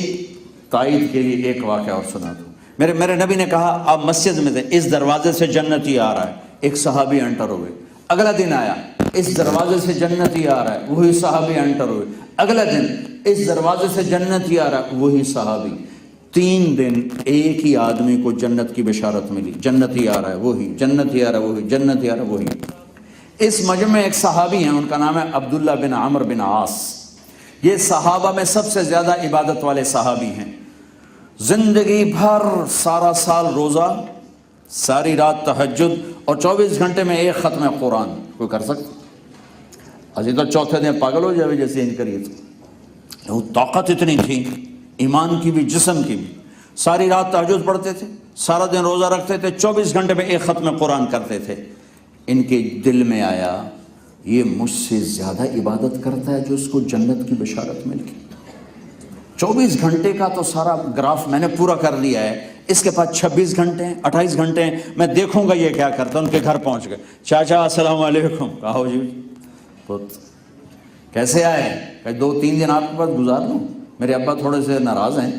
تائید کے لیے ایک واقعہ اور سنا دوں۔ میرے نبی نے کہا آپ مسجد میں تھے، اس دروازے سے جنتی آ رہا ہے، ایک صحابی انٹر ہوئے۔ اگلا دن آیا، اس دروازے سے جنتی آ رہا ہے، وہی صحابی انٹر ہوئے۔ اگلا دن اس دروازے سے جنتی آ رہا ہے، وہی صحابی۔ 3 دن ایک ہی آدمی کو جنت کی بشارت ملی، جنتی آ رہا ہے وہی، جنتی آ رہا ہے وہی، جنتی آ رہا ہے وہی۔ اس مجمع میں ایک صحابی ہیں، ان کا نام ہے عبداللہ بن عمرو بن عاص۔ یہ صحابہ میں سب سے زیادہ عبادت والے صحابی ہیں۔ زندگی بھر سارا سال روزہ، ساری رات تہجد، اور 24 گھنٹے میں ایک ختم قرآن کوئی کر سکتا؟ ابھی تو چوتھے دن پاگل ہو جائے جیسے ان کریے تھے۔ وہ طاقت اتنی تھی، ایمان کی بھی جسم کی بھی۔ ساری رات تہجد پڑھتے تھے، سارا دن روزہ رکھتے تھے، 24 گھنٹے میں ایک ختم قرآن کرتے تھے۔ ان کے دل میں آیا یہ مجھ سے زیادہ عبادت کرتا ہے جو اس کو جنت کی بشارت مل گئی۔ 24 گھنٹے کا تو سارا گراف میں نے پورا کر لیا ہے، اس کے پاس 26 گھنٹے ہیں، 28 گھنٹے ہیں، میں دیکھوں گا یہ کیا کرتا ہے۔ ان کے گھر پہنچ گئے، چاچا السلام علیکم، کہا ہو جی پت کیسے آئے؟ کہ 2-3 دن آپ کے پاس گزار لوں، میرے ابا تھوڑے سے ناراض ہیں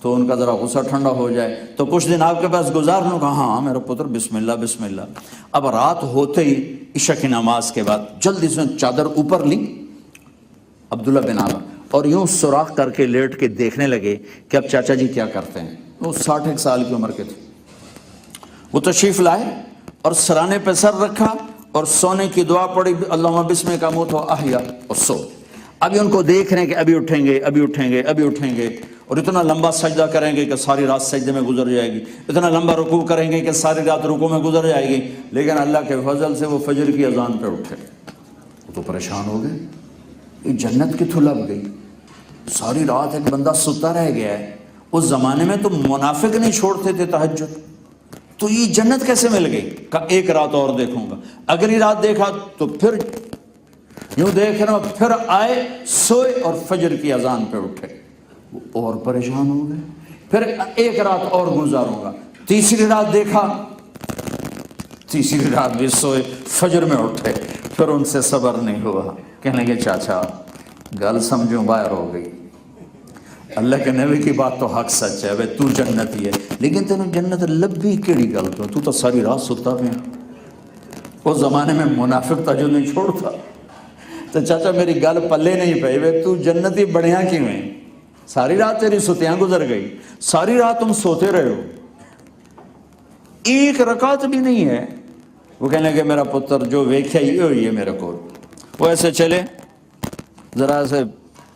تو ان کا ذرا غصہ ٹھنڈا ہو جائے، تو کچھ دن آپ کے پاس گزار لوں۔ کہا ہاں میرا پتر، بسم اللہ بسم اللہ۔ اب رات ہوتے ہی عشاء کی نماز کے بعد جلدی سے چادر اوپر لی عبداللہ بن عامر، اور یوں سوراخ کر کے لیٹ کے دیکھنے لگے کہ اب چاچا جی کیا کرتے ہیں۔ وہ 61 سال کی عمر کے تھے۔ وہ تشریف لائے اور سرانے پہ سر رکھا اور سونے کی دعا پڑھی، اللہم بسمک اموت و احیا، اور سو۔ ابھی ان کو دیکھ رہے ہیں کہ ابھی اٹھیں گے، ابھی اٹھیں گے، ابھی اٹھیں گے، اور اتنا لمبا سجدہ کریں گے کہ ساری رات سجدے میں گزر جائے گی، اتنا لمبا رکوع کریں گے کہ ساری رات رکوع میں گزر جائے گی، لیکن اللہ کے فضل سے وہ فجر کی اذان پہ اٹھے۔ وہ تو پریشان ہو گئے، یہ جنت کتوں لگ گئی؟ ساری رات ایک بندہ ستا رہ گیا ہے۔ اس زمانے میں تو منافق نہیں چھوڑتے تھے تہجد، تو یہ جنت کیسے مل گئی؟ کہا ایک رات اور دیکھوں گا۔ اگلی رات دیکھا تو پھر یوں دیکھ رہا، پھر آئے، سوئے اور فجر کی اذان پہ اٹھے۔ وہ اور پریشان ہو گئے، پھر ایک رات اور گزاروں گا۔ تیسری رات دیکھا، تیسری رات بھی سوئے، فجر میں اٹھے، پھر ان سے صبر نہیں ہوا۔ کہنے لگے چاچا گل سمجھو باہر ہو گئی، اللہ کے نبی کی بات تو حق سچ ہے، تو جنتی ہے، لیکن تینوں جنت لبھی کیڑی گل تو ساری رات ستا پیا۔ اس زمانے میں منافق تہجد نہیں چھوڑتا۔ تو چاچا میری گل پلے نہیں پئی، وے تو جنتی بڑیاں کیوں ہیں؟ ساری رات تیری ستیاں گزر گئی، ساری رات تم سوتے رہے ہو، ایک رکعت بھی نہیں ہے۔ وہ کہنے لگے میرا پتر جو ویکھیا ہی ہوئی ہے میرے کو۔ وہ ایسے چلے، ذرا سے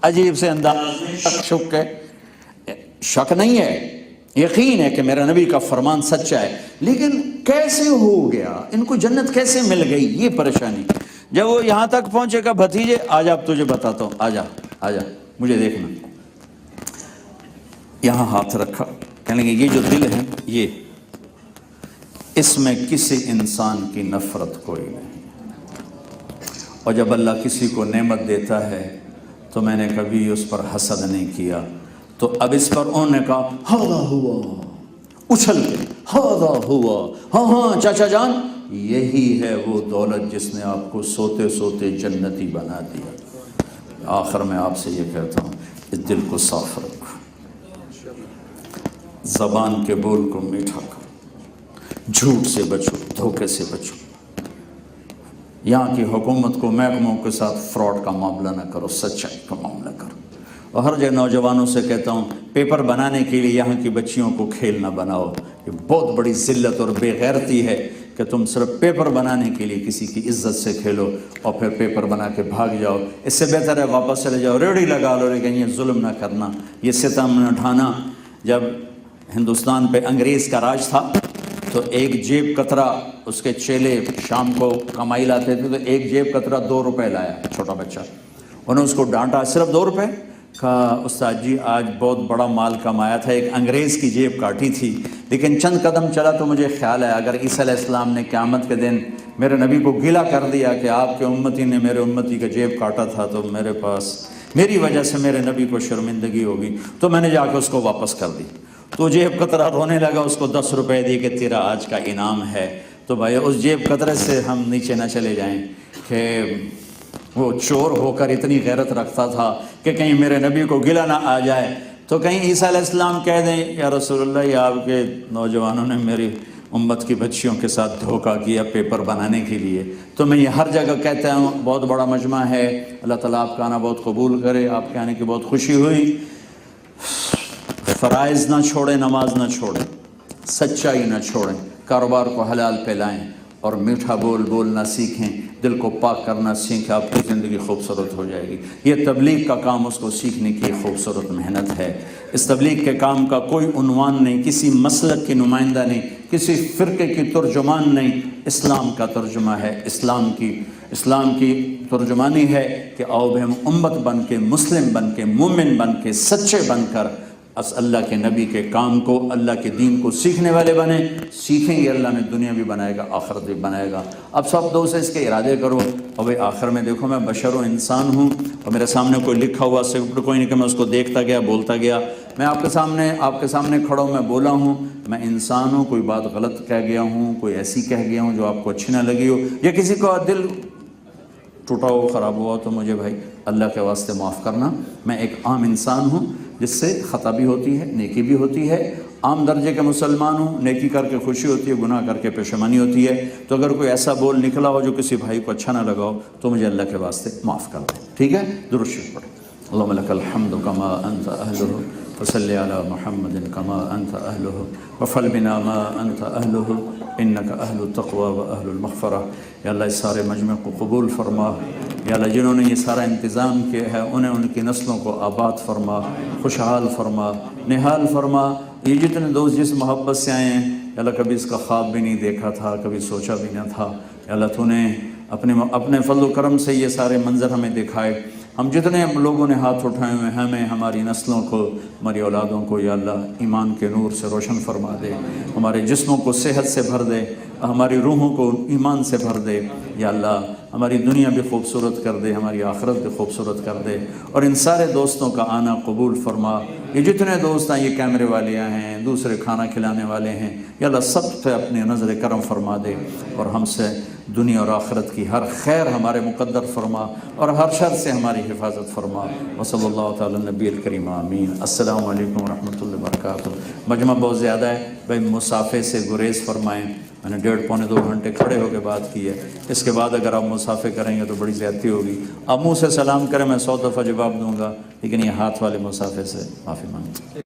عجیب سے انداز، شک نہیں ہے، یقین ہے کہ میرا نبی کا فرمان سچا ہے، لیکن کیسے ہو گیا، ان کو جنت کیسے مل گئی، یہ پریشانی۔ جب وہ یہاں تک پہنچے گا بھتیجے آجا اب تجھے بتاتا ہوں، آجا آجا مجھے دیکھنا۔ یہاں ہاتھ رکھا، کہنے لگے یہ جو دل ہے یہ، اس میں کسی انسان کی نفرت کوئی نہیں، اور جب اللہ کسی کو نعمت دیتا ہے تو میں نے کبھی اس پر حسد نہیں کیا۔ تو اب اس پر انہوں نے کہا ہاذا ہوا، اچھل کے ہاذا ہوا، ہاں ہاں چاچا جان یہی ہے وہ دولت جس نے آپ کو سوتے سوتے جنتی بنا دیا۔ آخر میں آپ سے یہ کہتا ہوں، اس دل کو صاف رکھو، زبان کے بول کو میٹھا کرو، جھوٹ سے بچو، دھوکے سے بچو، یہاں کی حکومت کو محکموں کے ساتھ فراڈ کا معاملہ نہ کرو، سچائی کا معاملہ کرو۔ اور ہر جگہ نوجوانوں سے کہتا ہوں پیپر بنانے کے لیے یہاں کی بچیوں کو کھیل نہ بناؤ، یہ بہت بڑی ذلت اور بے غیرتی ہے کہ تم صرف پیپر بنانے کے لیے کسی کی عزت سے کھیلو اور پھر پیپر بنا کے بھاگ جاؤ۔ اس سے بہتر ہے واپس چلے جاؤ، ریڑھی لگا لو، لیکن یہ ظلم نہ کرنا، یہ ستم نہ اٹھانا۔ جب ہندوستان پہ انگریز کا راج تھا تو ایک جیب کترا، اس کے چیلے شام کو کمائی لاتے تھے، تو ایک جیب کترا 2 روپے لایا، چھوٹا بچہ، انہوں نے اس کو ڈانٹا، صرف 2 روپے؟ کہا استاد جی آج بہت بڑا مال کمایا تھا، ایک انگریز کی جیب کاٹی تھی، لیکن چند قدم چلا تو مجھے خیال ہے اگر عیسیٰ علیہ السلام نے قیامت کے دن میرے نبی کو گلہ کر دیا کہ آپ کے امتی نے میرے امتی کا جیب کاٹا تھا، تو میرے پاس میری وجہ سے میرے نبی کو شرمندگی ہوگی، تو میں نے جا کے اس کو واپس کر دی۔ تو جیب کترا رونے لگا، اس کو 10 روپے دی کہ تیرا آج کا انعام ہے۔ تو بھائی اس جیب کترے سے ہم نیچے نہ چلے جائیں کہ وہ چور ہو کر اتنی غیرت رکھتا تھا کہ کہیں میرے نبی کو گلہ نہ آ جائے، تو کہیں عیسیٰ علیہ السلام کہہ دیں یا رسول اللہ یہ آپ کے نوجوانوں نے میری امت کی بچیوں کے ساتھ دھوکہ کیا پیپر بنانے کے لیے۔ تو میں یہ ہر جگہ کہتا ہوں، بہت بڑا مجمع ہے، اللہ تعالیٰ آپ کا آنا بہت قبول کرے، آپ کے آنے کی بہت خوشی ہوئی۔ فرائض نہ چھوڑیں، نماز نہ چھوڑیں، سچائی نہ چھوڑیں، کاروبار کو حلال پہ لائیں، اور میٹھا بولنا سیکھیں، دل کو پاک کرنا سیکھیں، آپ کی زندگی خوبصورت ہو جائے گی۔ یہ تبلیغ کا کام، اس کو سیکھنے کی خوبصورت محنت ہے۔ اس تبلیغ کے کام کا کوئی عنوان نہیں، کسی مسلک کی نمائندہ نہیں، کسی فرقے کی ترجمان نہیں، اسلام کا ترجمہ ہے، اسلام کی ترجمانی ہے کہ آؤ ہم امت بن کے، مسلم بن کے، مومن بن کے، سچے بن کر اللہ کے نبی کے کام کو، اللہ کے دین کو سیکھنے والے بنیں، سیکھیں گے اللہ نے دنیا بھی بنائے گا، آخرت بھی بنائے گا۔ اب سب دوست اس کے ارادے کرو، اور بھائی آخر میں دیکھو میں بشر و انسان ہوں، اور میرے سامنے کوئی لکھا ہوا اسکرپٹ کوئی نہیں کہ میں اس کو دیکھتا گیا بولتا گیا، میں آپ کے سامنے کھڑا ہوں، میں بولا ہوں، میں انسان ہوں، کوئی بات غلط کہہ گیا ہوں، کوئی ایسی کہہ گیا ہوں جو آپ کو اچھی نہ لگی ہو، یا کسی کو دل ٹوٹا ہو خراب ہوا تو مجھے بھائی اللہ کے واسطے معاف کرنا۔ میں ایک عام انسان ہوں جس سے خطا بھی ہوتی ہے، نیکی بھی ہوتی ہے، عام درجے کے مسلمان ہوں، نیکی کر کے خوشی ہوتی ہے، گناہ کر کے پشیمانی ہوتی ہے، تو اگر کوئی ایسا بول نکلا ہو جو کسی بھائی کو اچھا نہ لگا ہو تو مجھے اللہ کے واسطے معاف کر دیں، ٹھیک ہے؟ درود شریف پڑھیں۔ اللہم لک الحمد کما انت اہلہ وصلی علی محمد کما انت اہلہ وفعل بنا ما انت اہلہ انک اہل التقوی و اہل المغفرہ۔ یا اللہ اس سارے مجمع کو قبول فرما، یا اللہ جنہوں نے یہ سارا انتظام کیا ہے انہیں ان کی نسلوں کو آباد فرما، خوشحال فرما، نہال فرما۔ یہ جتنے دوست جس محبت سے آئے ہیں یا اللہ کبھی اس کا خواب بھی نہیں دیکھا تھا، کبھی سوچا بھی نہ تھا، یا اللہ تو نے اپنے فضل و کرم سے یہ سارے منظر ہمیں دکھائے۔ ہم جتنے لوگوں نے ہاتھ اٹھائے ہوئے ہیں، ہمیں ہماری نسلوں کو، ہماری اولادوں کو یا اللہ ایمان کے نور سے روشن فرما دے، ہمارے جسموں کو صحت سے بھر دے، ہماری روحوں کو ایمان سے بھر دے، یا اللہ ہماری دنیا بھی خوبصورت کر دے، ہماری آخرت بھی خوبصورت کر دے، اور ان سارے دوستوں کا آنا قبول فرما۔ یہ جتنے دوست ہیں، یہ کیمرے والے ہیں، دوسرے کھانا کھلانے والے ہیں، یا اللہ سب پہ اپنے نظر کرم فرما دے، اور ہم سے دنیا اور آخرت کی ہر خیر ہمارے مقدر فرما، اور ہر شر سے ہماری حفاظت فرما۔ وصلی اللہ تعالی نبی الکریم آمین۔ السلام علیکم ورحمۃ اللہ وبرکاتہ۔ مجمع بہت زیادہ ہے، بھائی مسافے سے گریز فرمائیں۔ میں نے 1.5 پونے 2 گھنٹے کھڑے ہو کے بات کی ہے، اس کے بعد اگر آپ مسافے کریں گے تو بڑی زیادتی ہوگی۔ آپ منہ سے سلام کریں، میں 100 دفعہ جواب دوں گا، لیکن یہ ہاتھ والے مسافے سے معافی مانگتا ہوں۔